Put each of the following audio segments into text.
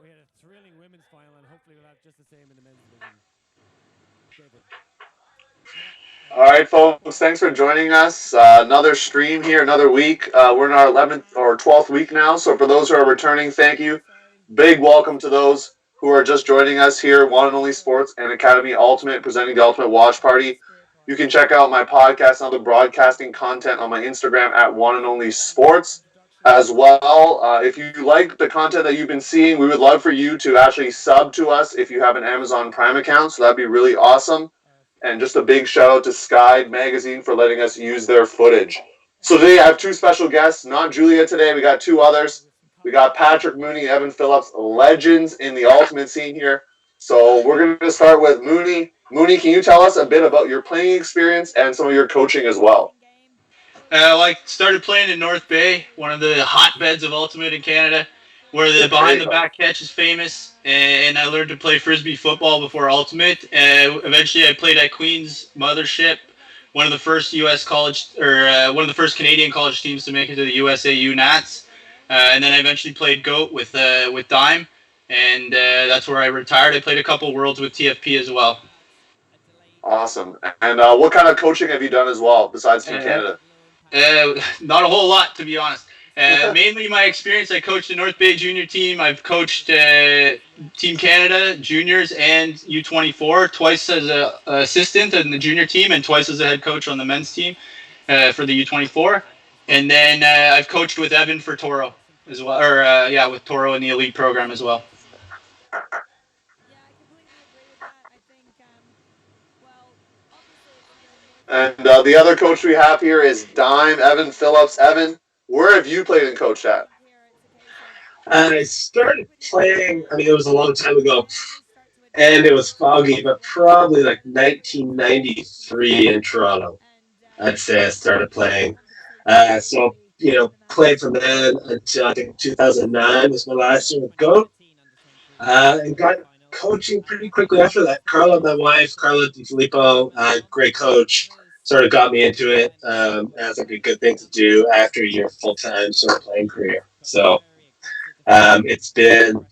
We had a thrilling women's final, and hopefully we'll have just the same in the men's division. David. All right, folks, thanks for joining us. Another stream here, another week. We're in our 11th or 12th week now, so for those who are returning, thank you. Big welcome to those who are just joining us here, One and Only Sports and Academy Ultimate, presenting the Ultimate Watch Party. You can check out my podcast and other broadcasting content on my Instagram at One and Only Sports as well. If you like the content that you've been seeing, we would love for you to actually sub to us if you have an Amazon Prime account, so that'd be really awesome. And just a big shout out to Sky Magazine for letting us use their footage. So today I have two special guests, not Julia today. We got two others. We got Patrick Mooney, Evan Phillips, legends in the ultimate scene here. So we're going to start with Mooney. Mooney, can you tell us a bit about your playing experience and some of your coaching as well? I started playing in North Bay, one of the hotbeds of Ultimate in Canada, where the behind the back catch is famous. And I learned to play frisbee football before Ultimate. Eventually, I played at Queen's Mothership, one of the first U.S. college one of the first Canadian college teams to make it to the USAU Nats. And then I eventually played GOAT with Dime, and that's where I retired. I played a couple Worlds with TFP as well. Awesome. And what kind of coaching have you done as well besides Team Canada? Not a whole lot, to be honest. Mainly my experience, I coached the North Bay junior team. I've coached Team Canada juniors and U23 twice as an assistant in the junior team and twice as a head coach on the men's team for the U23. And then I've coached with Evan for Toro as well, or with Toro in the elite program as well. And the other coach we have here is Dime, Evan Phillips. Evan, where have you played and coached at? I started playing, it was a long time ago, and it was foggy, but probably like 1993 in Toronto. I'd say I started playing. Played from then until I think 2009 was my last year with GOAT. And got coaching pretty quickly after that. Carla, my wife, Carla DiFilippo, great coach, sort of got me into it as like a good thing to do after your full-time sort of playing career. So it's been,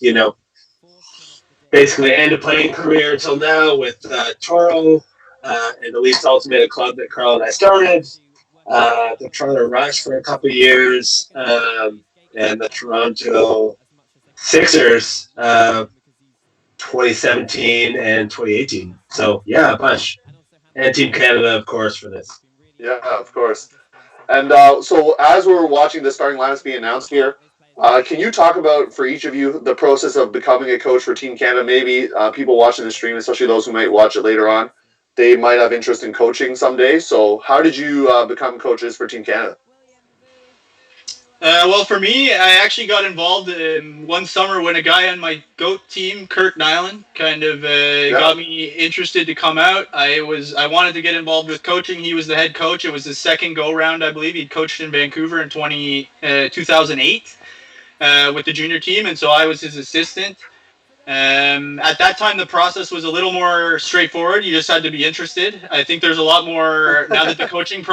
basically end of playing career until now with Toro and the Leafs Ultimate Club that Carl and I started. The Toronto Rush for a couple of years, and the Toronto Sixers 2017 and 2018. So, yeah, a bunch. And Team Canada, of course, for this. Yeah, of course. And so as we're watching the starting lineups be announced here, can you talk about, for each of you, the process of becoming a coach for Team Canada? Maybe people watching the stream, especially those who might watch it later on, they might have interest in coaching someday. So how did you become coaches for Team Canada? Well, for me, I actually got involved one summer when a guy on my GOAT team, Kurt Nyland, kind of got me interested to come out. I wanted to get involved with coaching. He was the head coach. It was his second go-round, I believe. He'd coached in Vancouver in 2008 with the junior team, and so I was his assistant. At that time, the process was a little more straightforward. You just had to be interested. I think there's a lot more now that the coaching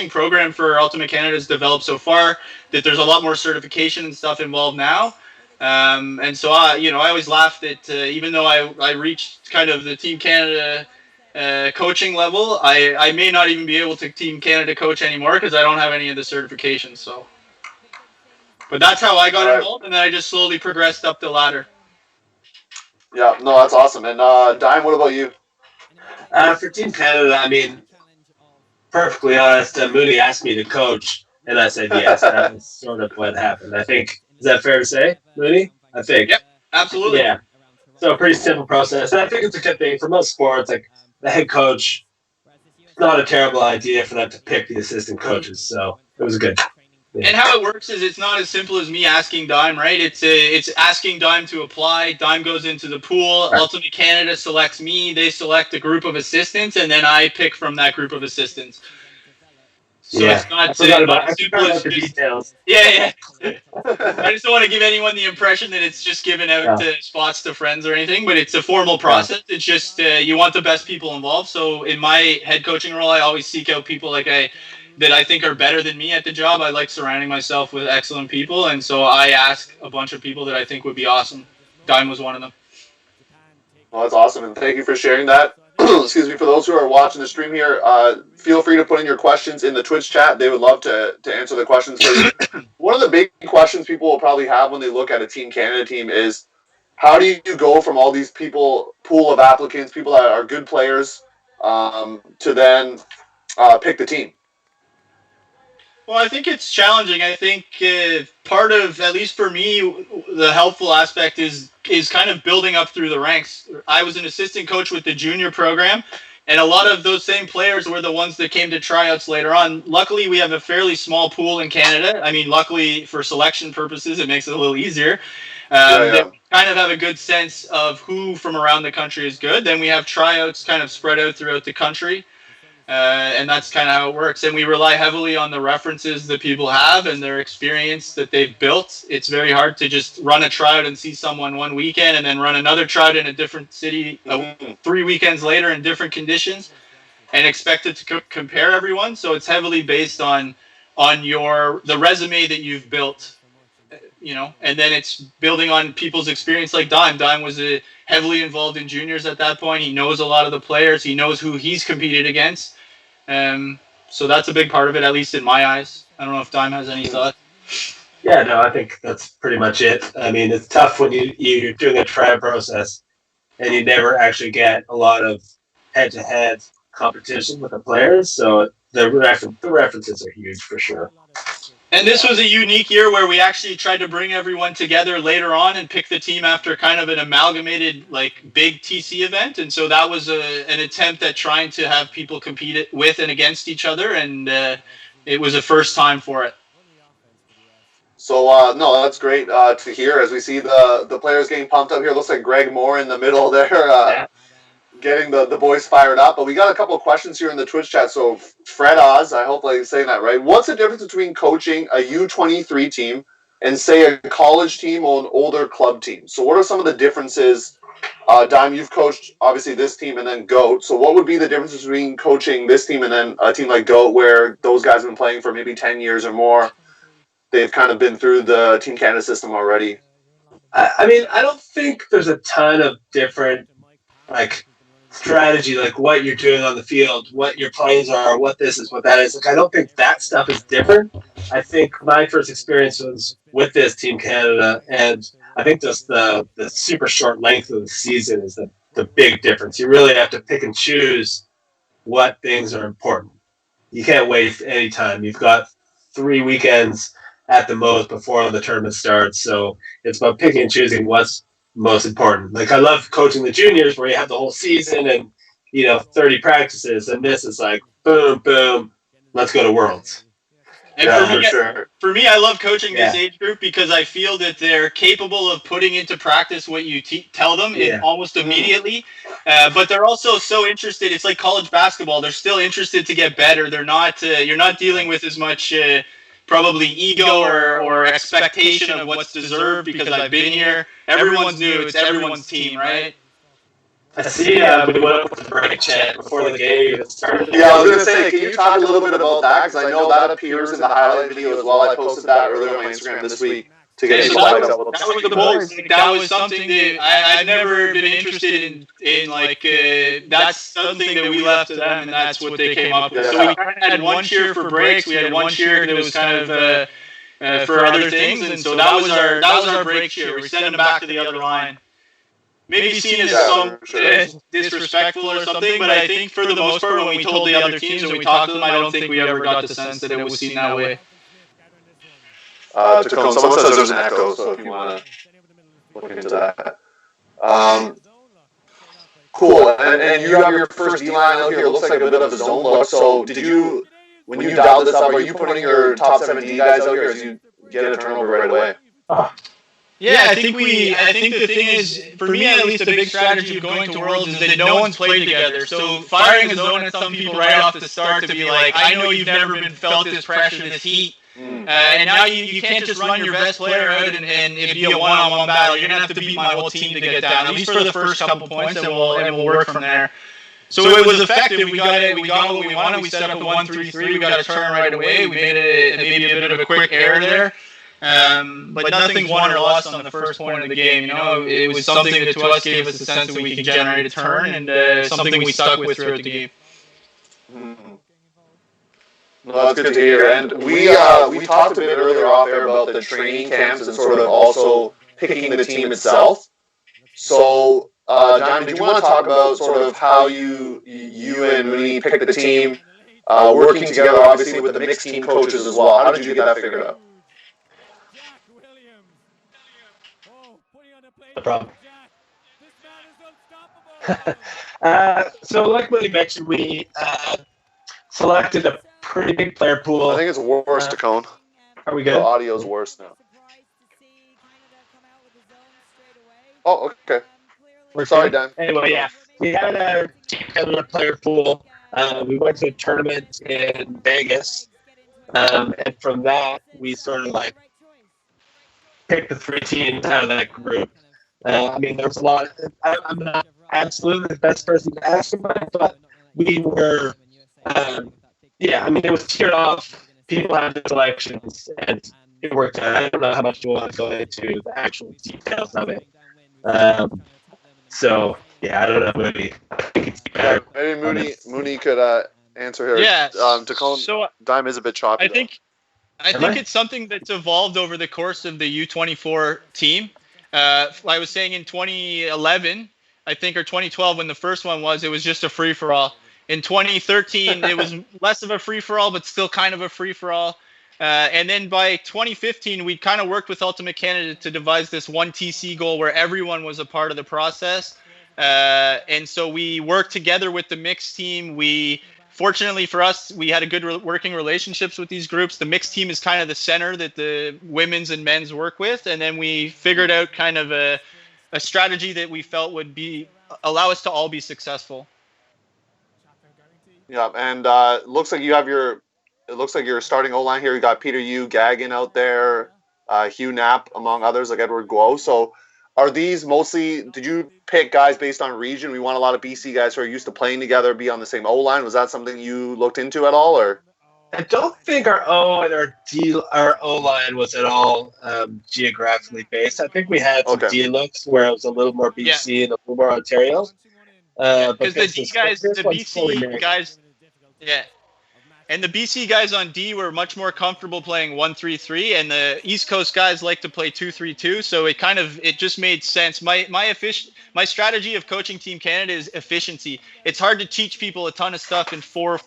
program for Ultimate Canada has developed so far. That there's a lot more certification and stuff involved now. And so I always laughed that even though I reached kind of the Team Canada coaching level, I may not even be able to Team Canada coach anymore because I don't have any of the certifications. So, but that's how I got involved, and then I just slowly progressed up the ladder. Yeah, no, that's awesome. And Dime, what about you? For Team Canada, perfectly honest, Mooney asked me to coach, and I said yes. That was sort of what happened. I think, is that fair to say, Mooney? I think. Yep, absolutely. Yeah. So a pretty simple process. And I think it's a good thing for most sports, like the head coach, it's not a terrible idea for them to pick the assistant coaches. So it was good. And how it works is it's not as simple as me asking Dime, right? It's asking Dime to apply. Dime goes into the pool. Right. Ultimate Canada selects me. They select a group of assistants, and then I pick from that group of assistants. So it's not simple as the details. Yeah. I just don't want to give anyone the impression that it's just given out spots to friends or anything, but it's a formal process. It's just you want the best people involved. So in my head coaching role, I always seek out people like that I think are better than me at the job. I like surrounding myself with excellent people, and so I ask a bunch of people that I think would be awesome. Dime was one of them. Well, that's awesome, and thank you for sharing that. Excuse me. For those who are watching the stream here, feel free to put in your questions in the Twitch chat. They would love to answer the questions for you. One of the big questions people will probably have when they look at a Team Canada team is, how do you go from all these pool of applicants, people that are good players, to then pick the team? Well, I think it's challenging. I think part of, at least for me, the helpful aspect is kind of building up through the ranks. I was an assistant coach with the junior program, and a lot of those same players were the ones that came to tryouts later on. Luckily, we have a fairly small pool in Canada. I mean, luckily for selection purposes, it makes it a little easier. That we kind of have a good sense of who from around the country is good. Then we have tryouts kind of spread out throughout the country. And that's kind of how it works. And we rely heavily on the references that people have and their experience that they've built. It's very hard to just run a tryout and see someone one weekend and then run another tryout in a different city 3 weekends later in different conditions and expect it to compare everyone. So it's heavily based on the resume that you've built, and then it's building on people's experience like Dime. Dime was heavily involved in juniors at that point. He knows a lot of the players. He knows who he's competed against. So that's a big part of it, at least in my eyes. I don't know if Dime has any thought. Yeah, no, I think that's pretty much it. I mean, it's tough when you're doing a trial process and you never actually get a lot of head-to-head competition with the players. So the references are huge for sure. And this was a unique year where we actually tried to bring everyone together later on and pick the team after kind of an amalgamated, big TC event. And so that was an attempt at trying to have people compete with and against each other. And it was a first time for it. So, no, that's great to hear as we see the players getting pumped up here. Looks like Greg Moore in the middle there. Getting the boys fired up. But we got a couple of questions here in the Twitch chat. So Fred Oz, I hope I'm saying that right. What's the difference between coaching a U23 team and, say, a college team or an older club team? So what are some of the differences? Dime, you've coached, obviously, this team and then GOAT. So what would be the difference between coaching this team and then a team like GOAT where those guys have been playing for maybe 10 years or more? They've kind of been through the Team Canada system already. I mean, I don't think there's a ton of different, strategy, what you're doing on the field, what your plays are, what this is, what that is. I don't think that stuff is different. I think my first experience was with this Team Canada, and I think just the super short length of the season is the big difference. You really have to pick and choose what things are important. You can't waste any time. You've got 3 weekends at the most before the tournament starts, so it's about picking and choosing what's most important. I love coaching the juniors where you have the whole season and 30 practices, and this is boom, boom, let's go to Worlds. And for me, I love coaching this age group because I feel that they're capable of putting into practice what you tell them almost immediately. But they're also so interested. It's like college basketball. They're still interested to get better. They're not. You're not dealing with as much probably ego or expectation of what's deserved because I've been here. Everyone's new. It's everyone's team, right? I see we went up with the break chat before the game even started. Yeah, I was going to say, can you talk a little bit about that? Because I know that appears in the highlight video as well. I posted that earlier on my Instagram this week to get that was the boys. That was something that I've never been interested in. That's something that we left to them, and that's what they came up with. Yeah. So we kind of had one cheer for breaks. We had one cheer that was kind of for other things, and so that was our break cheer. We sent them back to the other line. Maybe seen as some disrespectful or something, but I think for the most part, when we told the other teams and we talked to them, I don't think we ever got the sense that it was seen that way. Someone says there's an echo, so if you want to look into that. Cool, and you have your first D-line out here. It looks like a bit of a zone look. So when you dial this up, are you putting your top 7 D guys out here as you get a turnover right away? Yeah, I think the thing is, for me at least, a big strategy of going to Worlds is that no one's played together. So firing a zone at some people right off the start to be like, I know you've never been felt this pressure, this heat, and now you can't just run your best player out and it be a one-on-one battle. You're gonna have to beat my whole team to get down, at least for the first couple points, and we'll work from there. So it was effective. We got what we wanted. We set up a 1-3-3. We got a turn right away. We made maybe a bit of a quick error there. But nothing's won or lost on the first point of the game. It was something that to us gave us a sense that we could generate a turn, and something we stuck with throughout the game. Mm-hmm. No, that's good to hear. And we talked a bit earlier off air about the training camps and sort of also picking the team itself. So, Diamond, did you want to talk about sort of how you and Mooney picked the team, working together, obviously, with the mixed team coaches as well? How did you get that figured out? No problem. So, like Mooney mentioned, we selected a pretty big player pool. I think it's worse, Tacone. Are we good? The audio's worse now. Oh, okay. Sorry, Dan. Anyway, yeah. We had a player pool. We went to a tournament in Vegas. And from that, we sort of like picked the 3 teams out of that group. I mean, there's a lot. I'm not absolutely the best person to ask about it, but we were, it was tiered off. People had their selections, and it worked out. I don't know how much you want to go into the actual details of it. So, yeah, I don't know, Mooney. Maybe Mooney could answer here. Yeah. Tacone, so Dime is a bit choppy. I think it's something that's evolved over the course of the U24 team. I was saying in 2011, I think, or 2012, when the first one was, it was just a free-for-all. In 2013, it was less of a free-for-all, but still kind of a free-for-all. And then by 2015, we kind of worked with Ultimate Canada to devise this one TC goal where everyone was a part of the process. And so we worked together with the mixed team. Fortunately for us, we had a good working relationships with these groups. The mixed team is kind of the center that the women's and men's work with. And then we figured out kind of a strategy that we felt would allow us to all be successful. Yeah, and it looks like your starting O-line here. You got Peter Yu, Gagan out there, Hugh Knapp, among others, like Edward Guo. So are these mostly, did you pick guys based on region? We want a lot of BC guys who are used to playing together be on the same O-line. Was that something you looked into at all, or? I don't think our O and our O-line was at all geographically based. I think we had some D looks where it was a little more BC and a little more Ontario. Because the BC guys, yeah. And the BC guys on D were much more comfortable playing 1-3-3, and the East Coast guys like to play 2-3-2. So it just made sense. My strategy of coaching Team Canada is efficiency. It's hard to teach people a ton of stuff in 4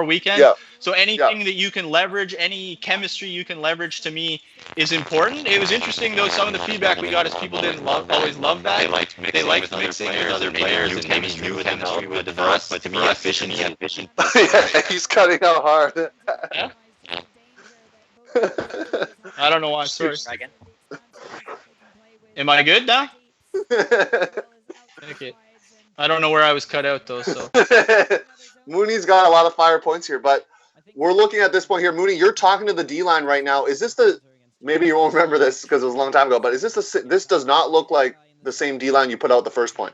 weekends. Yeah. So anything that you can leverage, any chemistry you can leverage, to me is important. It was interesting though. Some of the feedback we got is people didn't always love that. They liked mixing with other players and maybe new chemistry with us. But to me, efficiency. Yeah, he's cutting out hard. Yeah. I don't know why. Sorry. Am I good now? Okay. I don't know where I was cut out though. So Mooney's got a lot of fire points here, but we're looking at this point here. Mooney, you're talking to the D line right now. Is this maybe you won't remember this because it was a long time ago, but is this does not look like the same D line you put out the first point?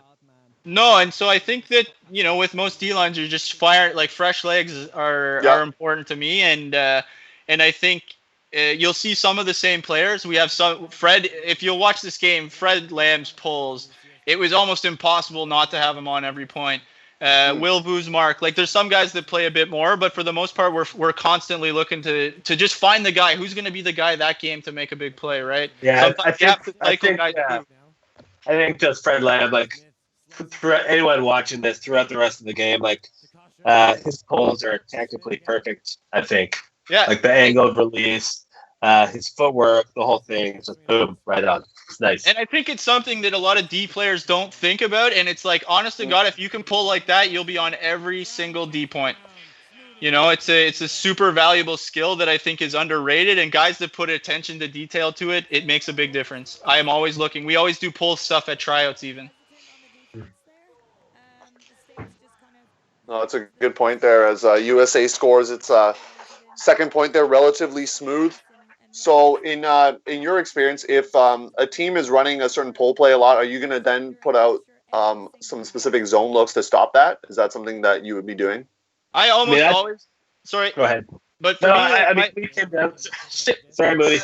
No, and so I think that, with most D lines, you're just fresh legs are important to me, and I think you'll see some of the same players. We have Fred. If you'll watch this game, Fred Lamb's pulls, it was almost impossible not to have him on every point. Will Vuzmark, there's some guys that play a bit more, but for the most part, we're constantly looking to just find the guy who's going to be the guy that game to make a big play, right? Yeah, I think just Fred Lamb, for anyone watching this throughout the rest of the game, his pulls are technically perfect. I think. Yeah. The angle of release, his footwork, the whole thing, just boom, right on. It's nice. And I think it's something that a lot of D players don't think about. And it's honest to God, if you can pull like that, you'll be on every single D point. It's a super valuable skill that I think is underrated. And guys that put attention to detail to it, it makes a big difference. I am always looking. We always do pull stuff at tryouts even. No, that's a good point there. As USA scores its second point there, relatively smooth. So in your experience, if a team is running a certain pull play a lot, are you going to then put out some specific zone looks to stop that? Is that something that you would be doing? I almost always. Sorry. Go ahead. But for me, I mean, we came down. Sorry, Mooney.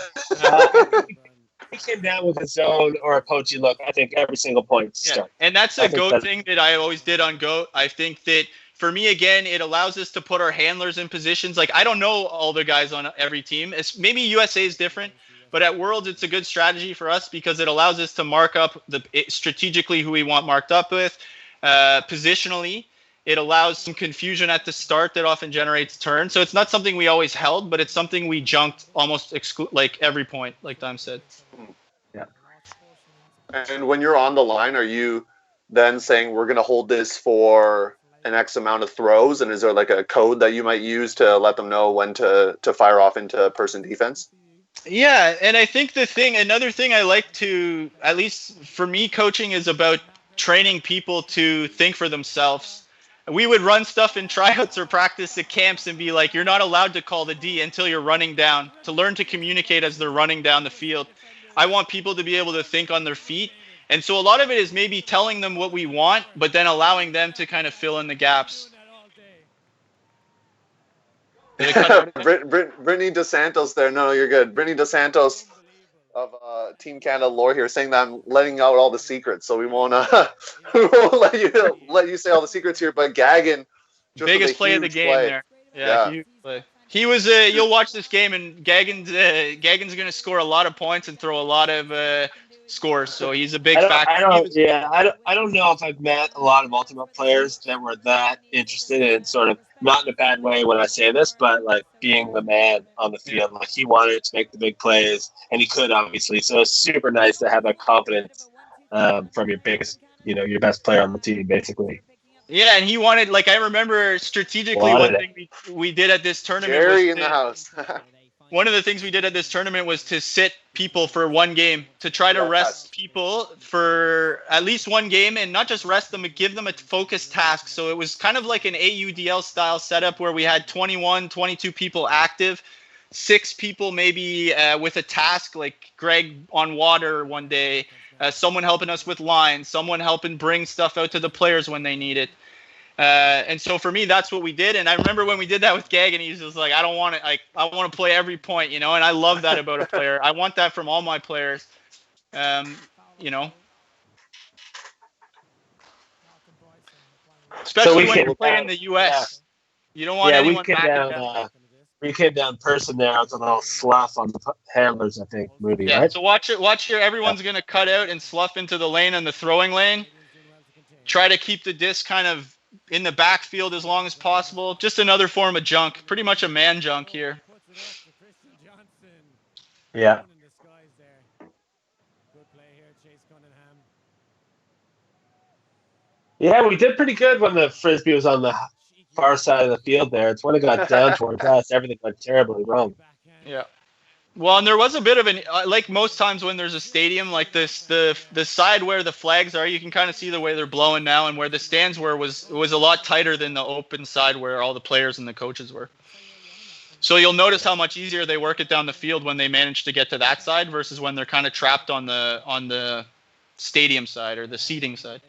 We came down with a zone or a poachy look. I think every single point to start. And that's a GOAT thing that I always did on GOAT. I think that for me, again, it allows us to put our handlers in positions. Like I don't know all the guys on every team. Maybe USA is different, but at Worlds, it's a good strategy for us because it allows us to mark up strategically who we want marked up with, positionally. It allows some confusion at the start that often generates turns. So it's not something we always held, but it's something we junked almost like every point, like Dime said. Yeah. And when you're on the line, are you then saying we're going to hold this for an X amount of throws? And is there like a code that you might use to let them know when to fire off into person defense? Yeah, and I think another thing I like to, at least for me, coaching is about training people to think for themselves. We would run stuff in tryouts or practice at camps and be like, you're not allowed to call the D until you're running down, to learn to communicate as they're running down the field. I want people to be able to think on their feet. And so a lot of it is maybe telling them what we want, but then allowing them to kind of fill in the gaps. Brittany DeSantos there. No, you're good. Brittany DeSantos of Team Canada lore here saying that I'm letting out all the secrets, so we won't let you say all the secrets here. But Gagan, just biggest play of the game there. Yeah. Huge play. He was. You'll watch this game, and Gagan's going to score a lot of points and throw a lot of scores. So he's a big factor. I don't know if I've met a lot of Ultimate players that were that interested in sort of, not in a bad way when I say this, but like being the man on the field. Like he wanted to make the big plays, and he could obviously. So it's super nice to have that confidence from your your best player on the team, basically. Yeah, and he wanted, like, I remember strategically one thing we did at this tournament. Jerry in the house. One of the things we did at this tournament was to sit people for one game, to try to rest people for at least one game, and not just rest them, but give them a focused task. So it was kind of like an AUDL style setup where we had 21, 22 people active, 6 people maybe with a task, like Greg on water one day, someone helping us with lines, someone helping bring stuff out to the players when they need it. And so for me, that's what we did. And I remember when we did that with Gag, and he was just like, I don't want it. Like, I want to play every point, and I love that about a player. I want that from all my players. Especially when you're playing in the U.S. Yeah. You don't want anyone back. We came down person there. It's a little slough on the handlers, I think, Mooney, right? So watch here. Everyone's going to cut out and slough into the lane and the throwing lane. Try to keep the disc kind of in the backfield as long as possible. Just another form of junk. Pretty much a man junk here. Yeah. Yeah, we did pretty good when the Frisbee was on the far side of the field there. It's when it got down towards us, everything went terribly wrong. Yeah. Well, and there was a bit of an, like most times when there's a stadium like this, the side where the flags are, you can kind of see the way they're blowing now, and where the stands were was a lot tighter than the open side where all the players and the coaches were. So you'll notice how much easier they work it down the field when they manage to get to that side versus when they're kind of trapped on the stadium side or the seating side.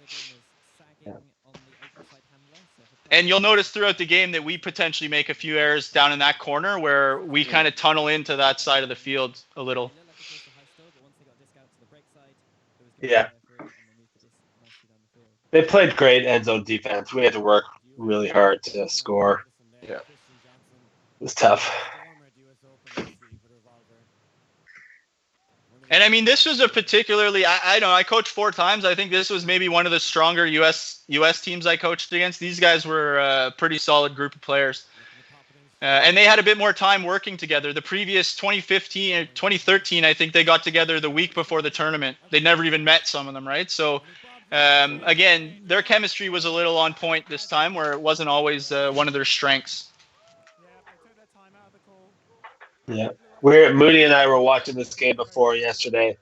And you'll notice throughout the game that we potentially make a few errors down in that corner where we kind of tunnel into that side of the field a little. Yeah. They played great end zone defense. We had to work really hard to score. Yeah. It was tough. And I mean, this was a particularly, I don't know, I coached 4 times. I think this was maybe one of the stronger US teams I coached against. These guys were a pretty solid group of players. And they had a bit more time working together. The previous 2015 or 2013, I think they got together the week before the tournament. They never even met, some of them, right? So, again, their chemistry was a little on point this time, where it wasn't always one of their strengths. Yeah. Mooney and I were watching this game before yesterday,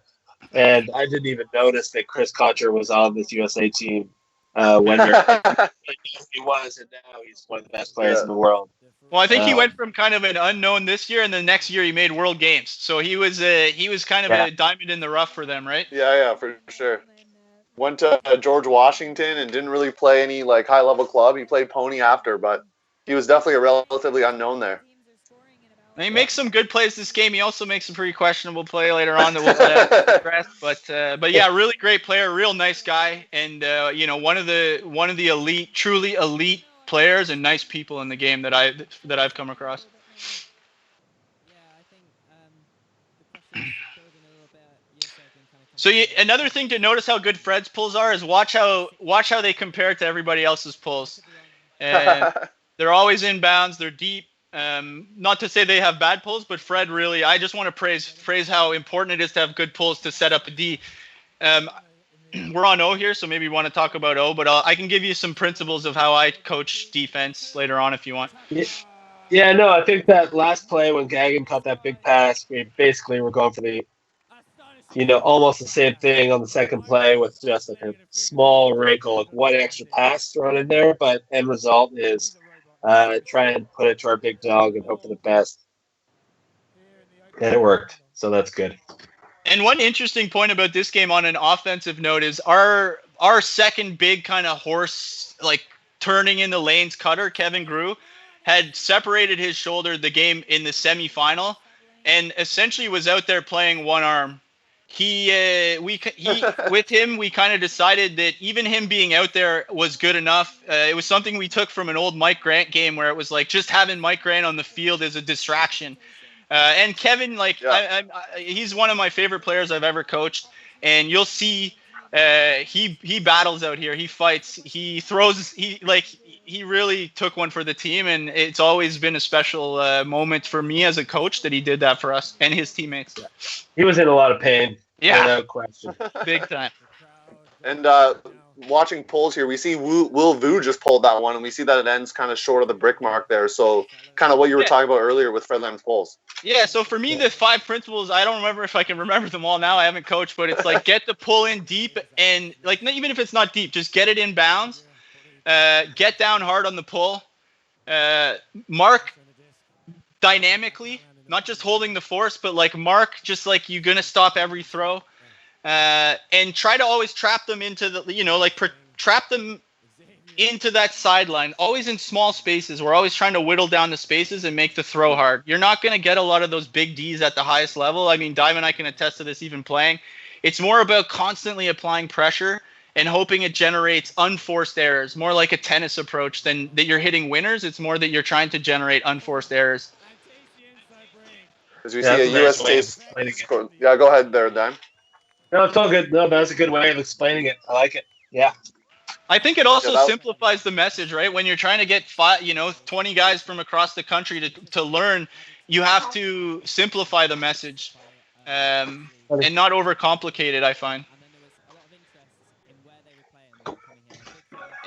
and I didn't even notice that Chris Kotcher was on this USA team when he was, and now he's one of the best players in the world. Well, I think he went from kind of an unknown this year, and the next year he made World Games. So he was kind of a diamond in the rough for them, right? Yeah, for sure. Went to George Washington and didn't really play any like high level club. He played Pony after, but he was definitely a relatively unknown there. And he makes some good plays this game. He also makes some pretty questionable play later on that we'll address. But yeah, really great player, real nice guy, and one of the elite, truly elite players and nice people in the game that I've come across. So another thing to notice how good Fred's pulls are is watch how they compare to everybody else's pulls. And they're always inbounds. They're deep. Not to say they have bad pulls, but Fred really, I just want to praise how important it is to have good pulls to set up a D. We're on O here, so maybe we want to talk about O, but I can give you some principles of how I coach defense later on if you want. Yeah, no, I think that last play when Gagan caught that big pass, we basically were going for the, almost the same thing on the second play with just like a small wrinkle, like one extra pass thrown in there, but end result is try and put it to our big dog and hope for the best. And it worked, so that's good. And one interesting point about this game on an offensive note is our second big kind of horse, like turning in the lanes cutter, Kevin Grew, had separated his shoulder the game in the semifinal and essentially was out there playing one arm. With him, we kind of decided that even him being out there was good enough. It was something we took from an old Mike Grant game where it was like just having Mike Grant on the field as a distraction. And Kevin, he's one of my favorite players I've ever coached. And you'll see he battles out here. He fights. He throws. He really took one for the team. And it's always been a special moment for me as a coach that he did that for us and his teammates. He was in a lot of pain. Yeah. Without question. Big time. And watching pulls here, we see Will Vu just pulled that one, and we see that it ends kind of short of the brick mark there. So kind of what you were talking about earlier with Fred Lamb's pulls. Yeah, so for me, the 5 principles, I don't remember if I can remember them all now. I haven't coached, but it's like get the pull in deep and like even if it's not deep, just get it in bounds. Get down hard on the pull. Mark dynamically. Not just holding the force, but like mark, just like you're going to stop every throw. And try to always trap them into the, trap them into that sideline, always in small spaces. We're always trying to whittle down the spaces and make the throw hard. You're not going to get a lot of those big Ds at the highest level. I mean, Dive and I can attest to this even playing. It's more about constantly applying pressure and hoping it generates unforced errors, more like a tennis approach than that you're hitting winners. It's more that you're trying to generate unforced errors. As we see a US score. Yeah, go ahead there, Dan. No, it's all good. No, that's a good way of explaining it. I like it. Yeah. I think it also simplifies the message, right? When you're trying to get 20 guys from across the country to learn, you have to simplify the message and not overcomplicate it, I find.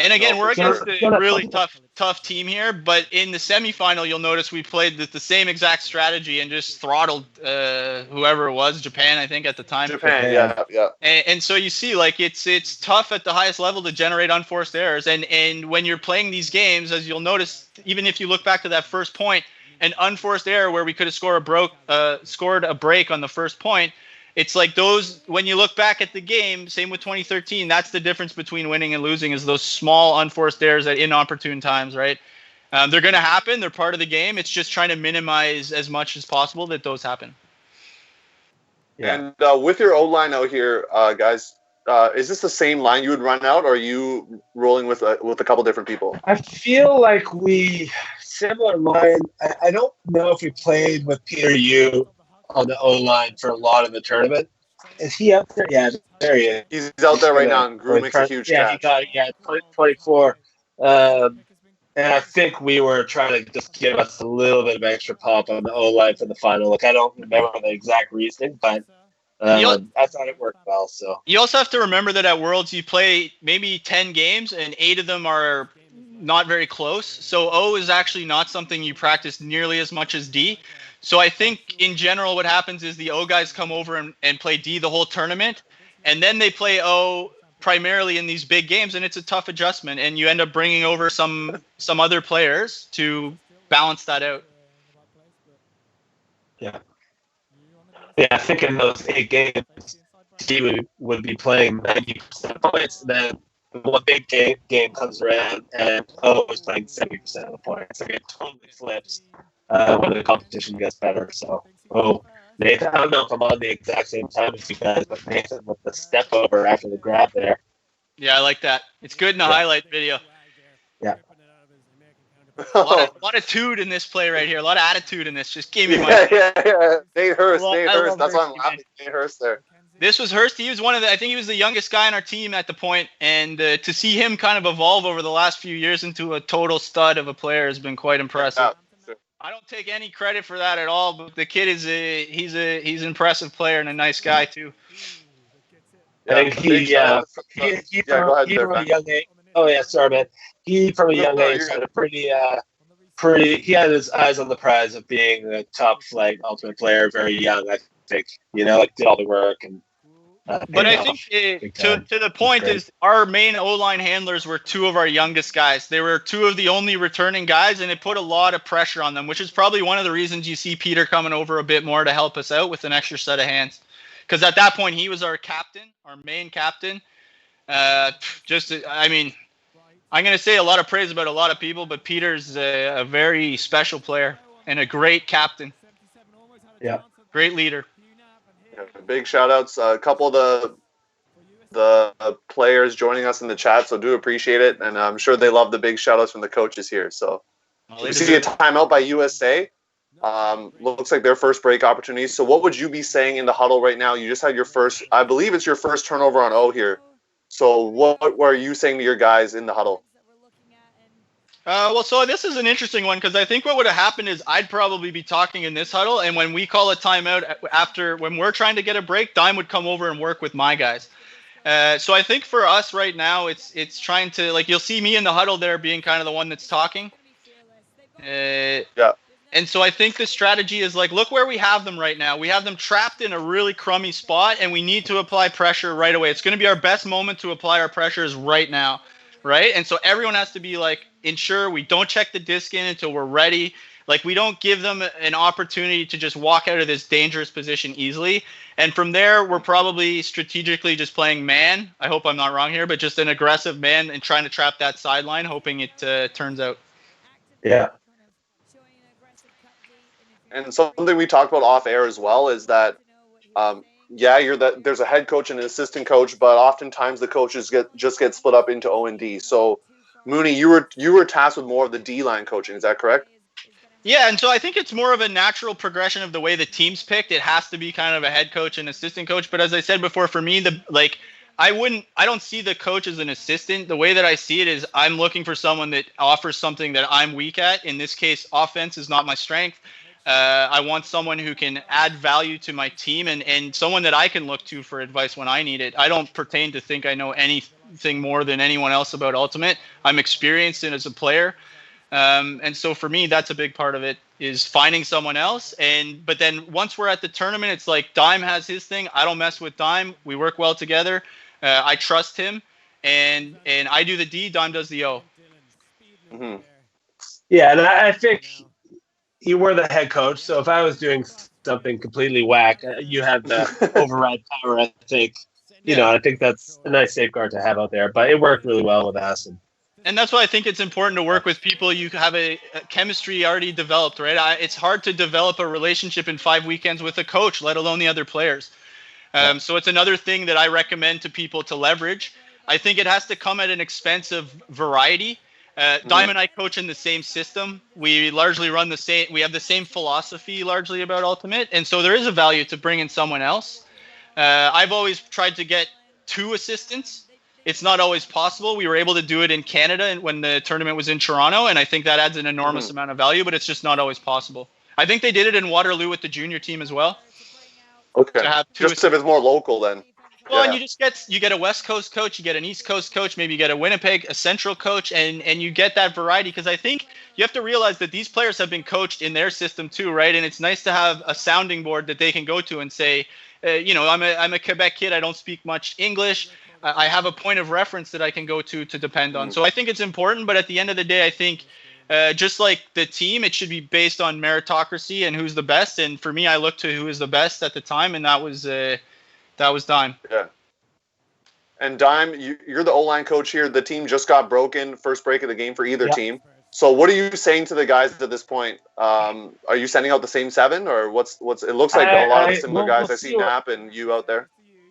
And again, we're against a really tough team here, but in the semifinal, you'll notice we played the same exact strategy and just throttled whoever it was, Japan, I think, at the time. Japan, yeah. And so you see, like, it's tough at the highest level to generate unforced errors. And when you're playing these games, as you'll notice, even if you look back to that first point, an unforced error where we could have scored a break on the first point, it's like those, when you look back at the game, same with 2013, that's the difference between winning and losing is those small unforced errors at inopportune times, right? They're going to happen. They're part of the game. It's just trying to minimize as much as possible that those happen. Yeah. And with your O-line out here, guys, is this the same line you would run out, or are you rolling with a couple different people? I feel like similar line. I don't know if we played with Peter Yu on the O-line for a lot of the tournament. Is he up there? Yeah, there he is. He's out there right now, and Grew makes a huge catch. He got 24. And I think we were trying to just give us a little bit of extra pop on the O-line for the final. Like, I don't remember the exact reasoning, but I thought it worked well. So you also have to remember that at Worlds, you play maybe 10 games, and 8 of them are not very close. So O is actually not something you practice nearly as much as D. So I think in general what happens is the O guys come over and play D the whole tournament, and then they play O primarily in these big games, and it's a tough adjustment, and you end up bringing over some other players to balance that out. Yeah. Yeah, I think in those 8 games, team would be playing 90% points, and then one big game comes around, and O is playing 70% of the points. Like, it totally flips when the competition gets better. So, Nathan, I don't know if I'm on the exact same time as you guys, but Nathan with the step over after the grab there. Yeah, I like that. It's good in the highlight video. Yeah. A lot of toot in this play right here. A lot of attitude in this. Just gave me my. Yeah. Nate Hurst. That's why I'm Hursty, laughing. Nate Hurst there. This was Hurst. He was I think he was the youngest guy on our team at the point, and to see him kind of evolve over the last few years into a total stud of a player has been quite impressive. Yeah, sure. I don't take any credit for that at all, but the kid he's an impressive player and a nice guy too. I think he from a young age. Oh yeah, sorry man. He from a young age had a pretty. He had his eyes on the prize of being a top flight ultimate player very young. I think did all the work and. But I think to the point is our main O-line handlers were two of our youngest guys. They were two of the only returning guys, and it put a lot of pressure on them, which is probably one of the reasons you see Peter coming over a bit more to help us out with an extra set of hands. Because at that point, he was our captain, our main captain. I'm going to say a lot of praise about a lot of people, but Peter's a very special player and a great captain. Yeah. Great leader. Big shout outs. A couple of the players joining us in the chat, so do appreciate it. And I'm sure they love the big shout outs from the coaches here. So we see a timeout by USA. Looks like their first break opportunity. So what would you be saying in the huddle right now? You just had your first, I believe it's your first turnover on O here. So what were you saying to your guys in the huddle? So this is an interesting one because I think what would have happened is I'd probably be talking in this huddle, and when we call a timeout when we're trying to get a break, Dime would come over and work with my guys. So I think for us right now, it's trying to, like, you'll see me in the huddle there being kind of the one that's talking. Yeah. And so I think the strategy is like, look where we have them right now. We have them trapped in a really crummy spot, and we need to apply pressure right away. It's going to be our best moment to apply our pressures right now, right? And so everyone has to be like, ensure we don't check the disc in until we're ready. Like, we don't give them an opportunity to just walk out of this dangerous position easily. And from there, we're probably strategically just playing man. I hope I'm not wrong here, but just an aggressive man and trying to trap that sideline, hoping it turns out. Yeah. And something we talked about off air as well is that, there's a head coach and an assistant coach, but oftentimes the coaches get split up into O and D. So, Mooney, you were tasked with more of the D-line coaching. Is that correct? Yeah, and so I think it's more of a natural progression of the way the team's picked. It has to be kind of a head coach and assistant coach. But as I said before, for me, I don't see the coach as an assistant. The way that I see it is I'm looking for someone that offers something that I'm weak at. In this case, offense is not my strength. I want someone who can add value to my team and someone that I can look to for advice when I need it. I don't pertain to think I know anything more than anyone else about Ultimate. I'm experienced in as a player. And so for me, that's a big part of it, is finding someone else. But then once we're at the tournament, it's like Dime has his thing. I don't mess with Dime. We work well together. I trust him. And I do the D, Dime does the O. Mm-hmm. Yeah, and I think you were the head coach, so if I was doing something completely whack, you have the override power. I think, I think that's a nice safeguard to have out there. But it worked really well with us. And that's why I think it's important to work with people you have a chemistry already developed, right? It's hard to develop a relationship in 5 weekends with a coach, let alone the other players. So it's another thing that I recommend to people to leverage. I think it has to come at an expense of variety. Dime and I coach in the same system. We largely run the same. We have the same philosophy largely about Ultimate, and so there is a value to bring in someone else. I've always tried to get 2 assistants. It's not always possible. We were able to do it in Canada when the tournament was in Toronto, and I think that adds an enormous amount of value, but it's just not always possible. I think they did it in Waterloo with the junior team as well. Okay. Just if it's more local then. Well, and you get a West Coast coach, you get an East Coast coach, maybe you get a Winnipeg, a Central coach, and you get that variety, because I think you have to realize that these players have been coached in their system too, right? And it's nice to have a sounding board that they can go to and say, I'm a Quebec kid, I don't speak much English, I have a point of reference that I can go to depend on. So I think it's important, but at the end of the day, I think just like the team, it should be based on meritocracy and who's the best. And for me, I looked to who is the best at the time, and that was That was Dime. Yeah. And Dime, you're the O-line coach here. The team just got broken, first break of the game for either team. So what are you saying to the guys at this point? Are you sending out the same 7, or what's? It looks like a lot of the similar guys. I see Knapp and you out there.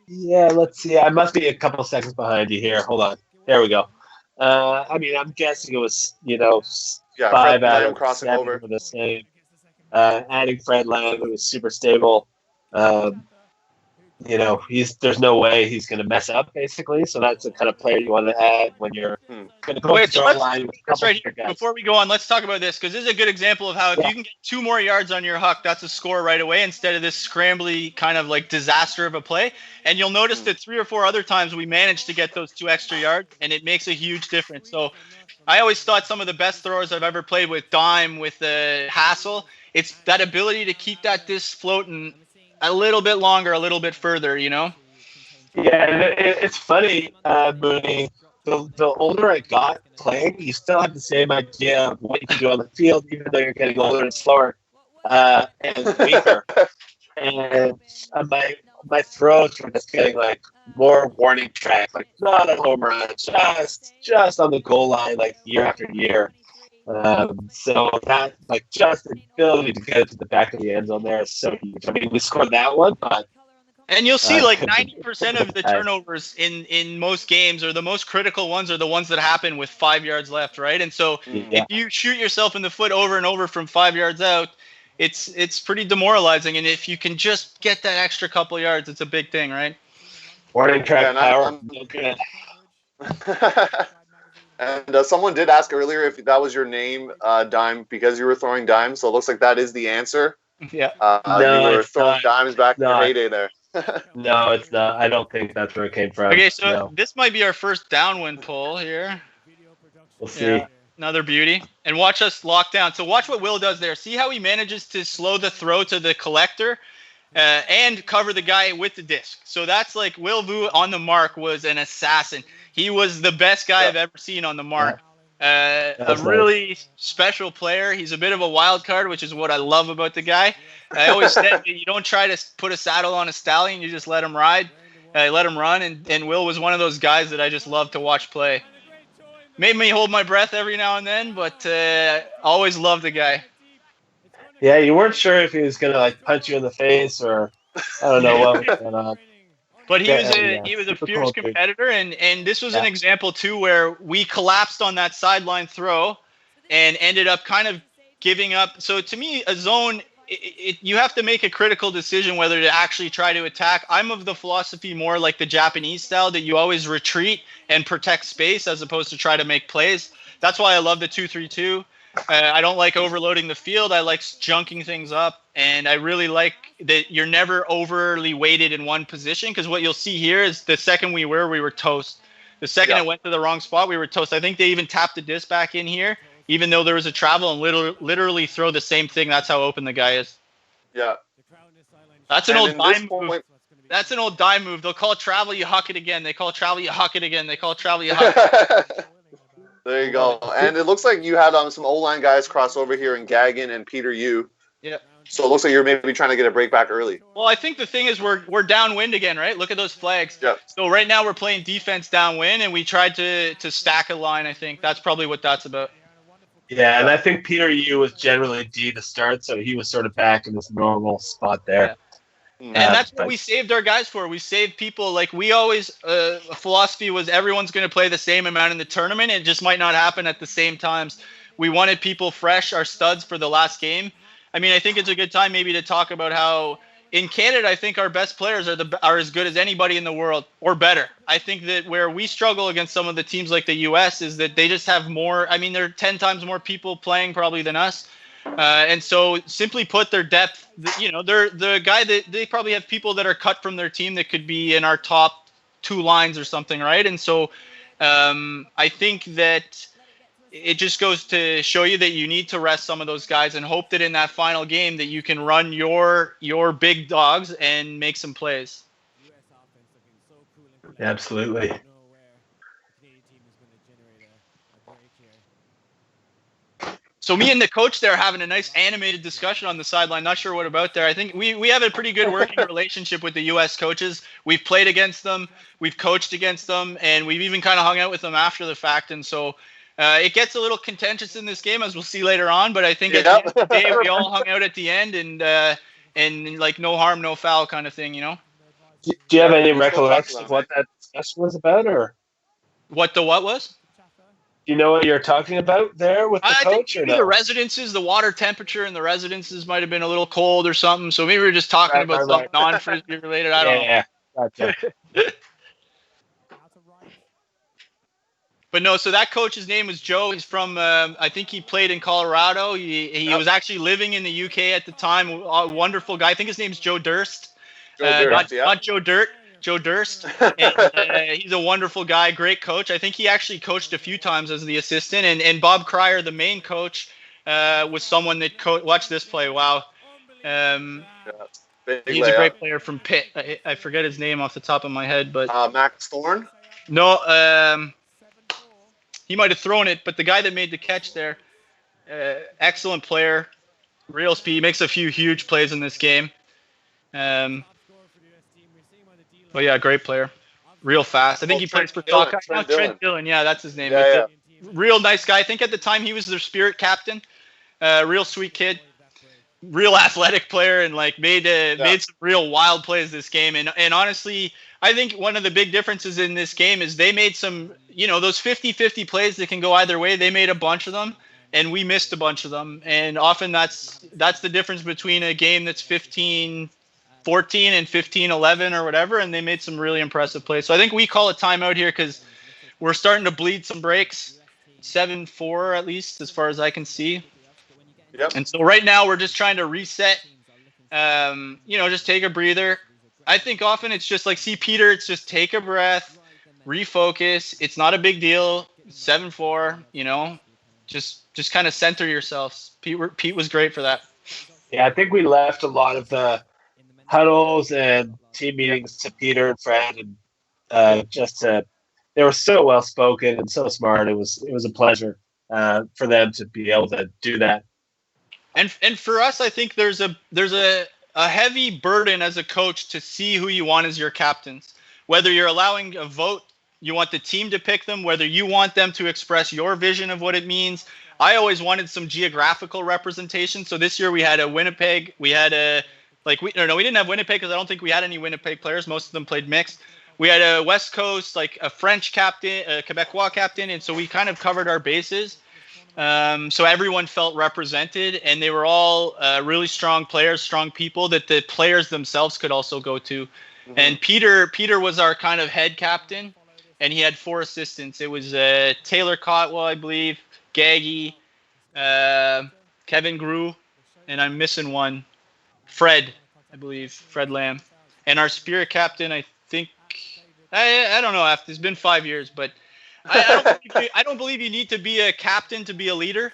Yeah, let's see. I must be a couple seconds behind you here. Hold on. There we go. I mean, I'm guessing it was, 5 out Lamb of crossing 7 over. were the same. Adding Fred Lamb, who was super stable. There's no way he's going to mess up, basically. So that's the kind of player you want to add when you're going to go to the line with a couple right here, guys. before we go on, let's talk about this, because this is a good example of how if you can get 2 more yards on your huck, that's a score right away instead of this scrambly kind of like disaster of a play. And you'll notice that 3 or 4 other times we managed to get those 2 extra yards, and it makes a huge difference. So I always thought some of the best throwers I've ever played with Dime, with Hassel, it's that ability to keep that disc floating a little bit longer, a little bit further, Yeah, and it's funny, Mooney. The older I got playing, you still have the same idea of what you can do on the field, even though you're getting older and slower and weaker. And my throws were just getting like more warning track, like not a home run, just on the goal line, like year after year. So that, like, just the ability to get it to the back of the end zone there is so huge. I mean, we scored that one, but and you'll see like 90% of the turnovers in most games, or the most critical ones, are the ones that happen with 5 yards left, right? And so if you shoot yourself in the foot over and over from 5 yards out, it's pretty demoralizing. And if you can just get that extra couple yards, it's a big thing, right? Warning track power. And someone did ask earlier if that was your name, Dime, because you were throwing dimes. So it looks like that is the answer. Yeah. No, you were throwing dimes back in your heyday there. No, it's not. I don't think that's where it came from. Okay, so this might be our first downwind pull here. We'll see. Yeah, another beauty. And watch us lock down. So watch what Will does there. See how he manages to slow the throw to the collector and cover the guy with the disc. So that's like Will Vu on the mark was an assassin. He was the best guy I've ever seen on the mark. A really special player. He's a bit of a wild card, which is what I love about the guy. I always said that you don't try to put a saddle on a stallion, you just let him ride, let him run, and Will was one of those guys that I just love to watch play. Made me hold my breath every now and then, but always loved the guy. Yeah, you weren't sure if he was going to like punch you in the face or I don't know what was going on. But he was a fierce competitor, and this was an example too where we collapsed on that sideline throw and ended up kind of giving up. So to me, a zone, you have to make a critical decision whether to actually try to attack. I'm of the philosophy more like the Japanese style, that you always retreat and protect space as opposed to try to make plays. That's why I love the 2-3-2. I don't like overloading the field. I like junking things up, and I really like that you're never overly weighted in one position, because what you'll see here is the second we were toast. The second it went to the wrong spot, we were toast. I think they even tapped the disc back in here, even though there was a travel, and literally throw the same thing. That's how open the guy is. Yeah. That's an old dime move. That's an old dime move. They'll call travel, you huck it again. They call travel, you huck it again. They call travel, you huck it. There you go. And it looks like you had some O-line guys cross over here in Gagnon and Peter Yu. Yeah. So it looks like you're maybe trying to get a break back early. Well, I think the thing is we're downwind again, right? Look at those flags. Yeah. So right now we're playing defense downwind, and we tried to stack a line. I think that's probably what that's about. Yeah, and I think Peter Yu was generally D to start, so he was sort of back in his normal spot there. Yeah. And that's what we saved our guys for. We saved people. Like, we always, a philosophy was everyone's going to play the same amount in the tournament. It just might not happen at the same times. We wanted people fresh, our studs, for the last game. I mean, I think it's a good time maybe to talk about how in Canada, I think our best players are as good as anybody in the world, or better. I think that where we struggle against some of the teams like the U.S. is that they just have more. I mean, there are 10 times more people playing probably than us. And so, simply put, their depth, they're the guy that they probably have people that are cut from their team that could be in our top 2 lines or something, right? And so, I think that it just goes to show you that you need to rest some of those guys and hope that in that final game that you can run your big dogs and make some plays. Absolutely. So me and the coach there are having a nice animated discussion on the sideline. Not sure what about there. I think we have a pretty good working relationship with the U.S. coaches. We've played against them, we've coached against them, and we've even kind of hung out with them after the fact. And so it gets a little contentious in this game, as we'll see later on. But I think at the end of the day, we all hung out at the end, and like no harm, no foul kind of thing, you know. Do you have any recollection of what that discussion was about, or what was? Do you know what you're talking about there with the coach? Think maybe the residences, the water temperature in the residences might have been a little cold or something. So maybe we were just talking about something non-frisbee related. I don't know. Yeah, gotcha. But no, so that coach's name was Joe. He's from, I think he played in Colorado. He was actually living in the UK at the time. A wonderful guy. I think his name's Joe Durst. Not Joe Dirt. Joe Durst. And, he's a wonderful guy, great coach. I think he actually coached a few times as the assistant. And Bob Cryer, the main coach, was someone that watch this play. Wow. He's a great player from Pitt. I forget his name off the top of my head, but Max Thorne. No, he might have thrown it, but the guy that made the catch there, excellent player, real speed, makes a few huge plays in this game. But yeah, great player, real fast. I think he plays for Trent Dillon. Yeah, that's his name. Yeah. Real nice guy. I think at the time he was their spirit captain. Real sweet kid. Real athletic player, and like made some real wild plays this game. And honestly, I think one of the big differences in this game is they made some, those 50-50 plays that can go either way. They made a bunch of them, and we missed a bunch of them. And often that's the difference between a game that's 15-14 and 15-11 or whatever. And they made some really impressive plays. So I think we call a timeout here because we're starting to bleed some breaks. 7-4 at least, as far as I can see. Yep. And so right now we're just trying to reset, just take a breather. I think often it's just like, see Peter, it's just take a breath, refocus. It's not a big deal. 7-4, just kind of center yourselves. Pete was great for that. Yeah, I think we left a lot of the huddles and team meetings to Peter and Fred, and they were so well spoken and so smart. It was a pleasure for them to be able to do that. And for us, I think there's a heavy burden as a coach to see who you want as your captains. Whether you're allowing a vote, you want the team to pick them, whether you want them to express your vision of what it means. I always wanted some geographical representation. So this year we had a Winnipeg. We had we didn't have Winnipeg because I don't think we had any Winnipeg players. Most of them played mixed. We had a West Coast, like a French captain, a Quebecois captain, and so we kind of covered our bases. So everyone felt represented, and they were all really strong players, strong people that the players themselves could also go to. Mm-hmm. And Peter was our kind of head captain, and he had 4 assistants. It was Taylor Cotwell, I believe, Gaggy, Kevin Grew, and I'm missing one, Fred, I believe, Fred Lamb. And our spirit captain, I think, I don't know, it's been 5 years, but I don't believe you need to be a captain to be a leader.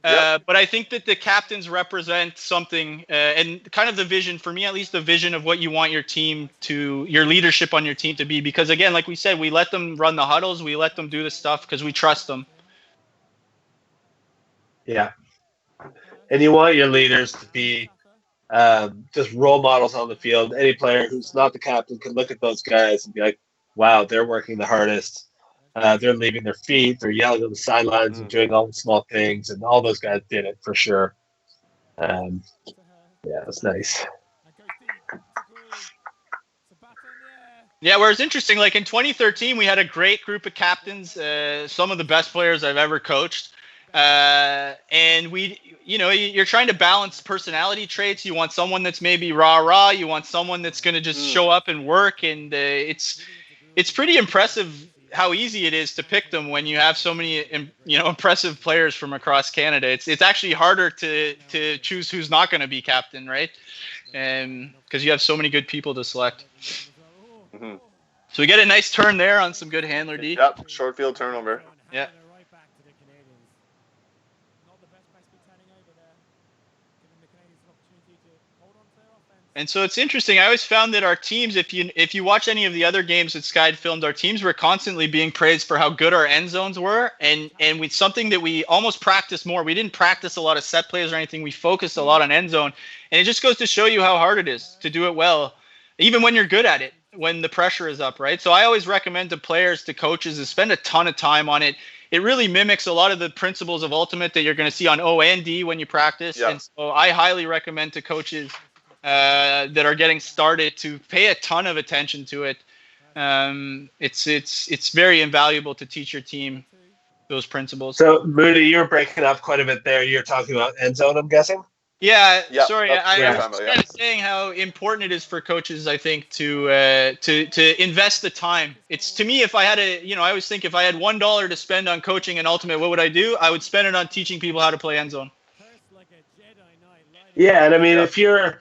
But I think that the captains represent something, and kind of the vision, for me at least, the vision of what you want your leadership on your team to be. Because again, like we said, we let them run the huddles, we let them do the stuff because we trust them. Yeah. And you want your leaders to be just role models on the field. Any player who's not the captain can look at those guys and be like, wow, they're working the hardest. They're leaving their feet. They're yelling on the sidelines and doing all the small things. And all those guys did it for sure. It's nice. Yeah, whereas interesting, like in 2013, we had a great group of captains, some of the best players I've ever coached. And you're trying to balance personality traits. You want someone that's maybe rah-rah. You want someone that's going to just show up and work. And it's pretty impressive how easy it is to pick them when you have so many, impressive players from across Canada. It's actually harder to choose who's not going to be captain, right? And because you have so many good people to select. Mm-hmm. So we get a nice turn there on some good handler D. Yep, short field turnover. Yeah. And so it's interesting. I always found that our teams, if you watch any of the other games that Sky had filmed, our teams were constantly being praised for how good our end zones were, and with something that we almost practiced more. We didn't practice a lot of set plays or anything. We focused a lot on end zone, and it just goes to show you how hard it is to do it well, even when you're good at it, when the pressure is up, right? So I always recommend to players, to coaches, to spend a ton of time on it. It really mimics a lot of the principles of Ultimate that you're going to see on O and D when you practice, and so I highly recommend to coaches that are getting started to pay a ton of attention to it. It's very invaluable to teach your team those principles. So, Mooney, you were breaking up quite a bit there. You're talking about end zone, I'm guessing? Yeah, sorry. I was kind of saying how important it is for coaches, I think, to invest the time. It's, to me, if I had I always think if I had $1 to spend on coaching in Ultimate, what would I do? I would spend it on teaching people how to play end zone. Yeah, and I mean, if you're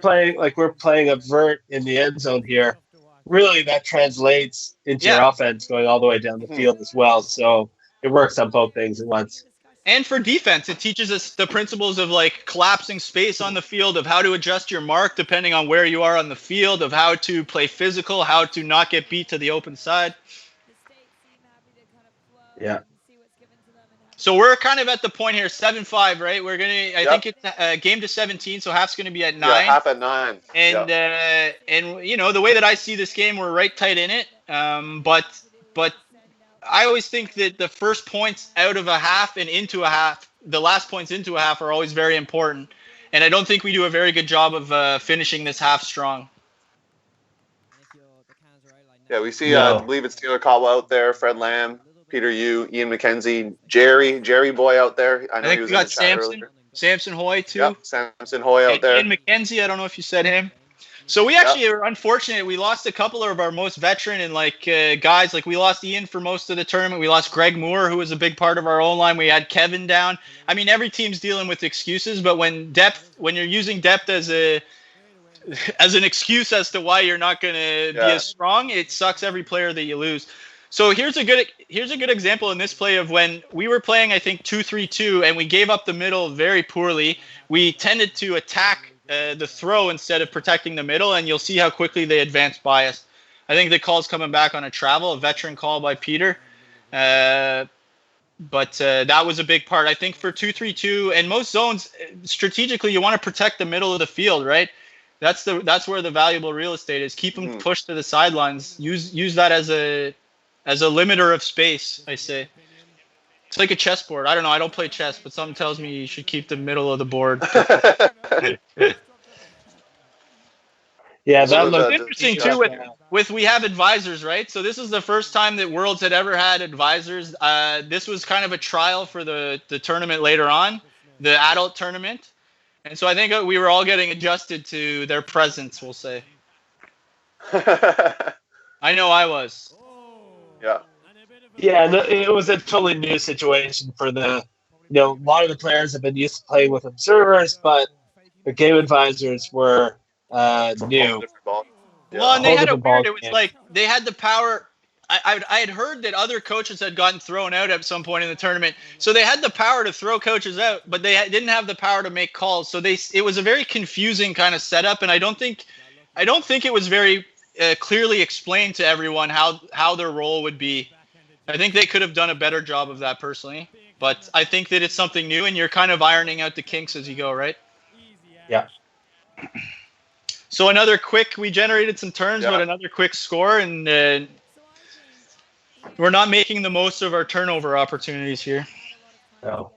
playing, like we're playing a vert in the end zone here, really that translates into your offense going all the way down the field as well. So it works on both things at once. And for defense, it teaches us the principles of like collapsing space on the field, of how to adjust your mark depending on where you are on the field, of how to play physical, how to not get beat to the open side. Yeah. So we're kind of at the point here, 7-5, right? We're gonna, I think it's a game to 17, so half's gonna be at 9. Yeah, half at 9. And the way that I see this game, we're right tight in it. But I always think that the first points out of a half and into a half, the last points into a half, are always very important. And I don't think we do a very good job of finishing this half strong. Yeah, we see. I believe it's Taylor Caldwell out there, Fred Lamb, Peter Yu, Ian McKenzie, Jerry Boy out there. I think he was we got Samson Hoy too. Yep, Samson Hoy out there. Ian McKenzie, I don't know if you said him. So we actually are unfortunate. We lost a couple of our most veteran and guys. Like we lost Ian for most of the tournament. We lost Greg Moore, who was a big part of our O-line. We had Kevin down. I mean, every team's dealing with excuses, but when you're using depth as an excuse as to why you're not going to be as strong, it sucks every player that you lose. So here's a good example in this play of when we were playing, I think 2-3-2, and we gave up the middle very poorly. We tended to attack the throw instead of protecting the middle, and you'll see how quickly they advanced by us. I think the call's coming back on a travel, a veteran call by Peter. But that was a big part. I think for 2-3-2 and most zones, strategically, you want to protect the middle of the field, right? That's where the valuable real estate is. Keep them pushed to the sidelines. Use that as a limiter of space, I say. It's like a chessboard. I don't know. I don't play chess, but something tells me you should keep the middle of the board. Yeah, that looks interesting too. With we have advisors, right? So this is the first time that Worlds had ever had advisors. This was kind of a trial for the tournament later on, the adult tournament, and so I think we were all getting adjusted to their presence. We'll say. I know I was. Yeah. Yeah, it was a totally new situation for a lot of the players have been used to playing with observers, but the game advisors were new. Well, and they had it weird. It was like they had the power. I had heard that other coaches had gotten thrown out at some point in the tournament, so they had the power to throw coaches out, but they didn't have the power to make calls. So it was a very confusing kind of setup, and I don't think it was very clearly explained to everyone how their role would be. I think they could have done a better job of that personally, but I think that it's something new, and you're kind of ironing out the kinks as you go, right? Yeah. So we generated some turns, but another quick score, and we're not making the most of our turnover opportunities here. No.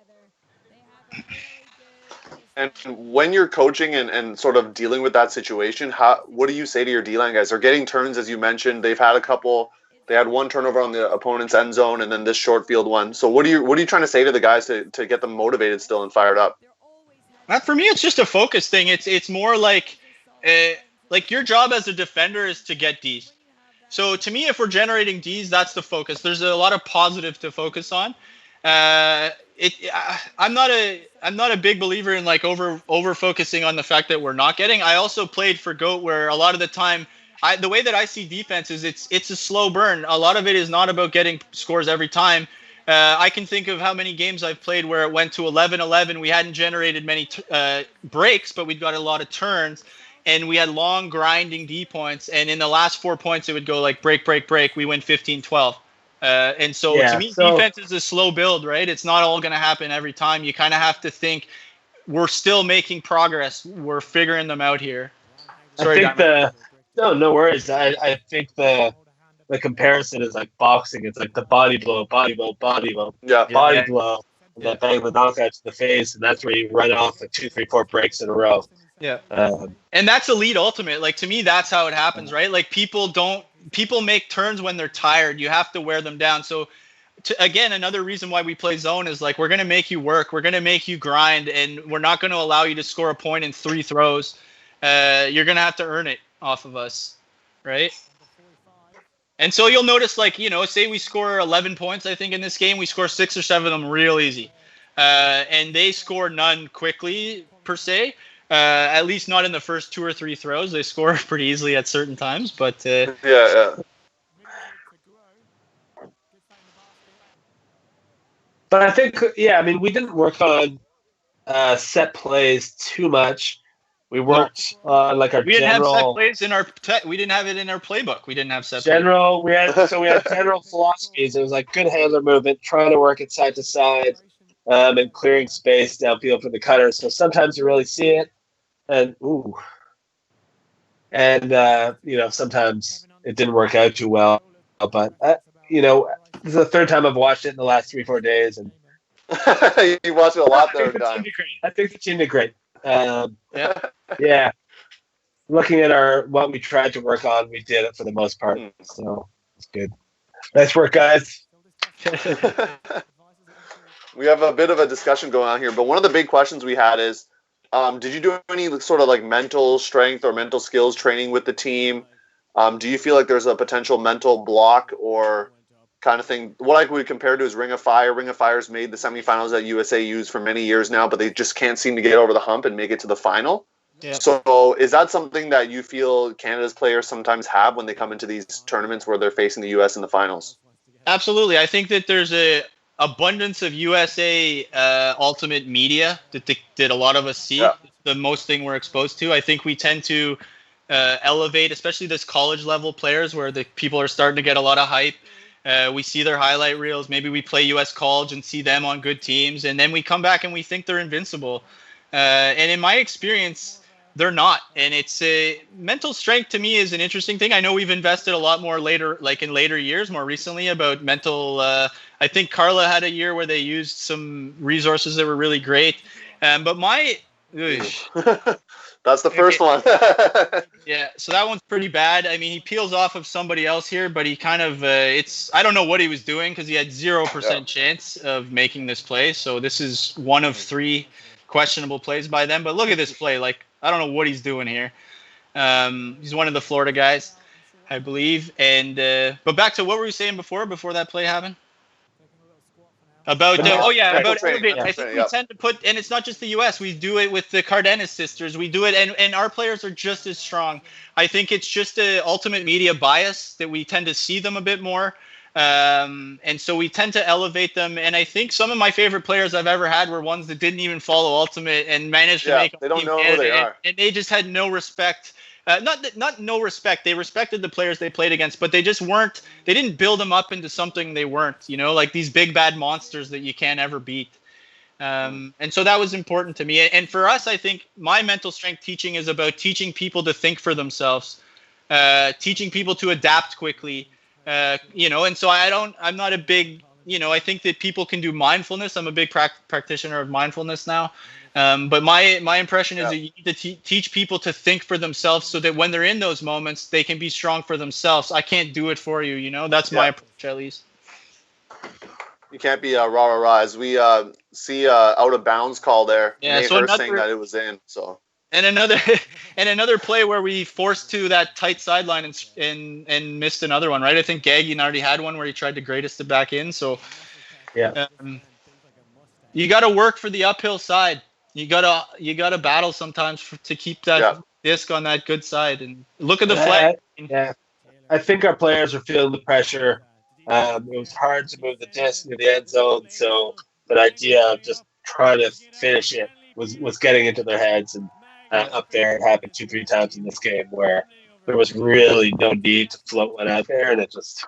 And when you're coaching and sort of dealing with that situation, what do you say to your D-line guys? They're getting turns, as you mentioned. They've had a couple. They had one turnover on the opponent's end zone, and then this short field one. So what are you trying to say to the guys to get them motivated still and fired up? For me, it's just a focus thing. It's more like your job as a defender is to get Ds. So to me, if we're generating Ds, that's the focus. There's a lot of positive to focus on. I'm not a big believer in over focusing on the fact that we're not getting. I also played for GOAT where a lot of the time, the way that I see defense is it's a slow burn. A lot of it is not about getting scores every time. I can think of how many games I've played where it went to 11-11. We hadn't generated many breaks, but we've got a lot of turns. and we had long grinding D points, and in the last 4 points it would go like break, we win 15-12. And so to me, defense is a slow build, right? It's not all going to happen every time. You kind of have to think we're still making progress. We're figuring them out here. Sorry, no worries. I think the comparison is like boxing. It's like the body blow, Yeah. body blow, and then bang the knockout to the face, and that's where you run off like 2, 3, 4 breaks in a row. Yeah. And that's Elite Ultimate. Like, to me, that's how it happens, right? Like, people make turns when they're tired. You have to wear them down. So, again, another reason why we play zone is like, we're going to make you work. We're going to make you grind, and we're not going to allow you to score a point in 3 throws. You're going to have to earn it off of us, right? And so you'll notice, like, say we score 11 points, I think, in this game. We score 6 or 7 of them real easy. And they score none quickly, per se. At least not in the first 2 or 3 throws. They score pretty easily at certain times, but yeah. But I think, we didn't work on set plays too much. We worked on like our we didn't general. Have set plays in our. We didn't have it in our playbook. We didn't have set general. Plays. We had general philosophies. It was like good handler movement, trying to work it side to side, and clearing space downfield for the cutter. So sometimes you really see it. And sometimes it didn't work out too well. But this is the 3rd time I've watched it in the last 3-4 days, and you watched it a lot there. I think the team did great. Yeah. Looking at what we tried to work on, we did it for the most part. So it's good. Nice work, guys. We have a bit of a discussion going on here, but one of the big questions we had is, did you do any sort of like mental strength or mental skills training with the team? Do you feel like there's a potential mental block or kind of thing? What I would compare to is Ring of Fire. Ring of Fire's made the semifinals that USA used for many years now, but they just can't seem to get over the hump and make it to the final. Yeah. So is that something that you feel Canada's players sometimes have when they come into these tournaments where they're facing the US in the finals? Absolutely. I think that there's a abundance of USA ultimate media that a lot of us see. Yeah. The most thing we're exposed to. I think we tend to elevate, especially this college level players where the people are starting to get a lot of hype. We see their highlight reels. Maybe we play U.S. college and see them on good teams, and then we come back and we think they're invincible. And in my experience, they're not. And it's mental strength to me is an interesting thing. I know we've invested a lot more in later years, more recently, about mental. I think Carla had a year where they used some resources that were really great. But that's the first one. Yeah, so that one's pretty bad. I mean, he peels off of somebody else here, but he kind of, I don't know what he was doing because he had 0% chance of making this play. So this is one of 3 questionable plays by them. But look at this play. Like, I don't know what he's doing here. He's one of the Florida guys, I believe. And but back to what were we saying before that play happened? About about elevate. I think we tend to put, and it's not just the U.S. We do it with the Cardenas sisters. We do it, and our players are just as strong. I think it's just a ultimate media bias that we tend to see them a bit more, and so we tend to elevate them. And I think some of my favorite players I've ever had were ones that didn't even follow ultimate and managed to make. They don't know who they are, and they just had no respect. Not no respect. They respected the players they played against, but they just weren't. They didn't build them up into something they weren't. Like these big bad monsters that you can't ever beat. And so that was important to me. And for us, I think my mental strength teaching is about teaching people to think for themselves, teaching people to adapt quickly. And so I'm not a big. I think that people can do mindfulness. I'm a big practitioner of mindfulness now. But my impression is that you need to teach people to think for themselves so that when they're in those moments, they can be strong for themselves. I can't do it for you, That's my approach, at least. You can't be rah-rah-rah. As we see out of bounds call there. Yeah, so saying that it was in. So. And another play where we forced to that tight sideline and missed another one, right? I think Gagnon already had one where he tried to grade us to back in. So yeah, you got to work for the uphill side. You gotta battle sometimes to keep that disc on that good side. And look at the flag. Yeah, I think our players are feeling the pressure. It was hard to move the disc into the end zone, so the idea of just trying to finish it was getting into their heads. And up there. It happened 2-3 times in this game where there was really no need to float one out there, and it just.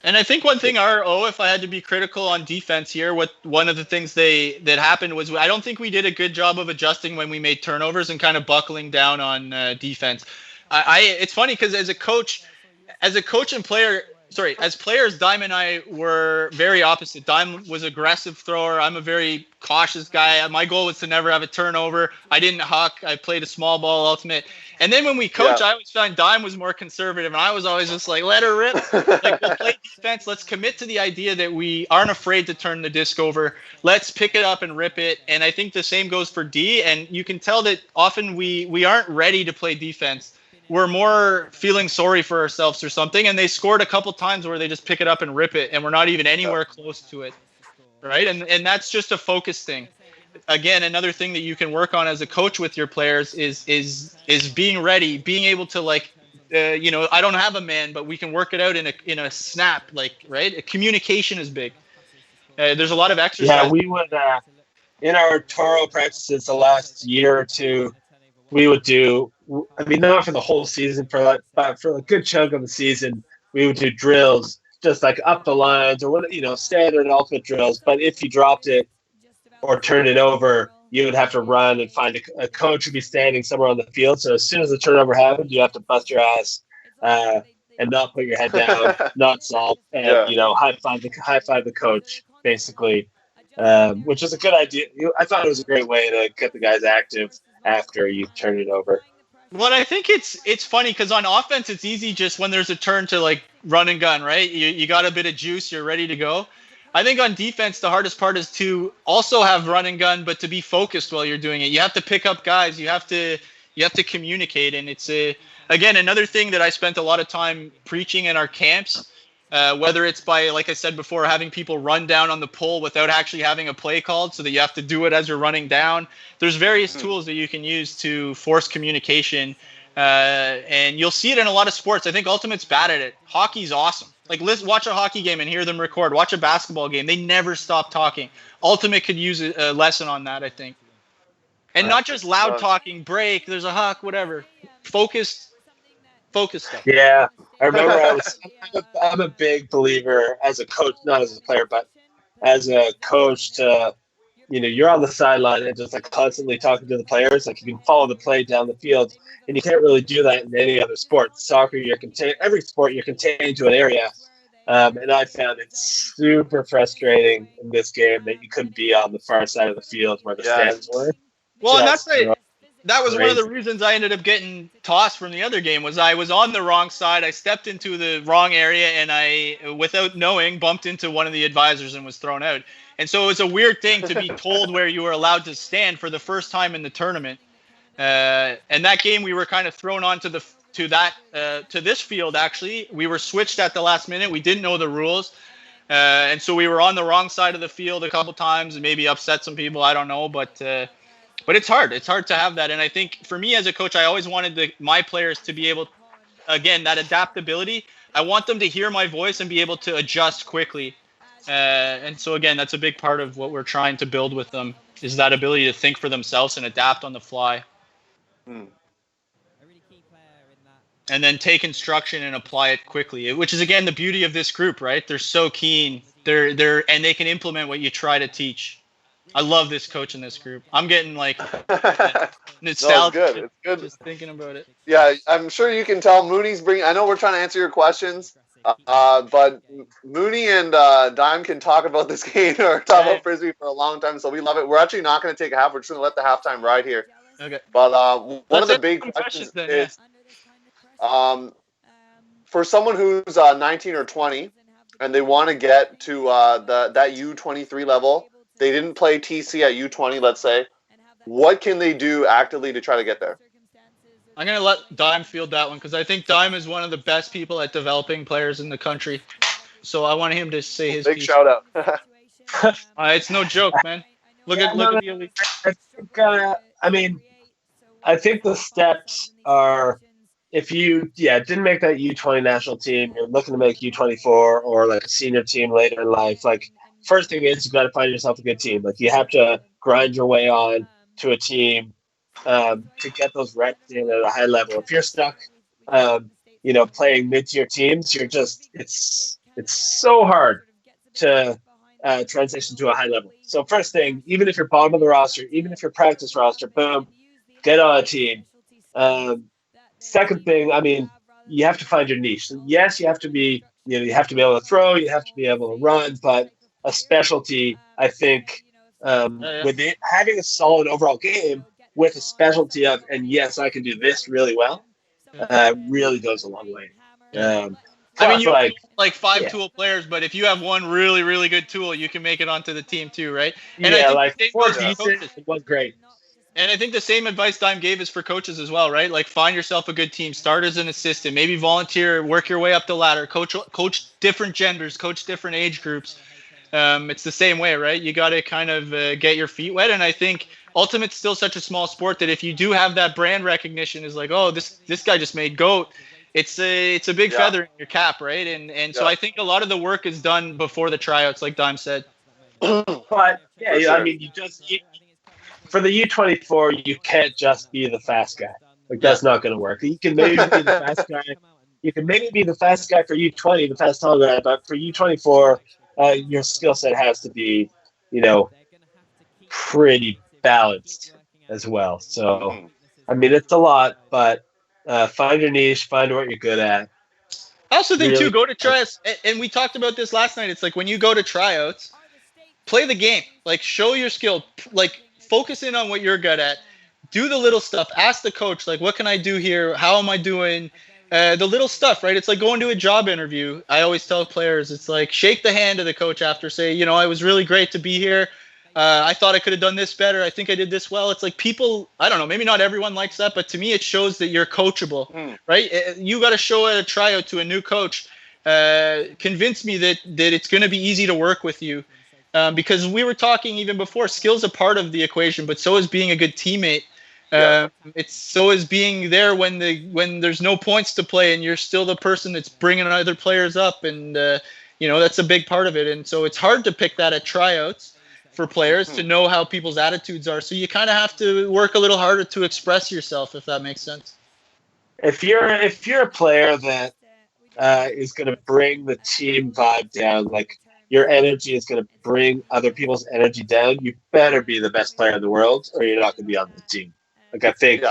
And I think one thing RO, if I had to be critical on defense here, one of the things that happened was I don't think we did a good job of adjusting when we made turnovers and kind of buckling down on defense. It's funny because as a coach and player, as players, Dime and I were very opposite. Dime was aggressive thrower. I'm a very cautious guy. My goal was to never have a turnover. I didn't huck. I played a small ball ultimate. And then when we coach, I always found Dime was more conservative, and I was always just like, let her rip. Like, we'll play defense. Let's commit to the idea that we aren't afraid to turn the disc over. Let's pick it up and rip it. And I think the same goes for D. And you can tell that often we aren't ready to play defense. We're more feeling sorry for ourselves or something, and they scored a couple times where they just pick it up and rip it, and we're not even anywhere close to it, right? And that's just a focus thing. Again, another thing that you can work on as a coach with your players is being ready, being able to I don't have a man, but we can work it out in a snap, right? Communication is big. There's a lot of exercise. Yeah, we would in our Toro practices the last year or two. We would do, not for the whole season, but for a good chunk of the season, we would do drills, just like up the lines or standard ultimate drills. But if you dropped it or turned it over, you would have to run and find a coach would be standing somewhere on the field. So as soon as the turnover happened, you have to bust your ass and not put your head down, not solve, and high five the coach, basically, which is a good idea. I thought it was a great way to get the guys active after you turn it over. Well, I think it's funny because on offense it's easy just when there's a turn to run and gun, right? You got a bit of juice, you're ready to go. I think on defense the hardest part is to also have run and gun, but to be focused while you're doing it. You have to pick up guys, you have to communicate, and it's again another thing that I spent a lot of time preaching in our camps. Whether it's by, like I said before, having people run down on the pole without actually having a play called so that you have to do it as you're running down. There's various tools that you can use to force communication. And you'll see it in a lot of sports. I think Ultimate's bad at it. Hockey's awesome. Watch a hockey game and hear them record. Watch a basketball game. They never stop talking. Ultimate could use a lesson on that, I think. And not just loud talking, break, there's a huck, whatever. Focused stuff. Yeah. I remember I'm a big believer as a coach, not as a player, but as a coach to, you're on the sideline and just constantly talking to the players. You can follow the play down the field, and you can't really do that in any other sport. Soccer, every sport you're contained to an area. And I found it super frustrating in this game that you couldn't be on the far side of the field where the stands were. Well, and that's right. That was one of the reasons I ended up getting tossed from the other game was I was on the wrong side. I stepped into the wrong area and I, without knowing, bumped into one of the advisors and was thrown out. And so it was a weird thing to be told where you were allowed to stand for the first time in the tournament. And that game we were kind of thrown onto to this field, actually. We were switched at the last minute. We didn't know the rules. And so we were on the wrong side of the field a couple times and maybe upset some people. I don't know, but it's hard. It's hard to have that. And I think for me as a coach, I always wanted my players to be able, again, that adaptability. I want them to hear my voice and be able to adjust quickly. And so, again, that's a big part of what we're trying to build with them is that ability to think for themselves and adapt on the fly. And then take instruction and apply it quickly, which is, again, the beauty of this group, right? They're so keen. And they can implement what you try to teach. I love this coach in this group. I'm getting nostalgia. No, it's good. Just thinking about it. Yeah, I'm sure you can tell Mooney's bringing. I know we're trying to answer your questions, but Mooney and Dime can talk about this game or talk about Frisbee for a long time, so we love it. We're actually not going to take a half. We're just going to let the halftime ride here. Okay. But one of the big questions is, for someone who's 19 or 20 and they want to get to that U23 level. They didn't play TC at U20, let's say. What can they do actively to try to get there? I'm going to let Dime field that one because I think Dime is one of the best people at developing players in the country. So I want him to say his big piece. shout out. It's no joke, man. Look at the elite. I think the steps are if you didn't make that U20 national team, you're looking to make U24 or a senior team later in life, first thing is you got to find yourself a good team. You have to grind your way on to a team, to get those reps in at a high level. If you're stuck, playing mid-tier teams, it's so hard to transition to a high level. So first thing, even if you're bottom of the roster, even if you're practice roster, boom, get on a team. Second thing, I mean, you have to find your niche. Yes, you have to be able to throw, you have to be able to run, but a specialty, I think, with having a solid overall game with a specialty of, and yes, I can do this really well, really goes a long way. Plus, you like 5 tool players, but if you have one really, really good tool, you can make it onto the team too, right? And I think like 4 decent was great. And I think the same advice Dime gave is for coaches as well, right? Like find yourself a good team, start as an assistant, maybe volunteer, work your way up the ladder, coach different genders, coach different age groups. It's the same way, right? You got to kind of get your feet wet. And I think Ultimate's still such a small sport that if you do have that brand recognition, is like, oh, this guy just made GOAT. It's a big feather in your cap, right? And so I think a lot of the work is done before the tryouts, like Dime said. But yeah, I mean, for the U24, you can't just be the fast guy. Like that's not going to work. You can maybe be the fast guy. You can maybe be the fast guy for U20, the fast tall guy, but for U24, your skill set has to be, pretty balanced as well. So, I mean, it's a lot, but find your niche, find what you're good at. I also think, too, go to tryouts, and we talked about this last night. It's like when you go to tryouts, play the game. Like, show your skill. Like, focus in on what you're good at. Do the little stuff. Ask the coach, like, what can I do here? How am I doing? The little stuff, right? It's like going to a job interview. I always tell players, it's like shake the hand of the coach after, say, it was really great to be here. I thought I could have done this better. I think I did this well. It's like people, I don't know, maybe not everyone likes that, but to me it shows that you're coachable, right? You got to show at a tryout to a new coach. Convince me that it's going to be easy to work with you. Because we were talking even before, skill's a part of the equation, but so is being a good teammate. It's so is being there when there's no points to play and you're still the person that's bringing other players up, and that's a big part of it. And so it's hard to pick that at tryouts for players to know how people's attitudes are. So you kind of have to work a little harder to express yourself, if that makes sense. If you're a player that is going to bring the team vibe down, like your energy is going to bring other people's energy down, you better be the best player in the world or you're not going to be on the team. Like I think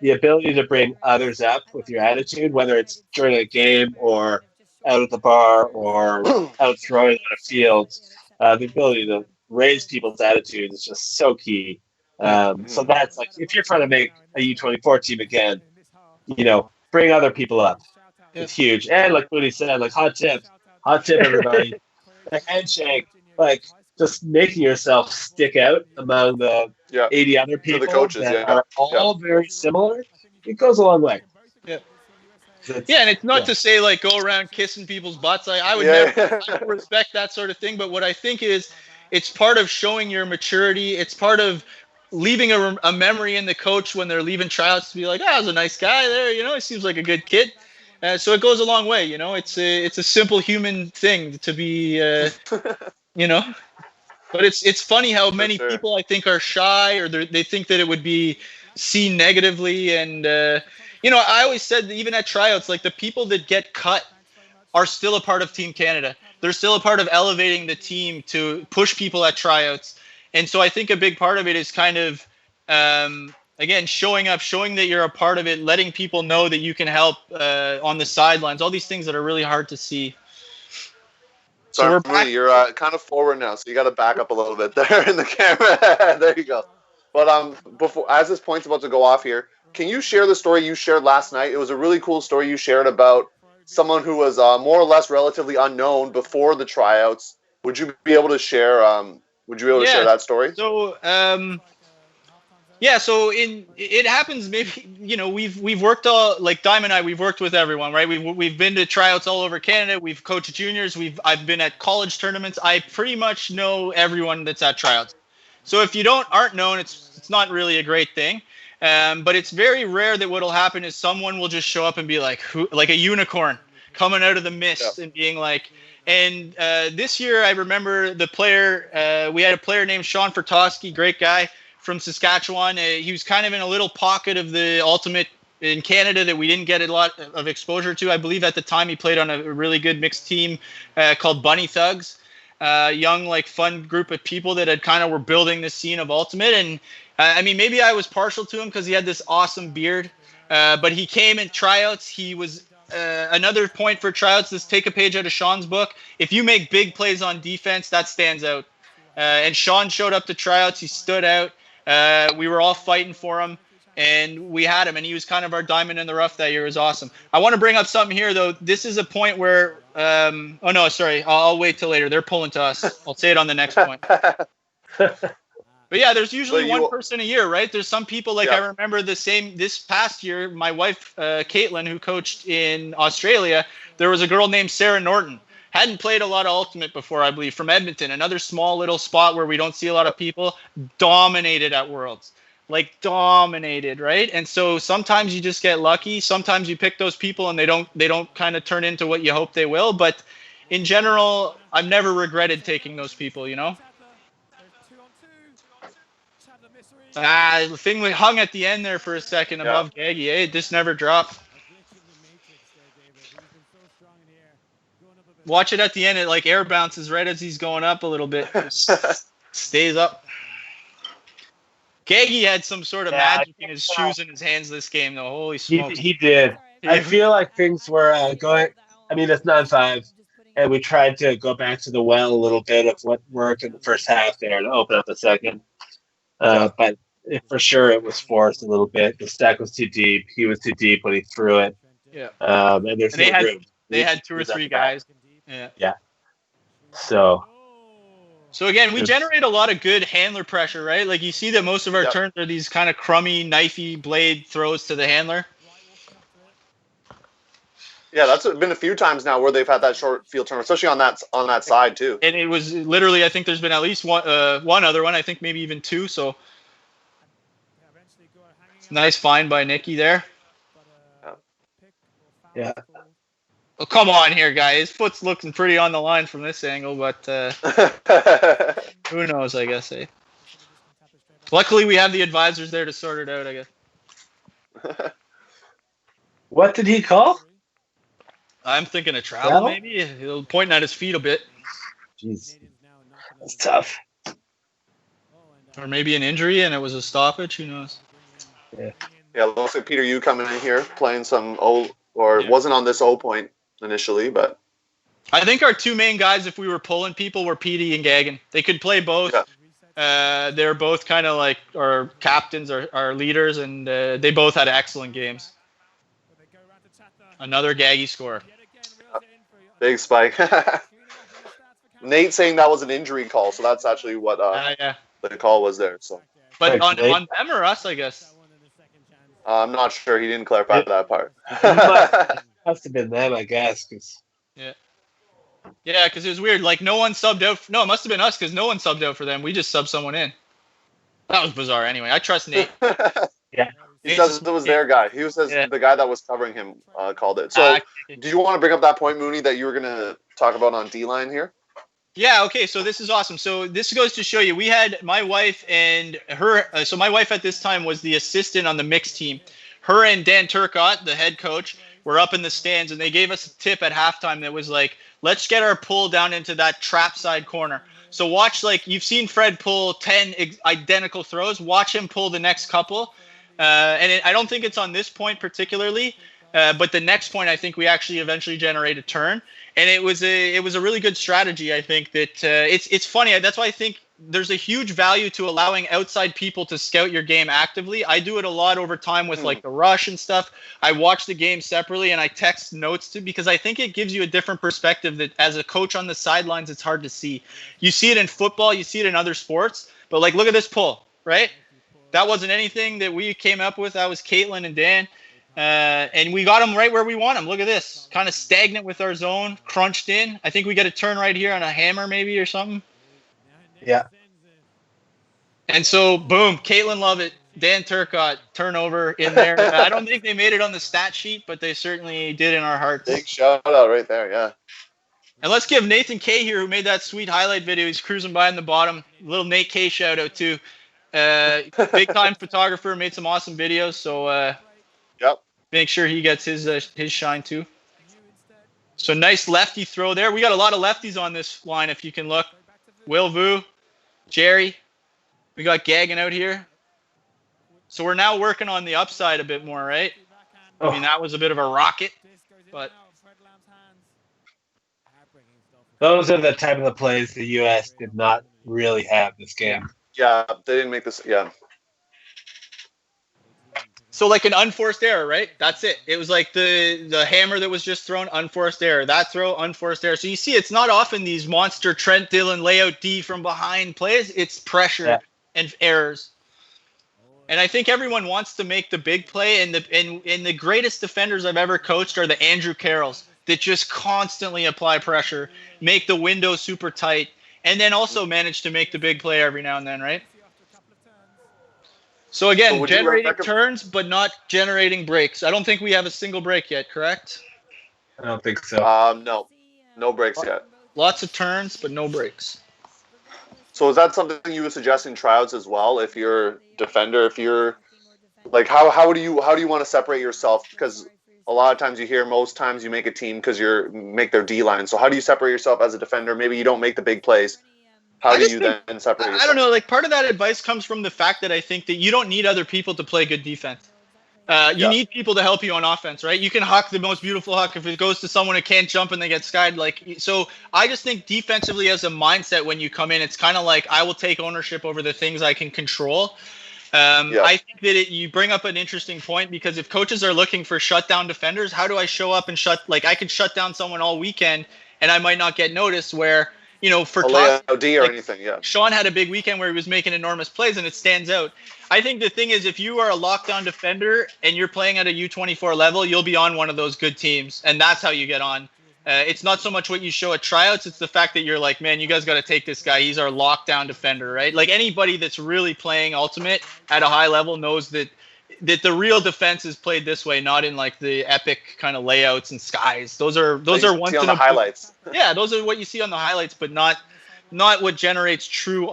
the ability to bring others up with your attitude, whether it's during a game or out at the bar or out throwing on a field, the ability to raise people's attitude is just so key. So that's like, if you're trying to make a U24 team again, bring other people up. It's huge. And like Mooney said, like hot tip everybody. A handshake, like just making yourself stick out among the 80 other people the coaches, that are all very similar. It goes a long way. Yeah. And it's not to say like go around kissing people's butts. I would never respect that sort of thing. But what I think is, it's part of showing your maturity. It's part of leaving a memory in the coach when they're leaving tryouts to be like, that was a nice guy there. He seems like a good kid. So it goes a long way. It's a simple human thing to be, But it's funny how many people I think are shy, or they think that it would be seen negatively. And, I always said that even at tryouts, like the people that get cut are still a part of Team Canada. They're still a part of elevating the team to push people at tryouts. And so I think a big part of it is kind of, again, showing up, showing that you're a part of it, letting people know that you can help on the sidelines, all these things that are really hard to see. So you're kind of forward now, so you got to back up a little bit there in the camera. There you go. But before, as this point's about to go off here, can you share the story you shared last night? It was a really cool story you shared about someone who was more or less relatively unknown before the tryouts. Would you be able to share? Share that story? So, so it happens. Maybe we've worked like Dime and I. We've worked with everyone, right? We've been to tryouts all over Canada. We've coached juniors. I've been at college tournaments. I pretty much know everyone that's at tryouts. So if you aren't known, it's not really a great thing. But it's very rare that what'll happen is someone will just show up and be like a unicorn coming out of the mist and being like. And this year, I remember the player. We had a player named Sean Fertoski, great guy from Saskatchewan. He was kind of in a little pocket of the ultimate in Canada that we didn't get a lot of exposure to. I believe at the time he played on a really good mixed team called Bunny Thugs. Young, like, fun group of people that had kind of were building this scene of ultimate. And I mean, maybe I was partial to him because he had this awesome beard. But he came in tryouts. He was another point for tryouts. Let's take a page out of Sean's book. If you make big plays on defense, that stands out. And Sean showed up to tryouts. He stood out. We were all fighting for him, and we had him. And he was kind of our diamond in the rough that year. It was awesome. I want to bring up something here, though. This is a point where oh, no, sorry. I'll wait till later. They're pulling to us. I'll say it on the next point. But yeah, there's usually one person a year, right? There's some people, like, I remember this past year, my wife, Caitlin, who coached in Australia, there was a girl named Sarah Norton. Hadn't played a lot of Ultimate before, I believe, from Edmonton, another small little spot where we don't see a lot of people, dominated at Worlds. Like, dominated, right? And so sometimes you just get lucky. Sometimes you pick those people and they don't kind of turn into what you hope they will. But in general, I've never regretted taking those people, you know? The thing we hung at the end there for a second above Gaggy. It just never dropped. Watch it at the end. It like air bounces right as he's going up a little bit. Stays up. Gaggy had some sort of magic in his shoes and his hands this game, though. Holy smokes. He did. I feel like things were going. I mean, it's 9-5, and we tried to go back to the well a little bit of what worked in the first half there to open up the second. But for sure, it was forced a little bit. The stack was too deep. He was too deep when he threw it. Yeah. And there's no room. They had two or three guys. Yeah. So again, we generate a lot of good handler pressure, right? Like, you see that most of our turns are these kind of crummy, knifey blade throws to the handler. Yeah, that's been a few times now where they've had that short field turn, especially on that side too. And it was literally, I think there's been at least one other one. I think maybe even two. So nice find by Nicky there. Yeah. Well, come on here, guy. His foot's looking pretty on the line from this angle, but who knows, I guess, eh? Luckily, we have the advisors there to sort it out, I guess. What did he call? I'm thinking of travel, maybe. He'll pointing at his feet a bit. Jeez. That's tough. Or maybe an injury and it was a stoppage. Who knows? Yeah, it looks like Peter Yu coming in here playing some wasn't on this O point initially, but I think our two main guys, if we were pulling people, were Petey and Gagan. They could play both. Yeah. They're both kind of like our captains, our leaders, and they both had excellent games. Another Gaggy score. Big spike. Nate saying that was an injury call, so that's actually what the call was there. So, but on them or us, I guess. I'm not sure. He didn't clarify that part. Must have been them, I guess. Yeah, because it was weird. Like, no one subbed out. No, it must have been us because no one subbed out for them. We just subbed someone in. That was bizarre. Anyway, I trust Nate. Yeah. He says it was their guy. He says the guy that was covering him called it. So, do you want to bring up that point, Mooney, that you were going to talk about on D-line here? Yeah, okay, so this is awesome. So this goes to show you, we had my wife and her, so my wife at this time was the assistant on the mixed team. Her and Dan Turcotte, the head coach, were up in the stands, and they gave us a tip at halftime that was like, let's get our pull down into that trap side corner. So watch, like, you've seen Fred pull 10 identical throws. Watch him pull the next couple. I don't think it's on this point particularly, but the next point, I think we actually eventually generate a turn. And it was a really good strategy. I think that it's funny. That's why I think there's a huge value to allowing outside people to scout your game actively. I do it a lot over time with like the rush and stuff. I watch the game separately and I text notes too, because I think it gives you a different perspective that as a coach on the sidelines, it's hard to see. You see it in football, you see it in other sports, but like, look at this pull, right? That wasn't anything that we came up with. That was Caitlin and Dan. And we got them right where we want them. Look at this. Kind of stagnant with our zone, crunched in. I think we get a turn right here on a hammer maybe or something. Yeah. And so, boom, Caitlin Lovett, Dan Turcotte, turnover in there. I don't think they made it on the stat sheet, but they certainly did in our hearts. Big shout out right there, yeah. And let's give Nathan K here, who made that sweet highlight video. He's cruising by in the bottom. Little Nate K shout out too. Big time photographer, made some awesome videos. So Yep. make sure he gets his shine too. So nice lefty throw there. We got a lot of lefties on this line if you can look. Will Vu, Jerry. We got Gaggin out here. So we're now working on the upside a bit more, right? I mean, that was a bit of a rocket, but those are the type of the plays the U.S. did not really have this game. Yeah, they didn't make this. Yeah. So like an unforced error, right? That's it. It was like the hammer that was just thrown, unforced error. That throw, unforced error. So you see, it's not often these monster Trent Dillon layout D from behind plays. It's pressure and errors. And I think everyone wants to make the big play. And the greatest defenders I've ever coached are the Andrew Carrolls that just constantly apply pressure, make the window super tight, and then also manage to make the big play every now and then, right? So again, generating turns, but not generating breaks. I don't think we have a single break yet, correct? I don't think so. No breaks yet. Lots of turns, but no breaks. So is that something you would suggest in tryouts as well? If you're a defender, if you're like, how do you want to separate yourself? Because a lot of times most times you make a team because make their D line. So how do you separate yourself as a defender? Maybe you don't make the big plays. How do you then separate yourself? I don't know. Like, part of that advice comes from the fact that I think that you don't need other people to play good defense. You need people to help you on offense, right? You can huck the most beautiful huck if it goes to someone who can't jump and they get skied. So I just think defensively as a mindset when you come in, it's kind of like I will take ownership over the things I can control. I think that you bring up an interesting point because if coaches are looking for shutdown defenders, how do I show up and I could shut down someone all weekend and I might not get noticed where, for D or anything, Sean had a big weekend where he was making enormous plays and it stands out. I think the thing is if you are a lockdown defender and you're playing at a U24 level, you'll be on one of those good teams and that's how you get on. It's not so much what you show at tryouts, it's the fact that you're like, man, you guys got to take this guy. He's our lockdown defender, right? Like anybody that's really playing Ultimate at a high level knows that the real defense is played this way, not in like the epic kind of layouts and skies. Those are once in the highlights. Yeah, those are what you see on the highlights, but not what generates true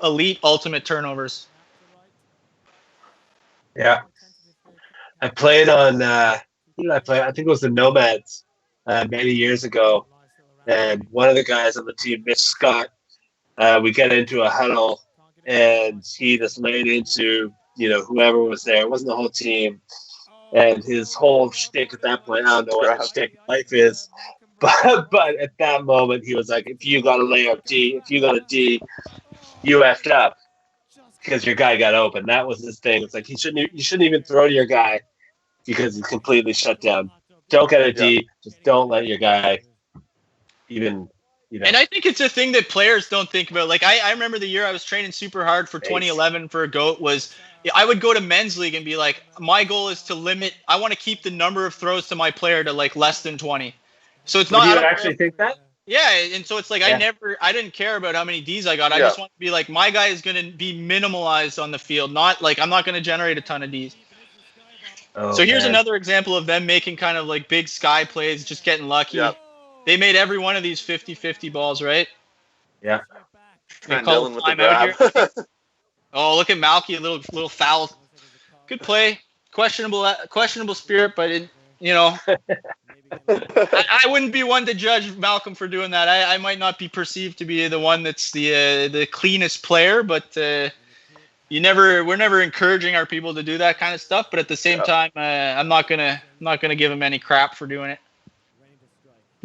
elite ultimate turnovers. Yeah, I played on. Who did I play? I think it was the Nomads many years ago, and one of the guys on the team, Mitch Scott, we get into a huddle, and he just laid into whoever was there. It wasn't the whole team. And his whole shtick at that point, I don't know what his shtick in life is, but at that moment, he was like, if you got a layup D, if you got a D, you effed up because your guy got open. That was his thing. It's like you shouldn't even throw to your guy because he's completely shut down. Don't get a D. Just don't let your guy even. And I think it's a thing that players don't think about. Like I remember the year I was training super hard for 2011 for a GOAT was I would go to men's league and be like, my goal is to limit. I want to keep the number of throws to my player to like less than 20. So it's not. Do you actually think that? Yeah, and so it's like I didn't care about how many Ds I got. I just want to be like my guy is going to be minimalized on the field. Not like I'm not going to generate a ton of Ds. So here's another example of them making kind of like big sky plays, just getting lucky. Yeah. They made every one of these 50-50 balls, right? Yeah. And Dylan with the grab. Oh, look at Malky, a little foul. Good play. Questionable spirit, but I wouldn't be one to judge Malcolm for doing that. I might not be perceived to be the one that's the cleanest player, but we're never encouraging our people to do that kind of stuff. But at the same time, I'm not gonna give him any crap for doing it.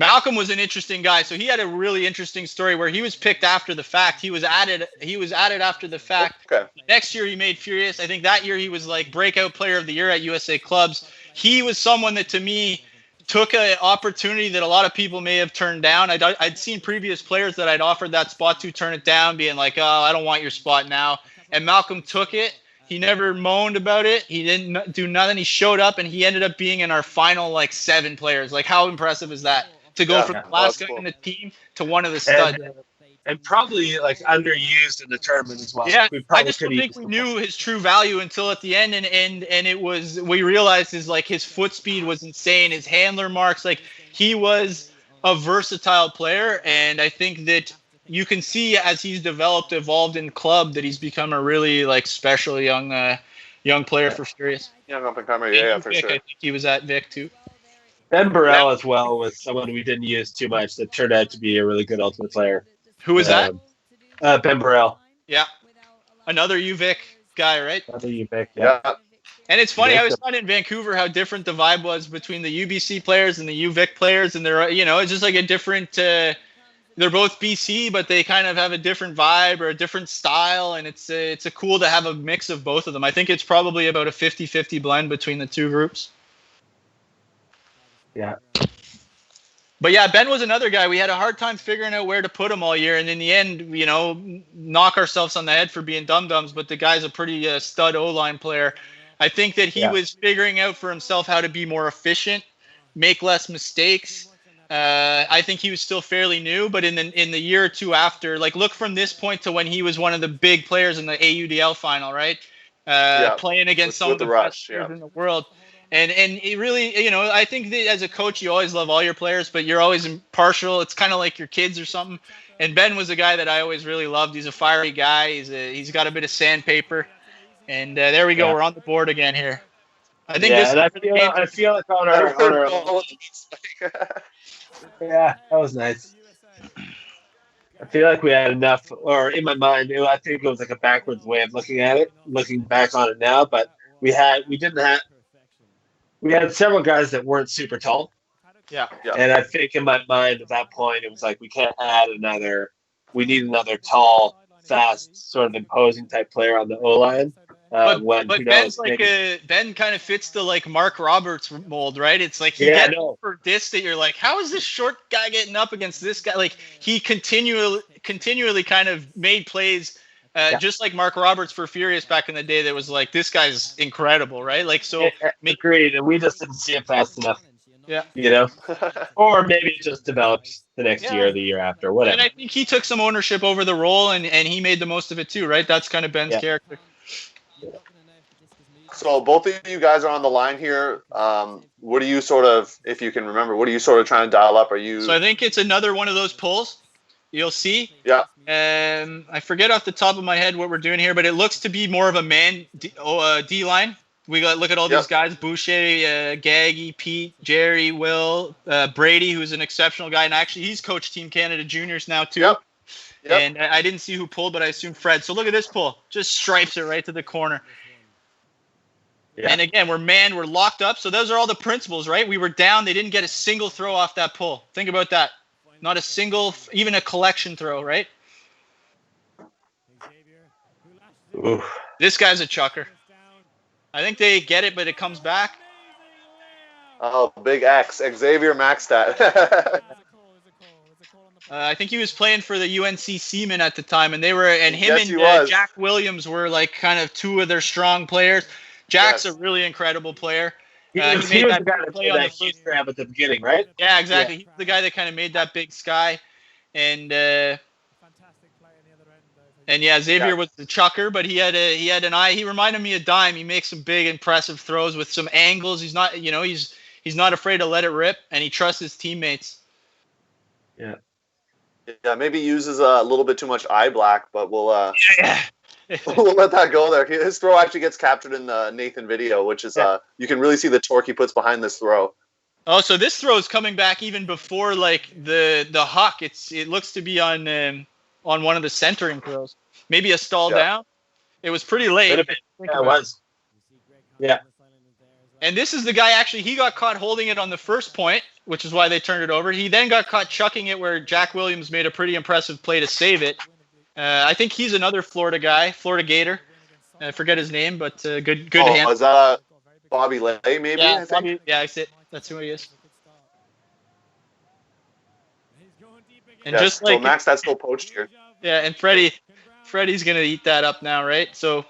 Malcolm was an interesting guy. So he had a really interesting story where he was picked after the fact. He was added after the fact. Okay. Next year he made Furious. I think that year he was like breakout player of the year at USA Clubs. He was someone that to me took an opportunity that a lot of people may have turned down. I'd seen previous players that I'd offered that spot to turn it down, being like, oh, I don't want your spot now. And Malcolm took it. He never moaned about it. He didn't do nothing. He showed up and he ended up being in our final 7 players. Like, how impressive is that? To go from the last guy in the team to one of the studs. And probably underused in the tournament as well. Yeah, I just don't think we knew his true value until at the end, and it was we realized his foot speed was insane, his handler marks, he was a versatile player, and I think that you can see as he's evolved in club that he's become a really like special young player for Furious. Young up and comer, yeah, for Vic, sure. I think he was at Vic too. Ben Burrell as well was someone we didn't use too much that turned out to be a really good ultimate player. Who was that? Ben Burrell. Yeah, another UVic guy, right? Another UVic, Yeah. And it's funny, I was found in Vancouver how different the vibe was between the UBC players and the UVic players, and they're it's just like a different. They're both BC, but they kind of have a different vibe or a different style, and it's a cool to have a mix of both of them. I think it's probably about a 50-50 blend between the two groups. Yeah. But yeah, Ben was another guy. We had a hard time figuring out where to put him all year, and in the end, knock ourselves on the head for being dum-dums, but the guy's a pretty stud O-line player. I think that he was figuring out for himself how to be more efficient, make less mistakes. I think he was still fairly new, but in the year or two after, like look from this point to when he was one of the big players in the AUDL final, right? Playing against some of the best players in the world. And it really, I think that as a coach, you always love all your players, but you're always impartial. It's kind of like your kids or something. And Ben was a guy that I always really loved. He's a fiery guy. He's got a bit of sandpaper. And there we go. Yeah. We're on the board again here. I think and I feel like on our yeah, that was nice. I feel like we had enough, or in my mind, I think it was like a backwards way of looking at it, looking back on it now. But we had several guys that weren't super tall. Yeah. And I think in my mind at that point, it was like we can't add we need another tall, fast, sort of imposing type player on the O-line. But Ben's like Ben kind of fits the like Mark Roberts mold, right? It's like he gets for this that you're like, how is this short guy getting up against this guy? Like he continually kind of made plays, just like Mark Roberts for Furious back in the day. That was like, this guy's incredible, right? Like so. Agreed, and we just didn't see it fast enough. Yeah. Or maybe it just develops the next year or the year after, whatever. And I think he took some ownership over the role, and he made the most of it too, right? That's kind of Ben's character. So both of you guys are on the line here. What do you sort of, if you can remember, what are you sort of trying to dial up? So I think it's another one of those pulls. You'll see. Yeah. I forget off the top of my head what we're doing here, but it looks to be more of a man D line. We got look at all these guys: Boucher, Gaggy, Pete, Jerry, Will, Brady, who's an exceptional guy, and actually he's coached Team Canada Juniors now too. Yep. And I didn't see who pulled, but I assume Fred. So look at this pull. Just stripes it right to the corner. Yeah. And again, we're locked up. So those are all the principles, right? We were down. They didn't get a single throw off that pull. Think about that. Not a single, even a collection throw, right? Oof. This guy's a chucker. I think they get it, but it comes back. Oh, big X. Xavier Maxtat. I think he was playing for the UNC Seamen at the time, and Jack Williams were like kind of two of their strong players. Jack's a really incredible player. He made that play on the first grab at the beginning, right? Yeah, exactly. Yeah. He's the guy that kind of made that big sky, and Xavier was the chucker, but he had an eye. He reminded me of Dime. He makes some big, impressive throws with some angles. He's not, he's not afraid to let it rip, and he trusts his teammates. Yeah. Yeah, maybe he uses a little bit too much eye black, but we'll we'll let that go there. His throw actually gets captured in the Nathan video, which is you can really see the torque he puts behind this throw. Oh, so this throw is coming back even before like the huck. It looks to be on one of the centering throws. Maybe a stall down. It was pretty late. Yeah, it was. Yeah. And this is the guy, actually, he got caught holding it on the first point, which is why they turned it over. He then got caught chucking it where Jack Williams made a pretty impressive play to save it. I think he's another Florida guy, Florida Gator. I forget his name, but good to him. Oh, is that Bobby Lay, maybe? Yeah, Bobby, that's who he is. And just like Max, that's still poached here. Yeah, and Freddie's gonna eat that up now, right? So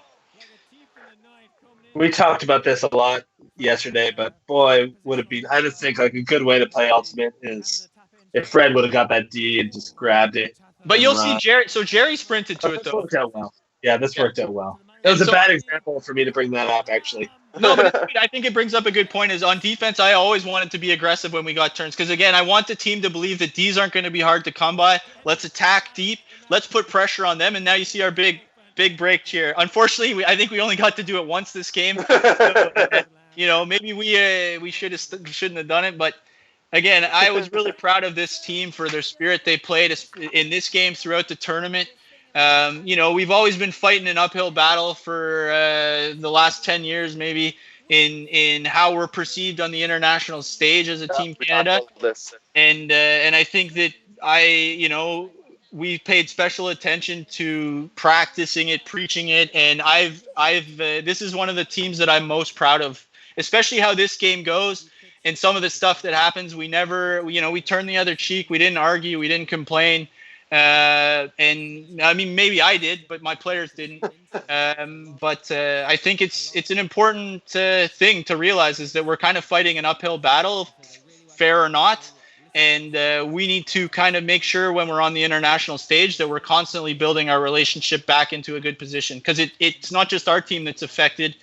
we talked about this a lot yesterday, but boy, would it be? I just think like a good way to play Ultimate is if Fred would have got that D and just grabbed it. But you'll see Jerry. So Jerry sprinted to it though. Worked out well. Yeah, this worked out well. It was a bad example for me to bring that up, actually. No, but I think it brings up a good point. Is on defense, I always wanted to be aggressive when we got turns because again, I want the team to believe that D's aren't going to be hard to come by. Let's attack deep. Let's put pressure on them. And now you see our big break here. Unfortunately, I think we only got to do it once this game. So, maybe we shouldn't have done it, but. Again, I was really proud of this team for their spirit they played in this game throughout the tournament. We've always been fighting an uphill battle for the last 10 years, maybe in how we're perceived on the international stage as a Team Canada. And I think that we paid special attention to practicing it, preaching it, and this is one of the teams that I'm most proud of, especially how this game goes. And some of the stuff that happens, we turned the other cheek. We didn't argue. We didn't complain. And I mean, maybe I did, but my players didn't. But I think it's an important thing to realize is that we're kind of fighting an uphill battle, fair or not. And we need to kind of make sure when we're on the international stage that we're constantly building our relationship back into a good position. Because it's not just our team that's affected.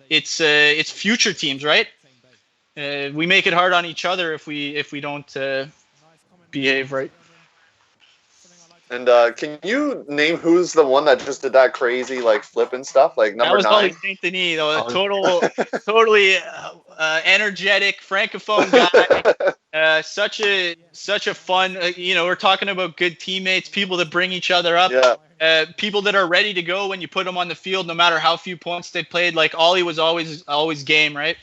It's future teams, right? We make it hard on each other if we don't behave right. And can you name who's the one that just did that crazy flip and stuff, like number 9? That was Ollie Saint Denis, though. Totally energetic francophone guy. Such a fun. We're talking about good teammates, people that bring each other up. Yeah. People that are ready to go when you put them on the field, no matter how few points they played. Like Ollie was always game, right?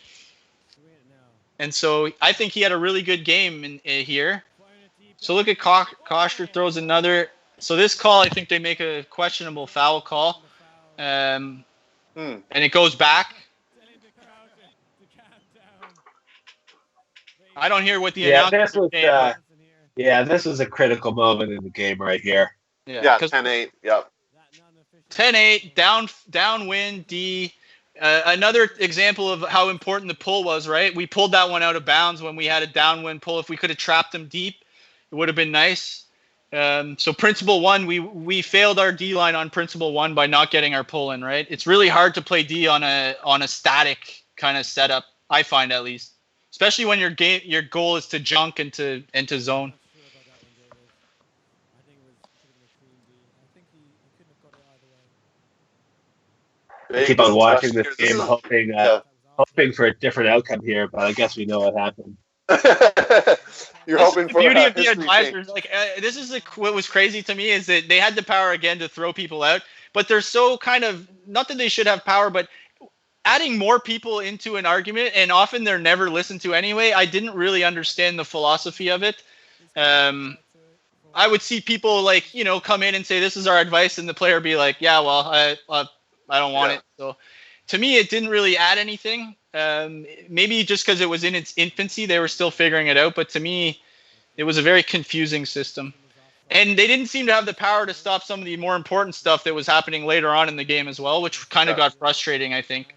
And so I think he had a really good game here. So look at Koster throws another. So this call, I think they make a questionable foul call. And it goes back. I don't hear what the announcers are saying. This was a critical moment in the game right here. Yeah, 10-8. Yep. 10-8, downwind, D. Another example of how important the pull was, right? We pulled that one out of bounds when we had a downwind pull. If we could have trapped them deep, it would have been nice. So principle 1, we failed our D line on principle 1 by not getting our pull in, right? It's really hard to play D on a static kind of setup, I find at least, especially when your goal is to junk and to zone. I keep on watching this game, hoping for a different outcome here, but I guess we know what happened. You're hoping for the beauty of the advisors. This is what was crazy to me is that they had the power again to throw people out, but they're so kind of not that they should have power, but adding more people into an argument, and often they're never listened to anyway. I didn't really understand the philosophy of it. I would see people come in and say this is our advice, and the player be like, yeah, well, I don't want it. So to me, it didn't really add anything. Maybe just because it was in its infancy, they were still figuring it out. But to me, it was a very confusing system. And they didn't seem to have the power to stop some of the more important stuff that was happening later on in the game as well, which kind of got frustrating, I think.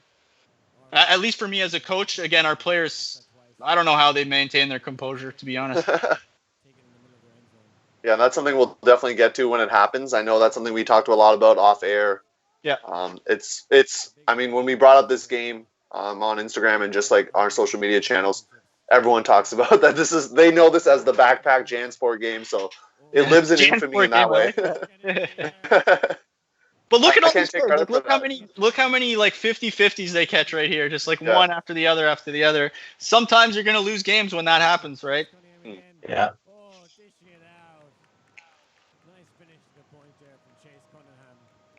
At least for me as a coach, again, our players, I don't know how they maintain their composure, to be honest. Yeah, and that's something we'll definitely get to when it happens. I know that's something we talked to a lot about off air. Yeah. I mean, when we brought up this game on Instagram and just our social media channels, everyone talks about that. They know this as the backpack Jansport game, so it lives in infamy in that way. But look at all these scores. Look how many 50-50s they catch right here, just one after the other. Sometimes you're gonna lose games when that happens, right? Yeah.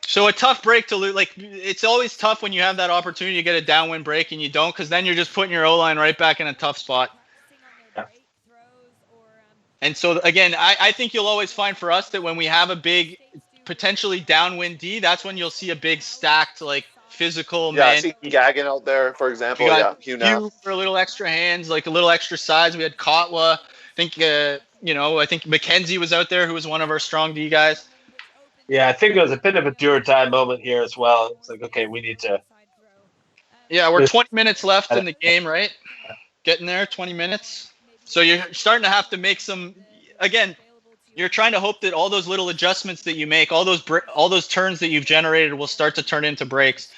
So a tough break to lose. It's always tough when you have that opportunity to get a downwind break and you don't, because then you're just putting your O-line right back in a tough spot. Yeah. And so, again, I think you'll always find for us that when we have a big, potentially downwind D, that's when you'll see a big stacked, physical man. I see Gagan out there, for example. Hugh for a little extra hands, a little extra size. We had Kotwa. I think McKenzie was out there, who was one of our strong D guys. Yeah, I think it was a bit of a do-or-die moment here as well. It's okay, we need to... Yeah, we're 20 minutes left in the game, right? Getting there, 20 minutes. So you're starting to have to make some... Again, you're trying to hope that all those little adjustments that you make, all those turns that you've generated will start to turn into breaks.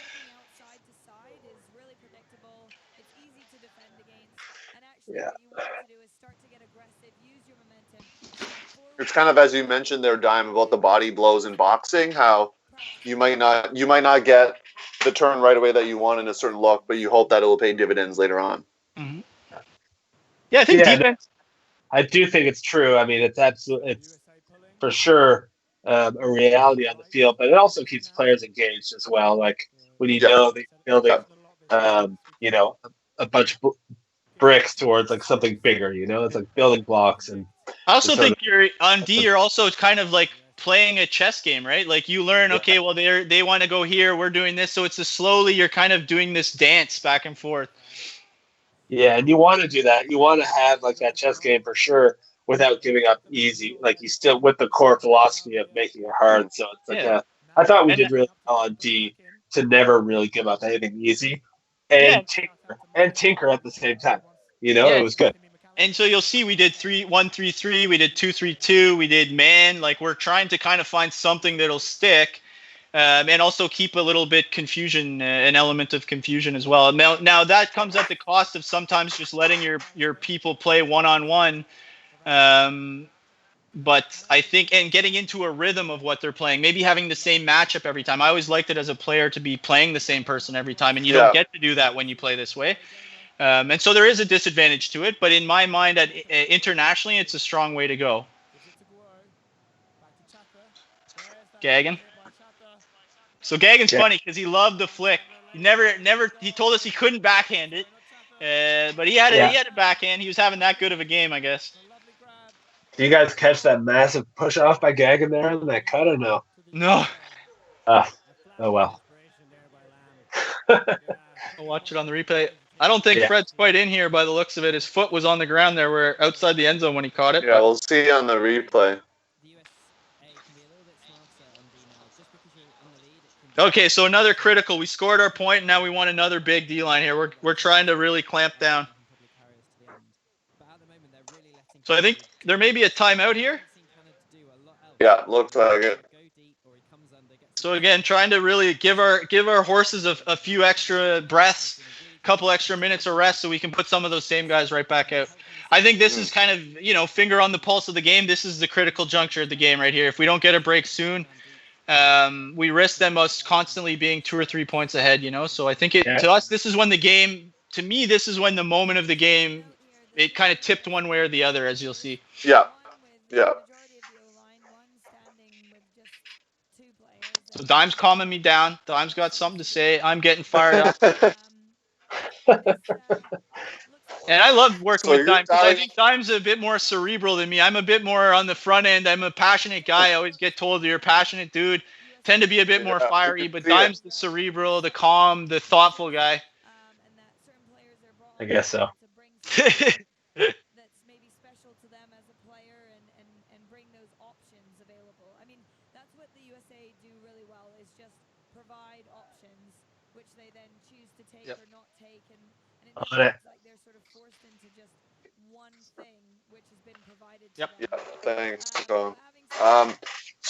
Yeah. It's kind of, as you mentioned there, Dime, about the body blows in boxing, how you might not get the turn right away that you want in a certain look, but you hope that it will pay dividends later on. Mm-hmm. Yeah, I think defense. I do think it's true. I mean, it's for sure a reality on the field, but it also keeps players engaged as well. Like when you know they're building, a bunch of bricks towards like something bigger. It's like building blocks. And I also think you're on D. You're also kind of like playing a chess game, right? Like you learn, okay, well they want to go here, we're doing this, so it's slowly you're kind of doing this dance back and forth. Yeah, and you want to do that. You want to have like that chess game for sure without giving up easy. Like you still with the core philosophy of making it hard. So it's like I thought we did really well on D to never really give up anything easy and tinker at the same time. It was good. And so you'll see we did 3-1-3-3, we did 2-3-2, we did man. Like we're trying to kind of find something that'll stick. And also keep a little bit confusion, an element of confusion as well. Now that comes at the cost of sometimes just letting your people play one-on-one. But I think, and getting into a rhythm of what they're playing, maybe having the same matchup every time. I always liked it as a player to be playing the same person every time, and you don't get to do that when you play this way. And so there is a disadvantage to it, but in my mind, internationally, it's a strong way to go. Gagan. So Gagan's funny because he loved the flick. He told us he couldn't backhand it, but he had a backhand. He was having that good of a game, I guess. Do you guys catch that massive push off by Gagan there on that cut or no? No. Oh well. I'll watch it on the replay. I don't think Fred's quite in here by the looks of it. His foot was on the ground there. We're outside the end zone when he caught it. Yeah, we'll see on the replay. Okay, so another critical. We scored our point, and now we want another big D-line here. We're trying to really clamp down. So I think there may be a timeout here. Yeah, looks like it. So again, trying to really give our horses a few extra breaths, a couple extra minutes of rest, so we can put some of those same guys right back out. I think this is kind of, finger on the pulse of the game. This is the critical juncture of the game right here. If we don't get a break soon, we risk them us constantly being 2 or 3 points ahead, So I think to us, this is when the game, to me, this is when the moment of the game, it kind of tipped one way or the other, as you'll see. Yeah. So Dime's calming me down. Dime's got something to say. I'm getting fired up. And I love working with Dime because I think Dime's a bit more cerebral than me. I'm a bit more on the front end. I'm a passionate guy. I always get told you're a passionate dude. Tend to be a bit more fiery, but Dime's the cerebral, the calm, the thoughtful guy. I guess so. On it. Yep. Yeah, thanks. So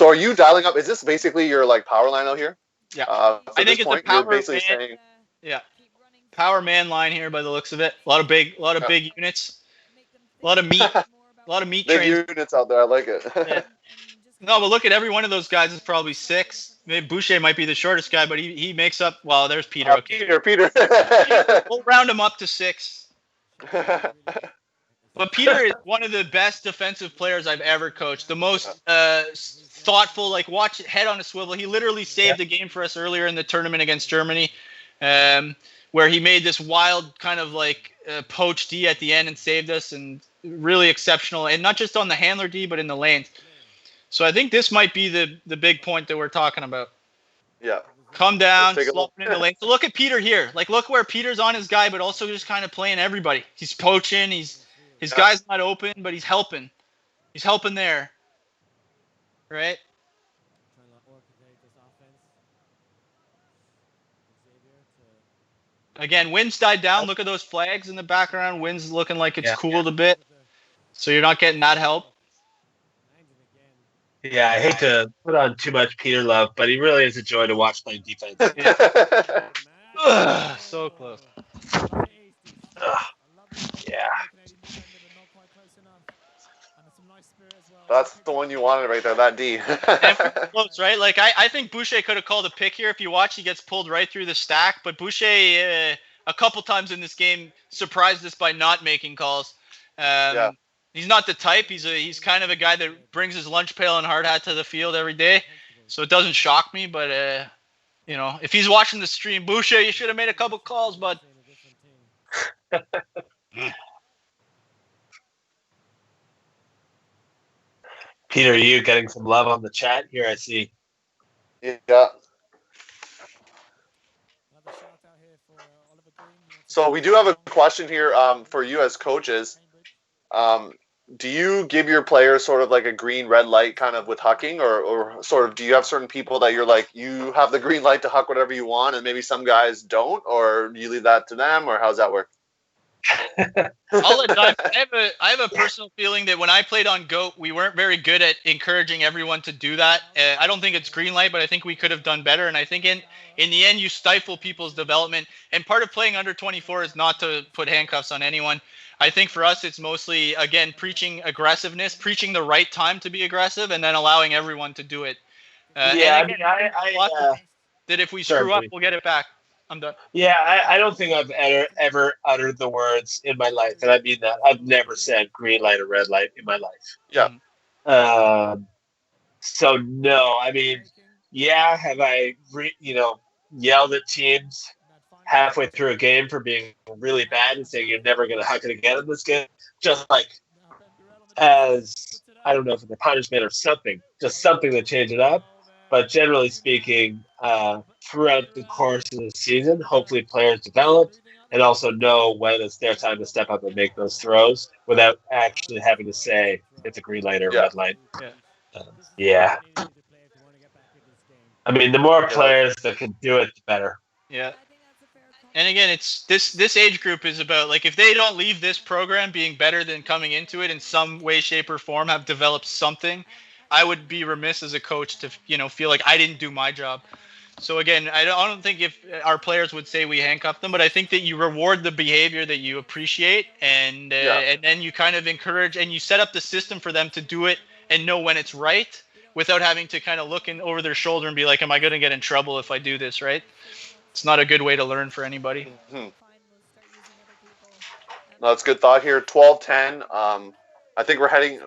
are you dialing up? Is this basically your power line out here? Yeah. I think it's a power man. Yeah. Power man line here by the looks of it. A lot of big units. A lot of meat. Big units out there. I like it. Yeah. No, but look at every one of those guys is probably 6. Maybe Boucher might be the shortest guy, but he makes up. Well, there's Peter. Okay. Peter. We'll round him up to 6. But Peter is one of the best defensive players I've ever coached. The most thoughtful, watch head on a swivel. He literally saved the game for us earlier in the tournament against Germany, where he made this wild kind of poach D at the end and saved us, and really exceptional. And not just on the handler D, but in the lanes. So I think this might be the big point that we're talking about. Yeah. Come down, sloping in the lane. So look at Peter here. Look where Peter's on his guy, but also just kind of playing everybody. He's poaching. His guy's not open, but he's helping. He's helping there. Right? Again, wind's died down. Look at those flags in the background. Wind's looking like it's cooled a bit. So you're not getting that help. Yeah, I hate to put on too much Peter love, but he really is a joy to watch playing defense. So close. Ugh, yeah. That's the one you wanted right there, that D. And close, right? Like I think Boucher could have called a pick here. If you watch, he gets pulled right through the stack. But Boucher, a couple times in this game, surprised us by not making calls. Yeah. He's not the type. He's kind of a guy that brings his lunch pail and hard hat to the field every day, so it doesn't shock me. But if he's watching the stream, Boucher, you should have made a couple calls, bud. Peter, you getting some love on the chat here, I see. Yeah. So we do have a question here for you as coaches. Do you give your players sort of like a green, red light kind of with hucking, or sort of do you have certain people that you're like, you have the green light to huck whatever you want and maybe some guys don't, or you leave that to them, or how's that work? I'll let dive. I have a personal feeling that when I played on GOAT, we weren't very good at encouraging everyone to do that. I don't think it's green light, but I think we could have done better. And I think in the end, you stifle people's development. And part of playing under 24 is not to put handcuffs on anyone. I think for us, it's mostly, again, preaching aggressiveness, preaching the right time to be aggressive, and then allowing everyone to do it. Yeah, and again, that if we screw up, we'll get it back. I'm done. Yeah, I don't think I've ever uttered the words in my life, and I mean that. I've never said green light or red light in my life. Yeah. So no, I mean, yeah, have I yelled at teams halfway through a game for being really bad and saying you're never going to huck it again in this game? Just like as I don't know if it's a punishment or something, just something to change it up. But generally speaking, throughout the course of the season, hopefully players develop and also know when it's their time to step up and make those throws without actually having to say it's a green light or red light. Yeah. I mean, the more players that can do it, the better. Yeah. And again, it's this age group is about, like, if they don't leave this program being better than coming into it in some way, shape, or form, have developed something, I would be remiss as a coach to feel like I didn't do my job. So again, I don't think if our players would say we handcuff them, but I think that you reward the behavior that you appreciate, and then you kind of encourage and you set up the system for them to do it and know when it's right, without having to kind of look over their shoulder and be like, am I going to get in trouble if I do this, right? It's not a good way to learn for anybody. Mm-hmm. No, that's a good thought here. 12-10. I think we're heading,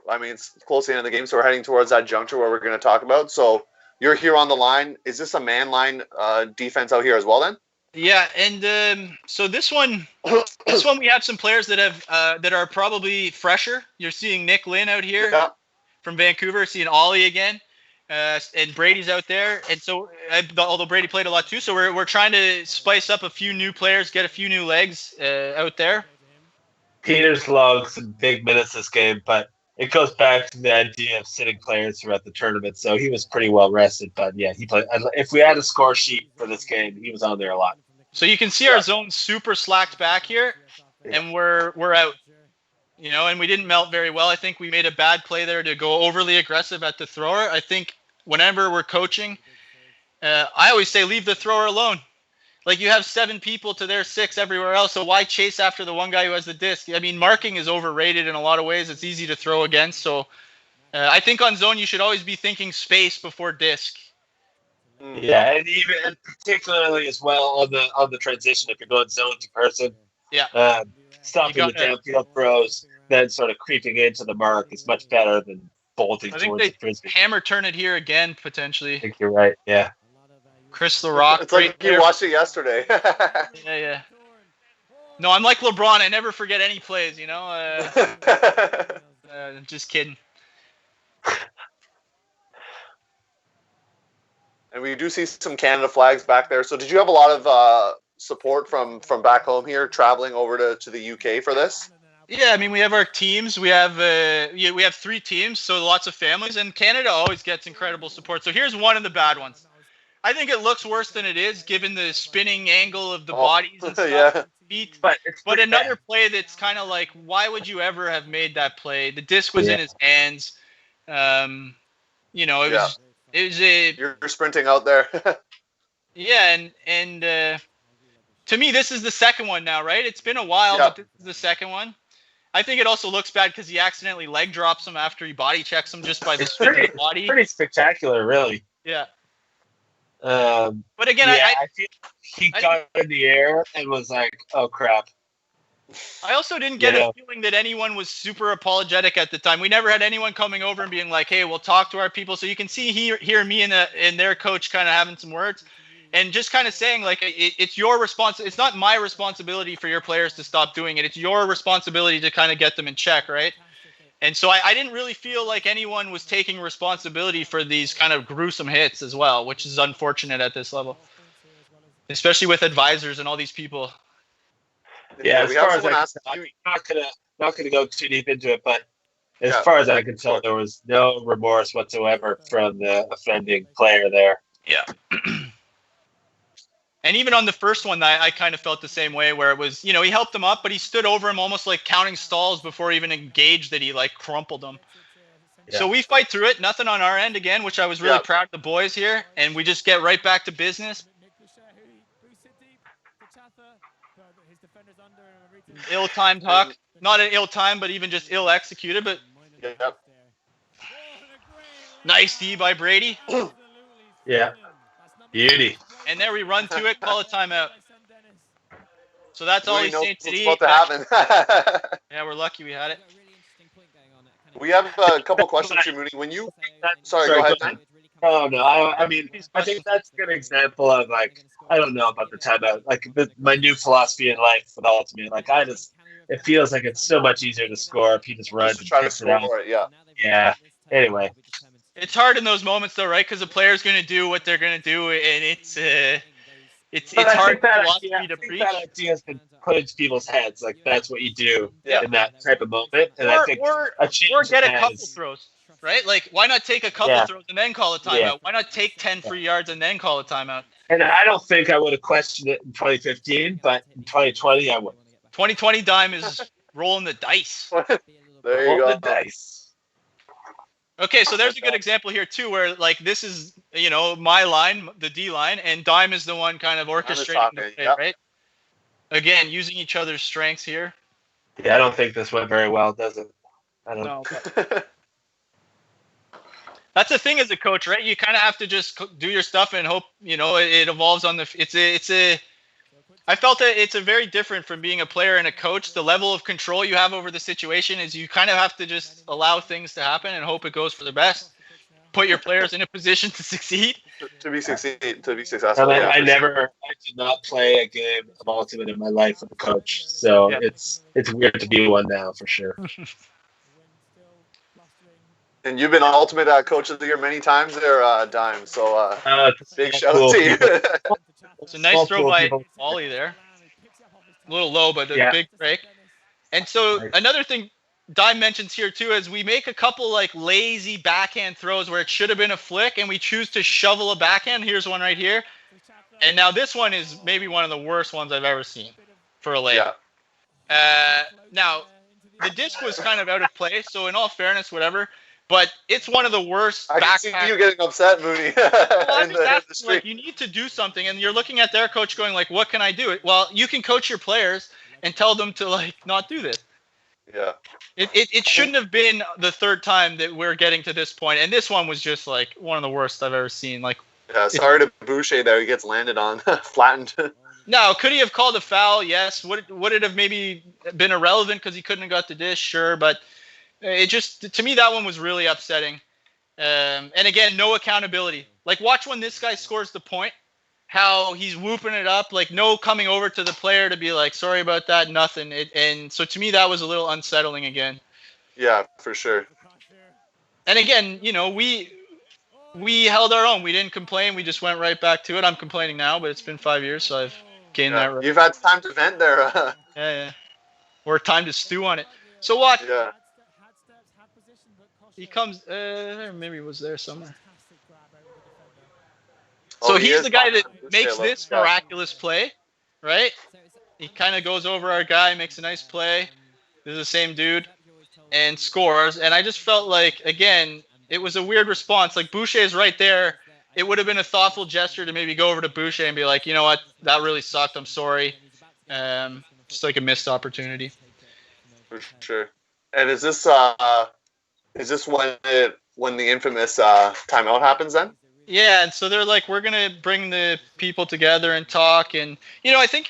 it's close to the end of the game, so we're heading towards that juncture where we're going to talk about. So you're here on the line. Is this a man line defense out here as well then? Yeah, and so this one we have some players that have that are probably fresher. You're seeing Nick Lynn out here from Vancouver, seeing Ollie again. And Brady's out there, and so although Brady played a lot too, so we're trying to spice up a few new players, get a few new legs out there. Peter's logged some big minutes this game, but it goes back to the idea of sitting players throughout the tournament. So he was pretty well rested, but yeah, he played. If we had a score sheet for this game, he was on there a lot. So you can see our zone super slacked back here, and we're out. And we didn't melt very well. I think we made a bad play there to go overly aggressive at the thrower. I think whenever we're coaching, I always say leave the thrower alone. Like, you have 7 people to their 6 everywhere else, so why chase after the one guy who has the disc? I mean, marking is overrated in a lot of ways. It's easy to throw against. So I think on zone you should always be thinking space before disc. Yeah, and particularly as well on the transition, if you're going zone to person. Yeah. Stopping the downfield throws, then sort of creeping into the mark is much better than bolting towards the frisbee. Hammer turn it here again, potentially. I think you're right, yeah. Chris LaRock. It's like you watched it yesterday. Yeah. No, I'm like LeBron. I never forget any plays, just kidding. And we do see some Canada flags back there. So did you have a lot of support from back home here, traveling over to the UK for this? Yeah, I mean, we have our teams. We have 3 teams, so lots of families. And Canada always gets incredible support. So here's one of the bad ones. I think it looks worse than it is, given the spinning angle of the bodies and stuff. Feet. But another play that's kind of like, why would you ever have made that play? The disc was in his hands. It was a You're sprinting out there. and to me this is the second one now, right? It's been a while, but this is the second one. I think it also looks bad because he accidentally leg drops him after he body checks him just by the spin of the body. Pretty spectacular, really. Yeah. But again, I feel he got in the air and was like, "Oh crap." I also didn't get a feeling that anyone was super apologetic at the time. We never had anyone coming over and being like, "Hey, we'll talk to our people." So you can hear me and their coach kind of having some words, and just kind of saying like, "It's your It's not my responsibility for your players to stop doing it. It's your responsibility to kind of get them in check, right?" And so I didn't really feel like anyone was taking responsibility for these kind of gruesome hits as well, which is unfortunate at this level, especially with advisors and all these people. Yeah, as far as I'm not gonna go too deep into it, but as far as I can tell, there was no remorse whatsoever from the offending player there. Yeah. And even on the first one, I kind of felt the same way, where it was, he helped him up, but he stood over him almost like counting stalls before he even engaged that he like crumpled him. Yeah. So we fight through it. Nothing on our end again, which I was really proud of the boys here. And we just get right back to business. Ill-timed huck. Not an ill-timed, but even just ill-executed. But nice D by Brady. Yeah. Beauty. And there we run to it, call a timeout. So that's all he's saying today. What's about to happen. Yeah, we're lucky we had it. We have a couple questions here, Mooney. When you... Sorry, go ahead. Oh, no. I mean, I think that's a good example of, like, I don't know about the timeout. Like, my new philosophy in life with Ultimate. Like, it feels like it's so much easier to score if you just run. Just try to score it, yeah. Yeah. Anyway. It's hard in those moments, though, right? Because the player's going to do what they're going to do, and it's hard to preach. That idea has been put into people's heads. Like, that's what you do in that type of moment. And I think or get a couple throws, right? Like, why not take a couple throws and then call a timeout? Yeah. Why not take 10 free yards and then call a timeout? And I don't think I would have questioned it in 2015, but in 2020, I would. 2020 Dime is rolling the dice. There you go. The dice. Okay, so there's a good example here, too, where, like, this is, my line, the D line, and Dime is the one kind of orchestrating the play, right? Again, using each other's strengths here. Yeah, I don't think this went very well, does it? I don't know. That's the thing as a coach, right? You kind of have to just do your stuff and hope, it evolves on the... I felt that it's a very different from being a player and a coach. The level of control you have over the situation is you kind of have to just allow things to happen and hope it goes for the best. Put your players in a position to succeed. To be successful. I did not play a game of Ultimate in my life with a coach, so it's weird to be one now for sure. And you've been Ultimate Coach of the Year many times there, Dime. So big shout out to you. It's a nice throw by Ollie there. A little low, but a big break. And so another thing Dime mentions here too is we make a couple like lazy backhand throws where it should have been a flick, and we choose to shovel a backhand. Here's one right here. And now this one is maybe one of the worst ones I've ever seen for a layup. Now, the disc was kind of out of place, so in all fairness, whatever. But it's one of the worst. I can see you getting upset, Mooney. Well, like, you need to do something, and you're looking at their coach going like, "What can I do?" Well, you can coach your players and tell them to like not do this. Yeah. It shouldn't have been the third time that we're getting to this point, and this one was just like one of the worst I've ever seen. Like, yeah, sorry to Boucher there. He gets landed on, flattened. No, could he have called a foul? Yes. Would it have maybe been irrelevant because he couldn't have got the dish? Sure, but. It just, to me, that one was really upsetting. And again, no accountability. Like, watch when this guy scores the point, how he's whooping it up, like no coming over to the player to be like, sorry about that, nothing. And so to me, that was a little unsettling again. Yeah, for sure. And again, we held our own. We didn't complain. We just went right back to it. I'm complaining now, but it's been 5 years, so I've gained that right. You've had time to vent there. Yeah. Or time to stew on it. So what? Yeah. He comes, maybe he was there somewhere. So he's the guy that makes this miraculous play, right? He kind of goes over our guy, makes a nice play. This is the same dude, and scores. And I just felt like, again, It was a weird response. Like, Boucher is right there. It would have been a thoughtful gesture to maybe go over to Boucher and be like, you know what, that really sucked. I'm sorry. Just like a missed opportunity. For sure. And is this when the infamous timeout happens then? Yeah, and so they're like, we're gonna bring the people together and talk, and I think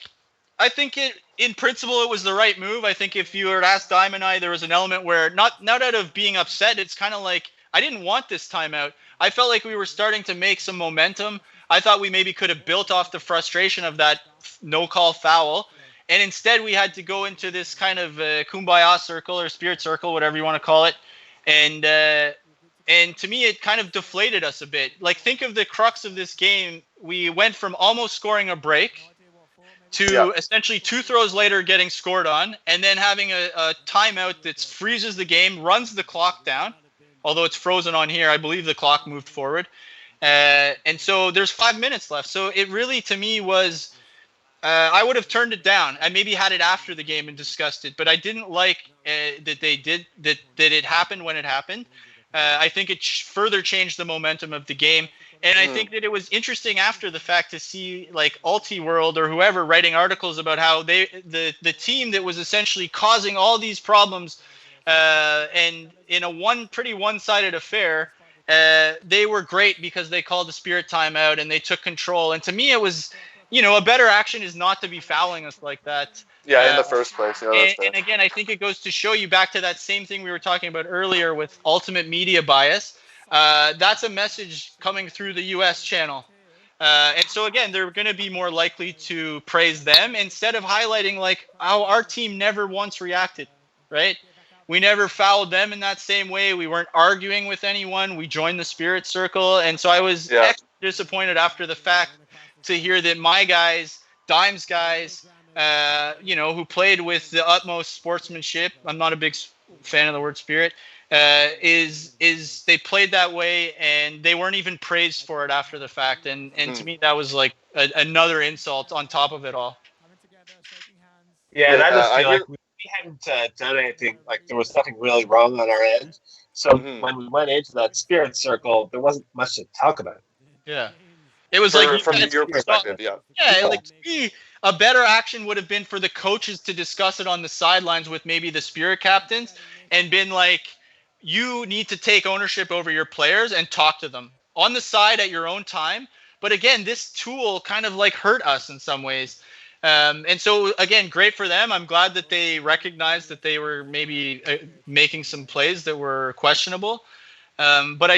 it in principle it was the right move. I think if you were to ask Dime and I, there was an element where not out of being upset, it's kind of like I didn't want this timeout. I felt like we were starting to make some momentum. I thought we maybe could have built off the frustration of that no call foul, and instead we had to go into this kind of kumbaya circle or spirit circle, whatever you want to call it, and to me, it kind of deflated us a bit. Like, think of the crux of this game. We went from almost scoring a break to essentially 2 throws later getting scored on, and then having a timeout that freezes the game, runs the clock down. Although it's frozen on here, I believe the clock moved forward. And so there's 5 minutes left. So it really, to me, was I would have turned it down. I maybe had it after the game and discussed it, but I didn't like that they did that it happened when it happened. I think it further changed the momentum of the game. And I think that it was interesting after the fact to see like Ultiworld or whoever writing articles about how the team that was essentially causing all these problems and in a pretty one-sided affair, they were great because they called the spirit timeout and they took control. And to me, it was, a better action is not to be fouling us like that. Yeah, in the first place. Yeah, and again, I think it goes to show you back to that same thing we were talking about earlier with ultimate media bias. That's a message coming through the U.S. channel. And so, again, they're going to be more likely to praise them instead of highlighting, like, how our team never once reacted, right? We never fouled them in that same way. We weren't arguing with anyone. We joined the spirit circle. And so I was extra disappointed after the fact to hear that my guys, Dime's guys, who played with the utmost sportsmanship. I'm not a big fan of the word spirit. Is they played that way and they weren't even praised for it after the fact. And to me, that was like another insult on top of it all. Yeah, and I just feel like we hadn't done anything. Like, there was nothing really wrong on our end. So when we went into that spirit circle, there wasn't much to talk about. Yeah. It was like from your perspective, like, to me, a better action would have been for the coaches to discuss it on the sidelines with maybe the spirit captains and been like, you need to take ownership over your players and talk to them on the side at your own time. But again, this tool kind of like hurt us in some ways. And so, again, great for them. I'm glad that they recognized that they were maybe making some plays that were questionable. But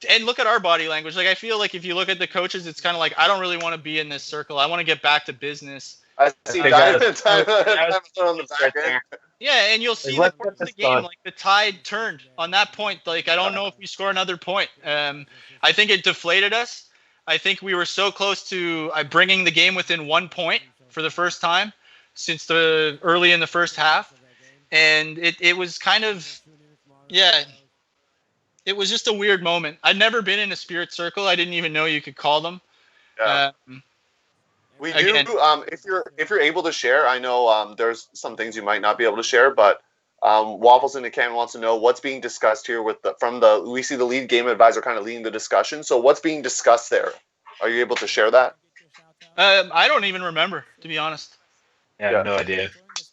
and look at our body language. Like, I feel like if you look at the coaches, it's kind of like, I don't really want to be in this circle. I want to get back to business. I see Diamond on the back end. Yeah, and you'll see the course of the game, like the tide turned on that point. Like, I don't know if we score another point. I think it deflated us. I think we were so close to bringing the game within 1 point for the first time since the early in the first half. And it was kind of, it was just a weird moment. I'd never been in a spirit circle. I didn't even know you could call them. Yeah. We do. If you're able to share, I know there's some things you might not be able to share, but Waffles in the Can wants to know what's being discussed here we see the lead game advisor kind of leading the discussion. So what's being discussed there? Are you able to share that? I don't even remember, to be honest. Yeah, I have no idea.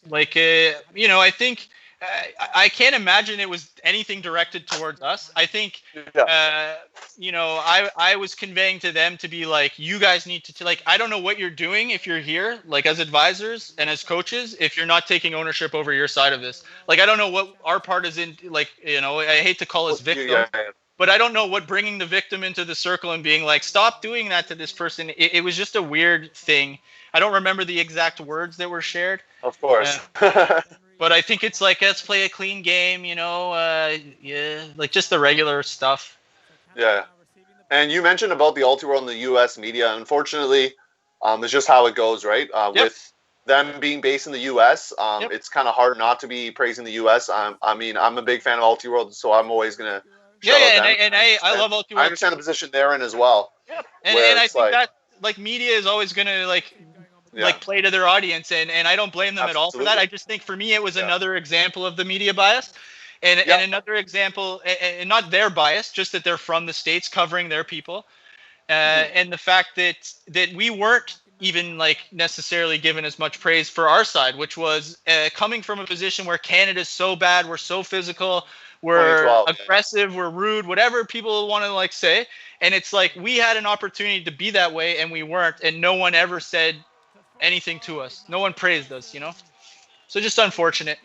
Like, I think I can't imagine it was anything directed towards us. I think, I was conveying to them to be like, you guys need to, like, I don't know what you're doing if you're here, like, as advisors and as coaches, if you're not taking ownership over your side of this. Like, I don't know what our part is in, like, I hate to call us victims, but I don't know what bringing the victim into the circle and being like, stop doing that to this person. It was just a weird thing. I don't remember the exact words that were shared. Of course. But I think it's like, let's play a clean game, like just the regular stuff. Yeah. And you mentioned about the Ultiworld and the U.S. media. Unfortunately, it's just how it goes, right? With them being based in the U.S., it's kind of hard not to be praising the U.S. I'm a big fan of Ultiworld, so I'm always going to I love Ultiworld. I understand the position they're in as well. Yeah. And I think that, like, media is always going to, like play to their audience, and I don't blame them at all for that. I just think for me it was another example of the media bias. And another example, and not their bias, just that they're from the States covering their people. And the fact that we weren't even like necessarily given as much praise for our side, which was coming from a position where Canada's so bad, we're so physical, we're aggressive, we're rude, whatever people want to like say. And it's like we had an opportunity to be that way and we weren't, and no one ever said anything to us. No one praised us, you know? So just unfortunate.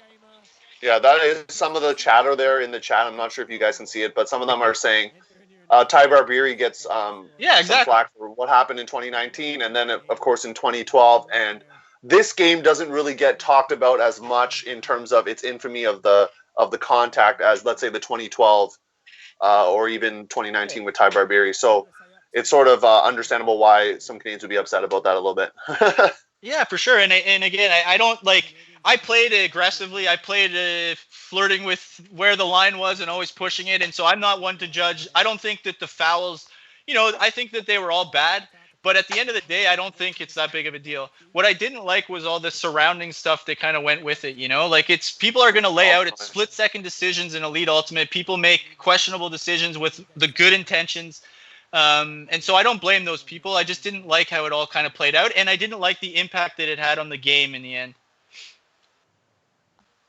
Yeah, that is some of the chatter there in the chat. I'm not sure if you guys can see it, but some of them are saying Ty Barbieri gets some flack for what happened in 2019 and then, of course, in 2012. And this game doesn't really get talked about as much in terms of its infamy of the contact as, let's say, the 2012 or even 2019 with Ty Barbieri. So it's sort of understandable why some Canadians would be upset about that a little bit. Yeah, for sure. And again, I don't like. I played aggressively. I played flirting with where the line was and always pushing it. And so I'm not one to judge. I don't think that the fouls, I think that they were all bad. But at the end of the day, I don't think it's that big of a deal. What I didn't like was all the surrounding stuff that kind of went with it. Like it's people are going to lay out it's split-second decisions in Elite Ultimate. People make questionable decisions with the good intentions. And so I don't blame those people. I just didn't like how it all kind of played out, and I didn't like the impact that it had on the game in the end.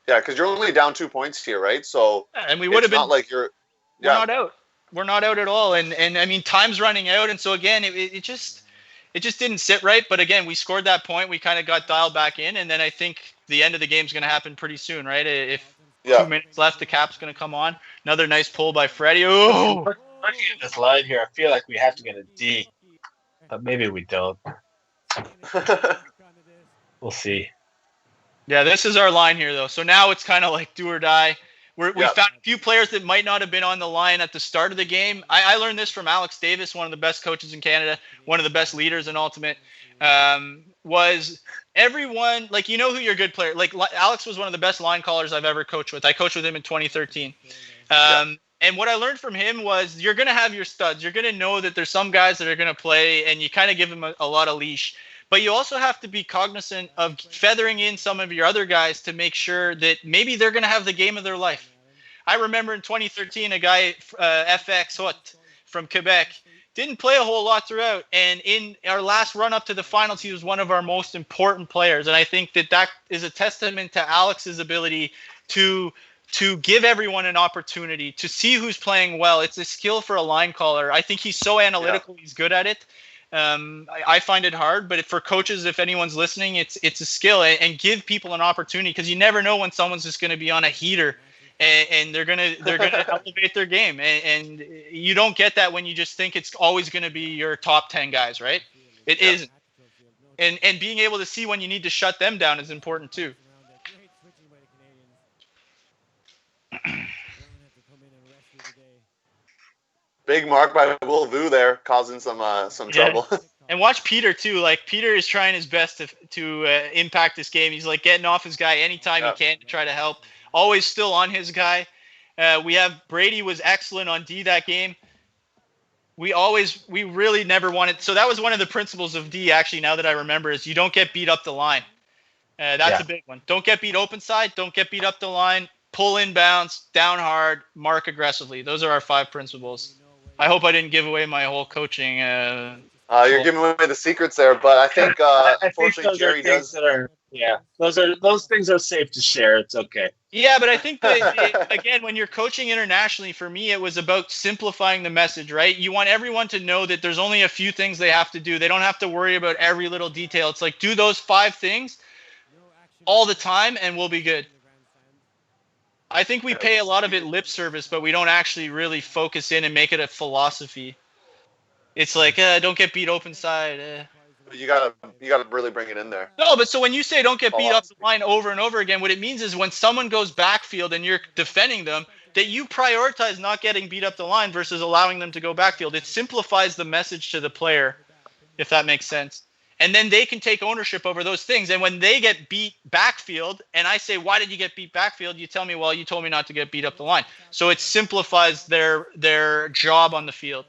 Yeah, because you're only down 2 points here, right? So and we would have been not like you're. Yeah. We're not out. We're not out at all, and I mean time's running out, and so again it just didn't sit right. But again, we scored that point. We kind of got dialed back in, and then I think the end of the game's going to happen pretty soon, right? If 2 minutes left, the cap's going to come on. Another nice pull by Freddie. Oh. Looking at this line here, I feel like we have to get a D, but maybe we don't. We'll see. Yeah, this is our line here, though. So now it's kind of like do or die. We found a few players that might not have been on the line at the start of the game. I learned this from Alex Davis, one of the best coaches in Canada, one of the best leaders in Ultimate. Was everyone like who your good player? Like Alex was one of the best line callers I've ever coached with. I coached with him in 2013. And what I learned from him was you're going to have your studs. You're going to know that there's some guys that are going to play, and you kind of give them a lot of leash. But you also have to be cognizant of feathering in some of your other guys to make sure that maybe they're going to have the game of their life. I remember in 2013, a guy, FX Hot from Quebec, didn't play a whole lot throughout. And in our last run up to the finals, he was one of our most important players. And I think that is a testament to Alex's ability to give everyone an opportunity to see who's playing well. It's a skill for a line caller. I think he's so analytical. Yeah. He's good at it. I find it hard, but for coaches, if anyone's listening, it's a skill, and give people an opportunity, because you never know when someone's just going to be on a heater and they're gonna elevate their game, and you don't get that when you just think it's always going to be your top 10 guys, right? It isn't. And being able to see when you need to shut them down is important too. Big mark by Will Vu there, causing some trouble. And watch Peter too. Like Peter is trying his best to impact this game. He's like getting off his guy anytime he can to try to help. Always still on his guy. We have Brady was excellent on D that game. We really never wanted. So that was one of the principles of D. Actually, now that I remember, is you don't get beat up the line. That's a big one. Don't get beat open side. Don't get beat up the line. Pull inbounds, down hard, mark aggressively. Those are our 5 principles. I hope I didn't give away my whole coaching. You're giving away the secrets there, but I think unfortunately Jerry does. Those things are safe to share. It's okay. Yeah, but I think that again, when you're coaching internationally, for me, it was about simplifying the message. Right? You want everyone to know that there's only a few things they have to do. They don't have to worry about every little detail. It's like do those 5 things all the time, and we'll be good. I think we pay a lot of it lip service, but we don't actually really focus in and make it a philosophy. It's like, don't get beat open side. You gotta really bring it in there. No, but so when you say don't get beat up the line over and over again, what it means is when someone goes backfield and you're defending them, that you prioritize not getting beat up the line versus allowing them to go backfield. It simplifies the message to the player, if that makes sense. And then they can take ownership over those things. And when they get beat backfield, and I say, why did you get beat backfield? You tell me, well, you told me not to get beat up the line. So it simplifies their job on the field.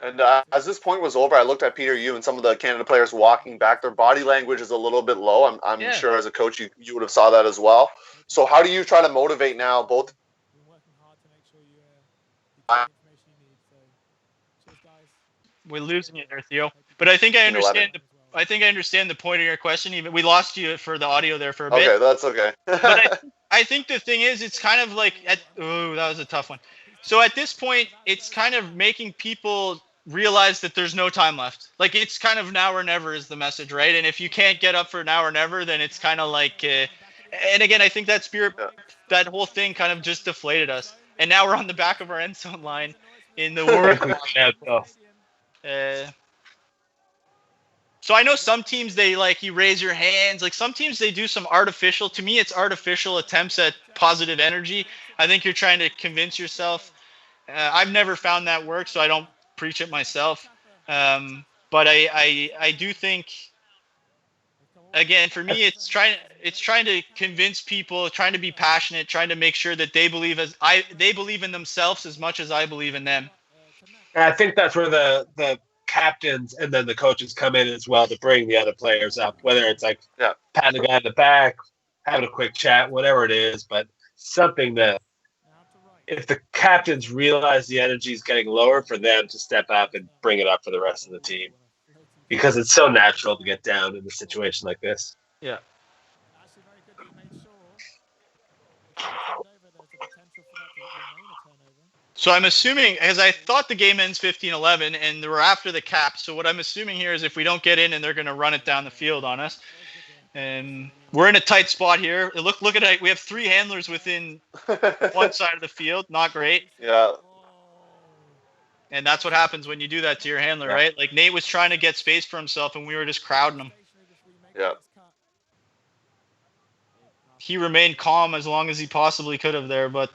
And as this point was over, I looked at Peter, you, and some of the Canada players walking back. Their body language is a little bit low. I'm sure as a coach you would have saw that as well. So how do you try to motivate now both? We're losing you there, Theo. But I think I understand. I think I understand the point of your question. Even we lost you for the audio there for a bit. Okay, that's okay. But I think the thing is, it's kind of like that was a tough one. So at this point, it's kind of making people realize that there's no time left. Like it's kind of now or never is the message, right? And if you can't get up for now or never, then it's kind of like. And again, I think that spirit, that whole thing, kind of just deflated us. And now we're on the back of our end zone line in the world. So I know some teams, they like you raise your hands. Like some teams, they do some artificial. To me, it's artificial attempts at positive energy. I think you're trying to convince yourself. I've never found that work, so I don't preach it myself. But I do think, again, for me, it's trying to convince people, trying to be passionate, trying to make sure that they believe in themselves as much as I believe in them. And I think that's where the captains and then the coaches come in as well to bring the other players up, whether it's like patting the guy in the back, having a quick chat, whatever it is, but something that if the captains realize the energy is getting lower, for them to step up and bring it up for the rest of the team, because it's so natural to get down in a situation like this. Yeah. So I'm assuming, as I thought the game ends 15-11, and we're after the cap. So what I'm assuming here is if we don't get in, and they're going to run it down the field on us, and we're in a tight spot here. Look at it. We have 3 handlers within one side of the field. Not great. Yeah. And that's what happens when you do that to your handler, right? Like Nate was trying to get space for himself, and we were just crowding him. Yeah. He remained calm as long as he possibly could have there, but.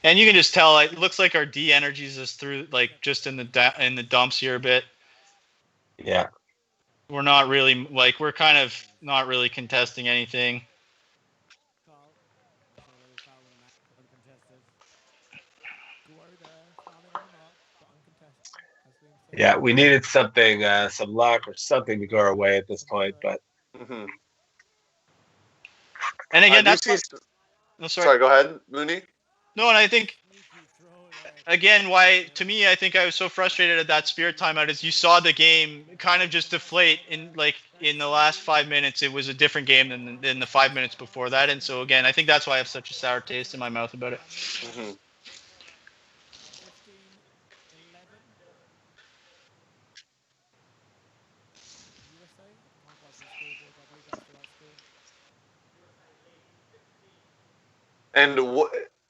And you can just tell, like, it looks like our D energies is through, like, just in the dumps here a bit. Yeah. We're not really, like, we're kind of not really contesting anything. Yeah, we needed something, some luck or something to go our way at this point, but. Mm-hmm. And again, sorry, go ahead, Mooney. No, and I think, again, why, to me, I think I was so frustrated at that Spirit timeout is you saw the game kind of just deflate in the last 5 minutes. It was a different game than the 5 minutes before that. And so, again, I think that's why I have such a sour taste in my mouth about it. Mm-hmm. And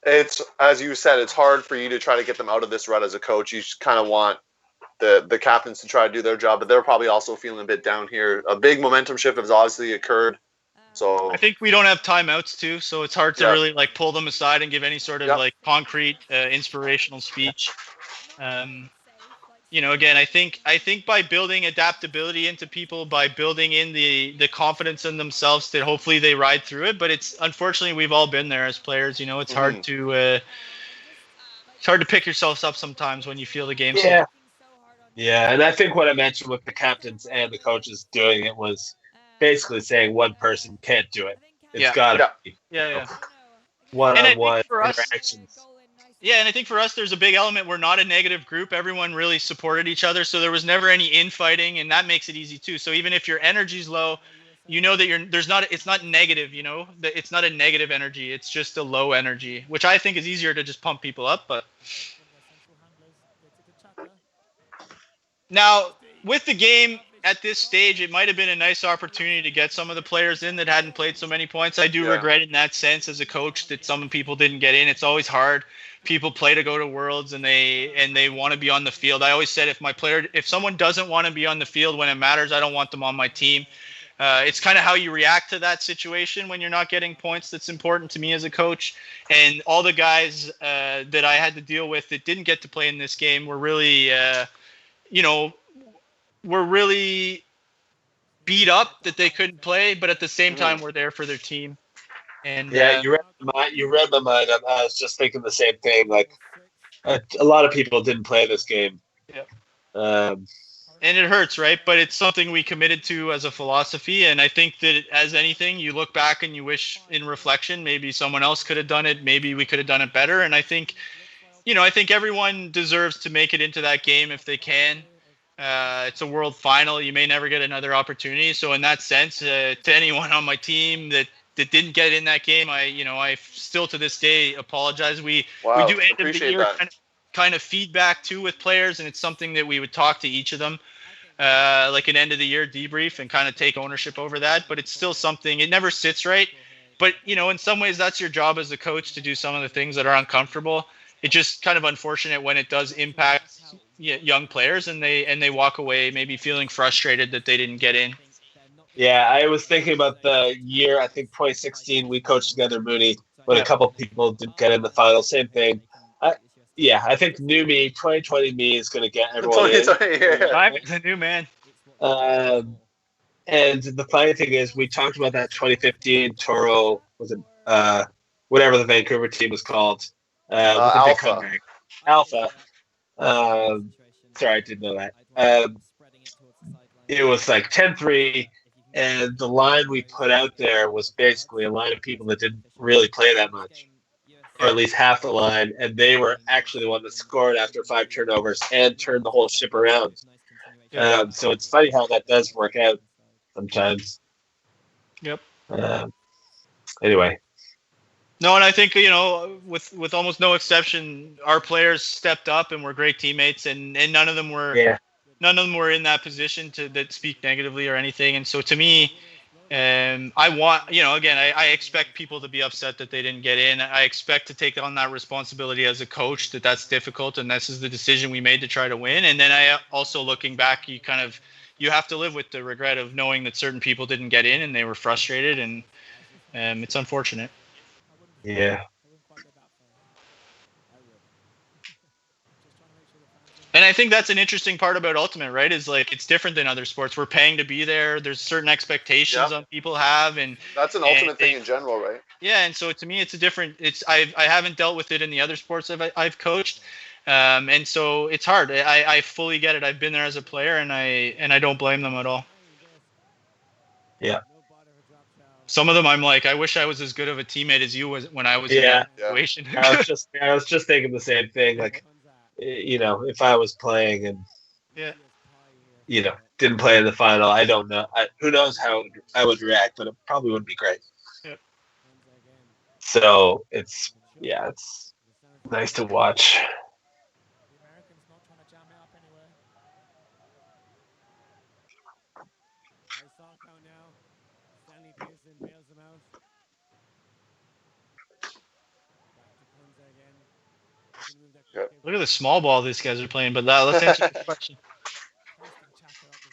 it's, as you said, it's hard for you to try to get them out of this rut as a coach. You just kind of want the captains to try to do their job, but they're probably also feeling a bit down here. A big momentum shift has obviously occurred. So I think we don't have timeouts too, so it's hard to really like pull them aside and give any sort of like concrete inspirational speech. You know, again, I think by building adaptability into people, by building in the confidence in themselves, that hopefully they ride through it. But it's, unfortunately, we've all been there as players. You know, it's hard to pick yourselves up sometimes when you feel the game. Yeah, and I think what I mentioned with the captains and the coaches doing it was basically saying one person can't do it. It's got to be one-on-one interactions. Yeah, and I think for us, there's a big element. We're not a negative group. Everyone really supported each other, so there was never any infighting, and that makes it easy too. So even if your energy's low, you know that it's not negative. You know that it's not a negative energy. It's just a low energy, which I think is easier to just pump people up. But now with the game at this stage, it might have been a nice opportunity to get some of the players in that hadn't played so many points. I do regret in that sense as a coach that some people didn't get in. It's always hard. People play to go to Worlds and they want to be on the field. I always said if someone doesn't want to be on the field when it matters, I don't want them on my team. It's kind of how you react to that situation when you're not getting points that's important to me as a coach. And all the guys that I had to deal with that didn't get to play in this game were really, were really beat up that they couldn't play, but at the same time were there for their team. And you read my mind. I was just thinking the same thing. Like a lot of people didn't play this game. Yep. And it hurts, right? But it's something we committed to as a philosophy. And I think that as anything, you look back and you wish in reflection, maybe someone else could have done it. Maybe we could have done it better. And I think, I think everyone deserves to make it into that game if they can. It's a world final. You may never get another opportunity. So in that sense, to anyone on my team that didn't get in that game, I still to this day apologize. We do end of the year kind of feedback too with players, and it's something that we would talk to each of them, like an end of the year debrief, and kind of take ownership over that. But it's still something. It never sits right. But in some ways, that's your job as a coach to do some of the things that are uncomfortable. It's just kind of unfortunate when it does impact young players and they walk away maybe feeling frustrated that they didn't get in. Yeah, I was thinking about the year, I think 2016, we coached together Mooney, but a couple people didn't get in the final. Same thing. I think new me, 2020 me is going to get everyone in. I'm the new man. And the funny thing is, we talked about that 2015 Toro, was it whatever the Vancouver team was called. Alpha. Alpha. Sorry, I didn't know that. It was like 10-3, and the line we put out there was basically a line of people that didn't really play that much, or at least half the line, and they were actually the one that scored after 5 turnovers and turned the whole ship around. So it's funny how that does work out sometimes. Yep. Anyway. No, and I think, with almost no exception, our players stepped up and were great teammates, and none of them were in that position that speak negatively or anything. And so to me, I want, again, I expect people to be upset that they didn't get in. I expect to take on that responsibility as a coach, that's difficult, and this is the decision we made to try to win. And then I also, looking back, you have to live with the regret of knowing that certain people didn't get in and they were frustrated, and it's unfortunate. Yeah. And I think that's an interesting part about Ultimate, right? Is like it's different than other sports. We're paying to be there. There's certain expectations on people have, and that's an Ultimate thing in general, right? Yeah, and so to me, it's a different. I haven't dealt with it in the other sports I've coached, and so it's hard. I fully get it. I've been there as a player, and I don't blame them at all. Yeah. Some of them, I'm like, I wish I was as good of a teammate as you was when I was in that situation. I was just thinking the same thing. Like, if I was playing and didn't play in the final, I don't know. Who knows how I would react, but it probably wouldn't be great. Yeah. So it's nice to watch. Look at the small ball these guys are playing, but let's answer the question.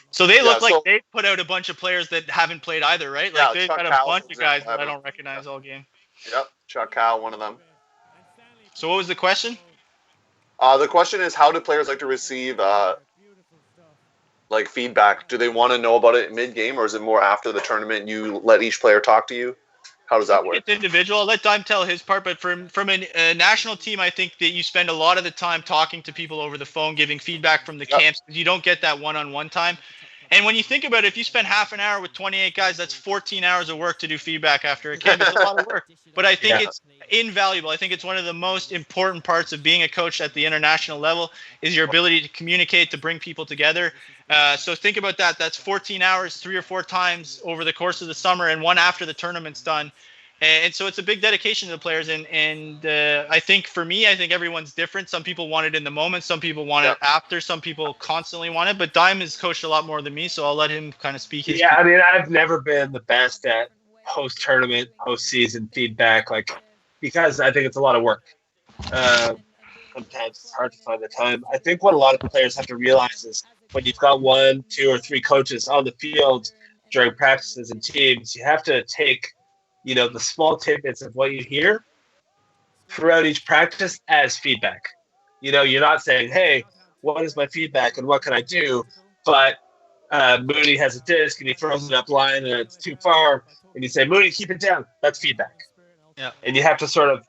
So they look like they put out a bunch of players that haven't played either, right? Like they've got a bunch of guys that I don't recognize all game. Yep, Chuck Howell, one of them. So what was the question? The question is, how do players like to receive feedback? Do they want to know about it mid-game, or is it more after the tournament you let each player talk to you? How does that work? It's individual. I'll let Dime tell his part, but from a national team, I think that you spend a lot of the time talking to people over the phone, giving feedback from the camps, because you don't get that one-on-one time. And when you think about it, if you spend half an hour with 28 guys, that's 14 hours of work to do feedback after a camp. It's a lot of work. But I think it's invaluable. I think it's one of the most important parts of being a coach at the international level is your ability to communicate, to bring people together. So think about that. That's 14 hours, 3 or 4 times over the course of the summer, and one after the tournament's done. And so it's a big dedication to the players. And I think for me, I think everyone's different. Some people want it in the moment. Some people want it after. Some people constantly want it. But Dime has coached a lot more than me, so I'll let him kind of speak his I mean, I've never been the best at post-tournament, post-season feedback, because I think it's a lot of work. Sometimes it's hard to find the time. I think what a lot of players have to realize is when you've got 1, 2, or 3 coaches on the field during practices and teams, you have to take the small tidbits of what you hear throughout each practice as feedback. You're not saying, hey, what is my feedback and what can I do? But Mooney has a disc and he throws it up line and it's too far. And you say, Mooney, keep it down. That's feedback. Yeah. And you have to sort of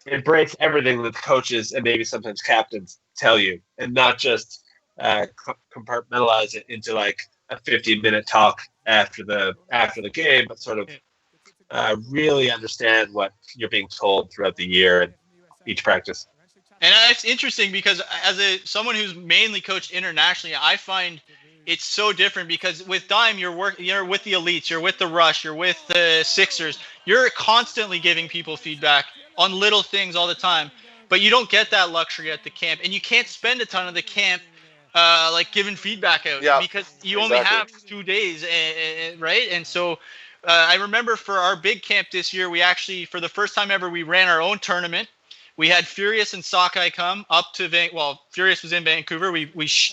embrace everything that the coaches and maybe sometimes captains tell you, and not just compartmentalize it into like a 15-minute talk after the game, but sort of really understand what you're being told throughout the year and each practice. And it's interesting because as someone who's mainly coached internationally, I find it's so different because with Dime, you're with the elites, you're with the Rush, you're with the Sixers. You're constantly giving people feedback on little things all the time, but you don't get that luxury at the camp, and you can't spend a ton of the camp like giving feedback out because you only have 2 days, right? And so I remember for our big camp this year, we actually, for the first time ever, we ran our own tournament. We had Furious and Sockeye come up to Furious was in Vancouver. We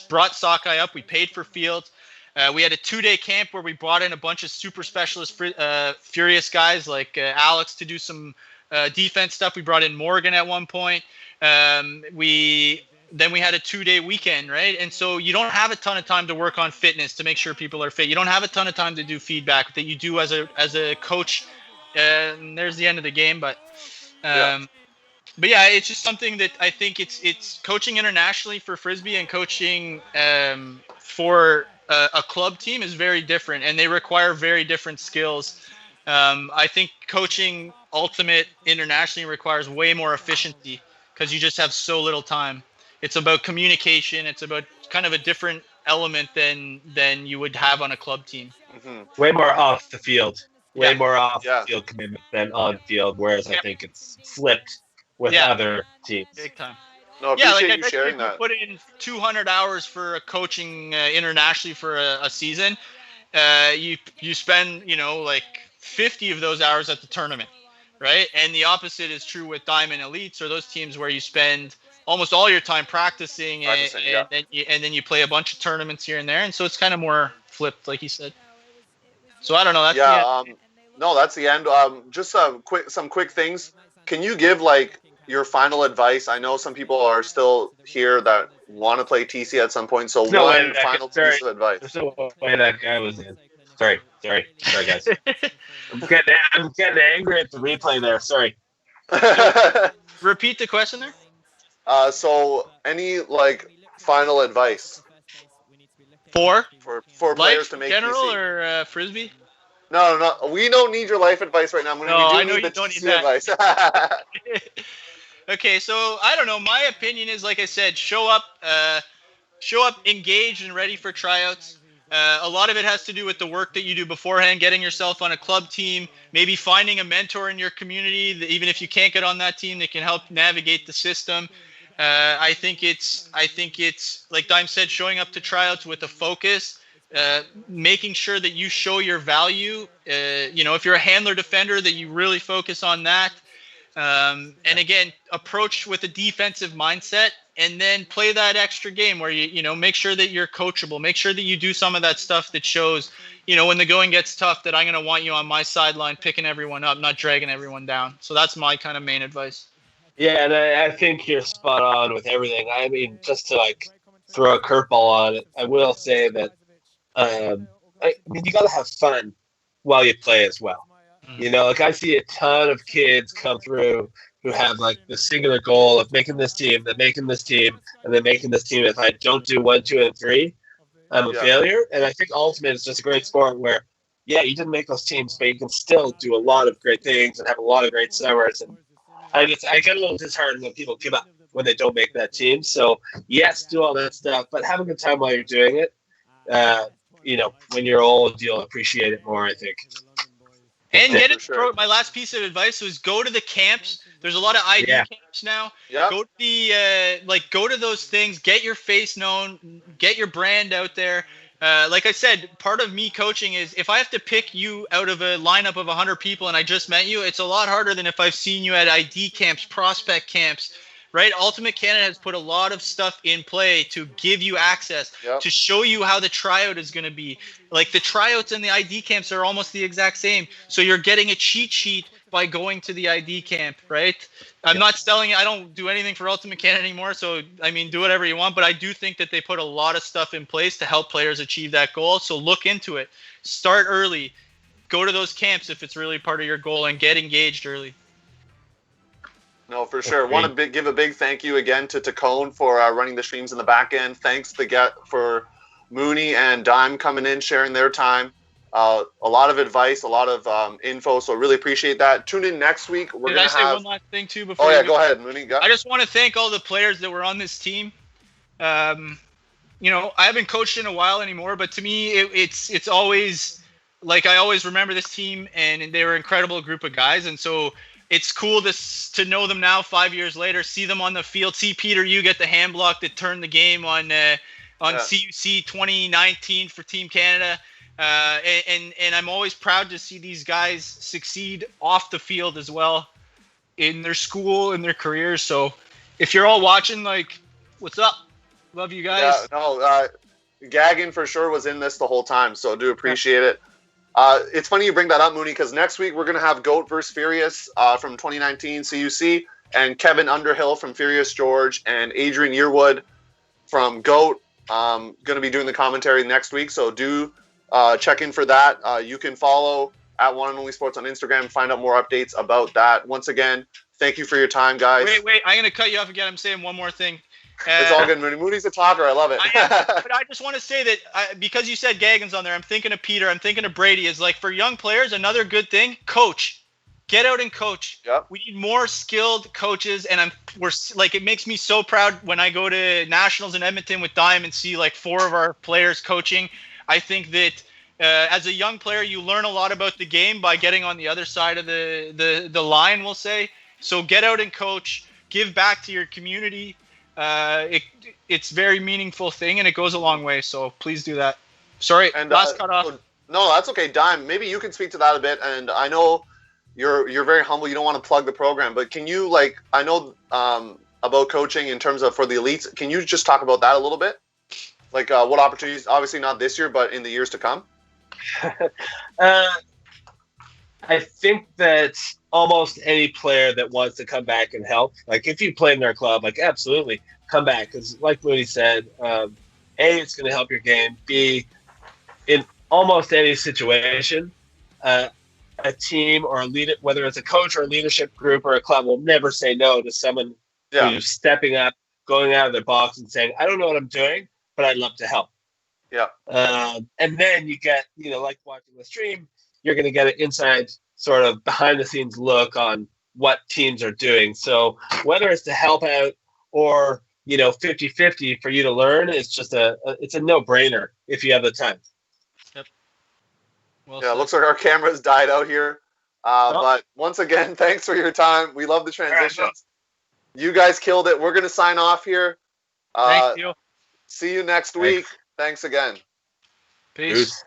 brought Sockeye up. We paid for fields. We had a 2-day camp where we brought in a bunch of super specialist Furious guys like Alex to do some defense stuff. We brought in Morgan at one point. Then we had a 2-day weekend, right? And so you don't have a ton of time to work on fitness to make sure people are fit. You don't have a ton of time to do feedback that you do as a coach. And there's the end of the game, but. But yeah, it's just something that I think it's coaching internationally for Frisbee and coaching for a club team is very different, and they require very different skills. I think coaching ultimate internationally requires way more efficiency because you just have so little time. It's about communication. It's about kind of a different element than you would have on a club team. Mm-hmm. Way more off the field. Way more off the field commitment than on field, whereas I think it's flipped with other teams. Big time. No, I appreciate you sharing that. You put in 200 hours for coaching internationally for a season. You spend, like 50 of those hours at the tournament, right? And the opposite is true with Diamond Elites or those teams where you spend almost all your time practicing and then you play a bunch of tournaments here and there. And so it's kind of more flipped, like you said. So I don't know. That's the end. No, that's the end. Just some quick things. Can you give your final advice? I know some people are still here that want to play TC at some point. So one final piece of advice. There's no way that guy was in. Sorry, guys. I'm getting angry at the replay there. Sorry. Repeat the question there. So any final advice for players to make general TC? Or Frisbee? No. We don't need your life advice right now. I know you don't need that advice. Okay, so I don't know. My opinion is, like I said, show up engaged and ready for tryouts. A lot of it has to do with the work that you do beforehand, getting yourself on a club team, maybe finding a mentor in your community, that even if you can't get on that team, that can help navigate the system. I think it's like Dime said, showing up to tryouts with a focus. Making sure that you show your value. If you're a handler defender, that you really focus on that. And again, approach with a defensive mindset, and then play that extra game where you make sure that you're coachable. Make sure that you do some of that stuff that shows, when the going gets tough, that I'm going to want you on my sideline, picking everyone up, not dragging everyone down. So that's my kind of main advice. Yeah, and I think you're spot on with everything. I mean, just to throw a curveball on it, I will say that. You got to have fun while you play as well. I see a ton of kids come through who have the singular goal of making this team, then making this team, and then making this team. If I don't do 1, 2, and 3, I'm a failure. And I think Ultimate is just a great sport where, you didn't make those teams, but you can still do a lot of great things and have a lot of great summers. And I get a little disheartened when people give up when they don't make that team. So yes, do all that stuff, but have a good time while you're doing it. When you're old, you'll appreciate it more, I think. And my last piece of advice was go to the camps. There's a lot of ID camps now. Yeah. Go to go to those things, get your face known, get your brand out there. Like I said, part of me coaching is if I have to pick you out of a lineup of 100 people and I just met you, it's a lot harder than if I've seen you at ID camps, prospect camps. Right? Ultimate Canada has put a lot of stuff in play to give you access, to show you how the tryout is going to be. The tryouts and the ID camps are almost the exact same. So you're getting a cheat sheet by going to the ID camp, right? I'm not selling it. I don't do anything for Ultimate Canada anymore. So, do whatever you want. But I do think that they put a lot of stuff in place to help players achieve that goal. So look into it. Start early. go to those camps if it's really part of your goal, and get engaged early. No, for sure. Want to give a big thank you again to Tacone for running the streams in the back end. Thanks for Mooney and Dime coming in, sharing their time. A lot of advice, a lot of info, so really appreciate that. Tune in next week. Did I say one last thing too before? Oh yeah, go ahead, Mooney. Go. I just want to thank all the players that were on this team. You know, I haven't coached in a while anymore, but to me, it's always like I always remember this team, and they were an incredible group of guys, and so it's cool to know them now 5 years later, see them on the field, see Peter you get the hand block that turned the game on CUC 2019 for Team Canada. And I'm always proud to see these guys succeed off the field as well in their school and their careers. So if you're all watching, like, what's up? Love you guys. Yeah, no, Gaggin for sure was in this the whole time, so do appreciate it. It's funny you bring that up, Mooney, because next week we're going to have Goat versus Furious from 2019 CUC, and Kevin Underhill from Furious George, and Adrian Yearwood from Goat going to be doing the commentary next week, so do check in for that. You can follow at One and Only Sports on Instagram, find out more updates about that. Once again, thank you for your time, guys. Wait, I'm going to cut you off again. I'm saying one more thing. It's all good, Mooney. Mooney's a talker. I love it. But I just want to say that because you said Gaggin's on there, I'm thinking of Peter. I'm thinking of Brady. Is like for young players, another good thing, coach. Get out and coach. Yep. We need more skilled coaches, and it makes me so proud when I go to nationals in Edmonton with Dime and see like 4 of our players coaching. I think that as a young player, you learn a lot about the game by getting on the other side of the line, we'll say. So get out and coach. Give back to your community. It's a very meaningful thing, and it goes a long way. So please do that. Sorry, and, last cut off. No, that's okay. Dime, maybe you can speak to that a bit. And I know you're very humble. You don't want to plug the program, but can you I know about coaching in terms of for the elites. Can you just talk about that a little bit? Like what opportunities? Obviously not this year, but in the years to come. I think that almost any player that wants to come back and help, like if you play in our club, like absolutely come back. Because like Mooney said, A, it's going to help your game. B, in almost any situation, a team or a leader, whether it's a coach or a leadership group or a club, will never say no to someone who's stepping up, going out of their box and saying, I don't know what I'm doing, but I'd love to help. Yeah. And then you get, like watching the stream, you're going to get an inside sort of behind the scenes look on what teams are doing. So whether it's to help out or, 50-50 for you to learn, it's just it's a no-brainer if you have the time. Yep. Well, it looks like our camera's died out here. But once again, thanks for your time. We love the transitions. Right, you guys killed it. We're going to sign off here. Thank you. See you next week. Thanks again. Peace.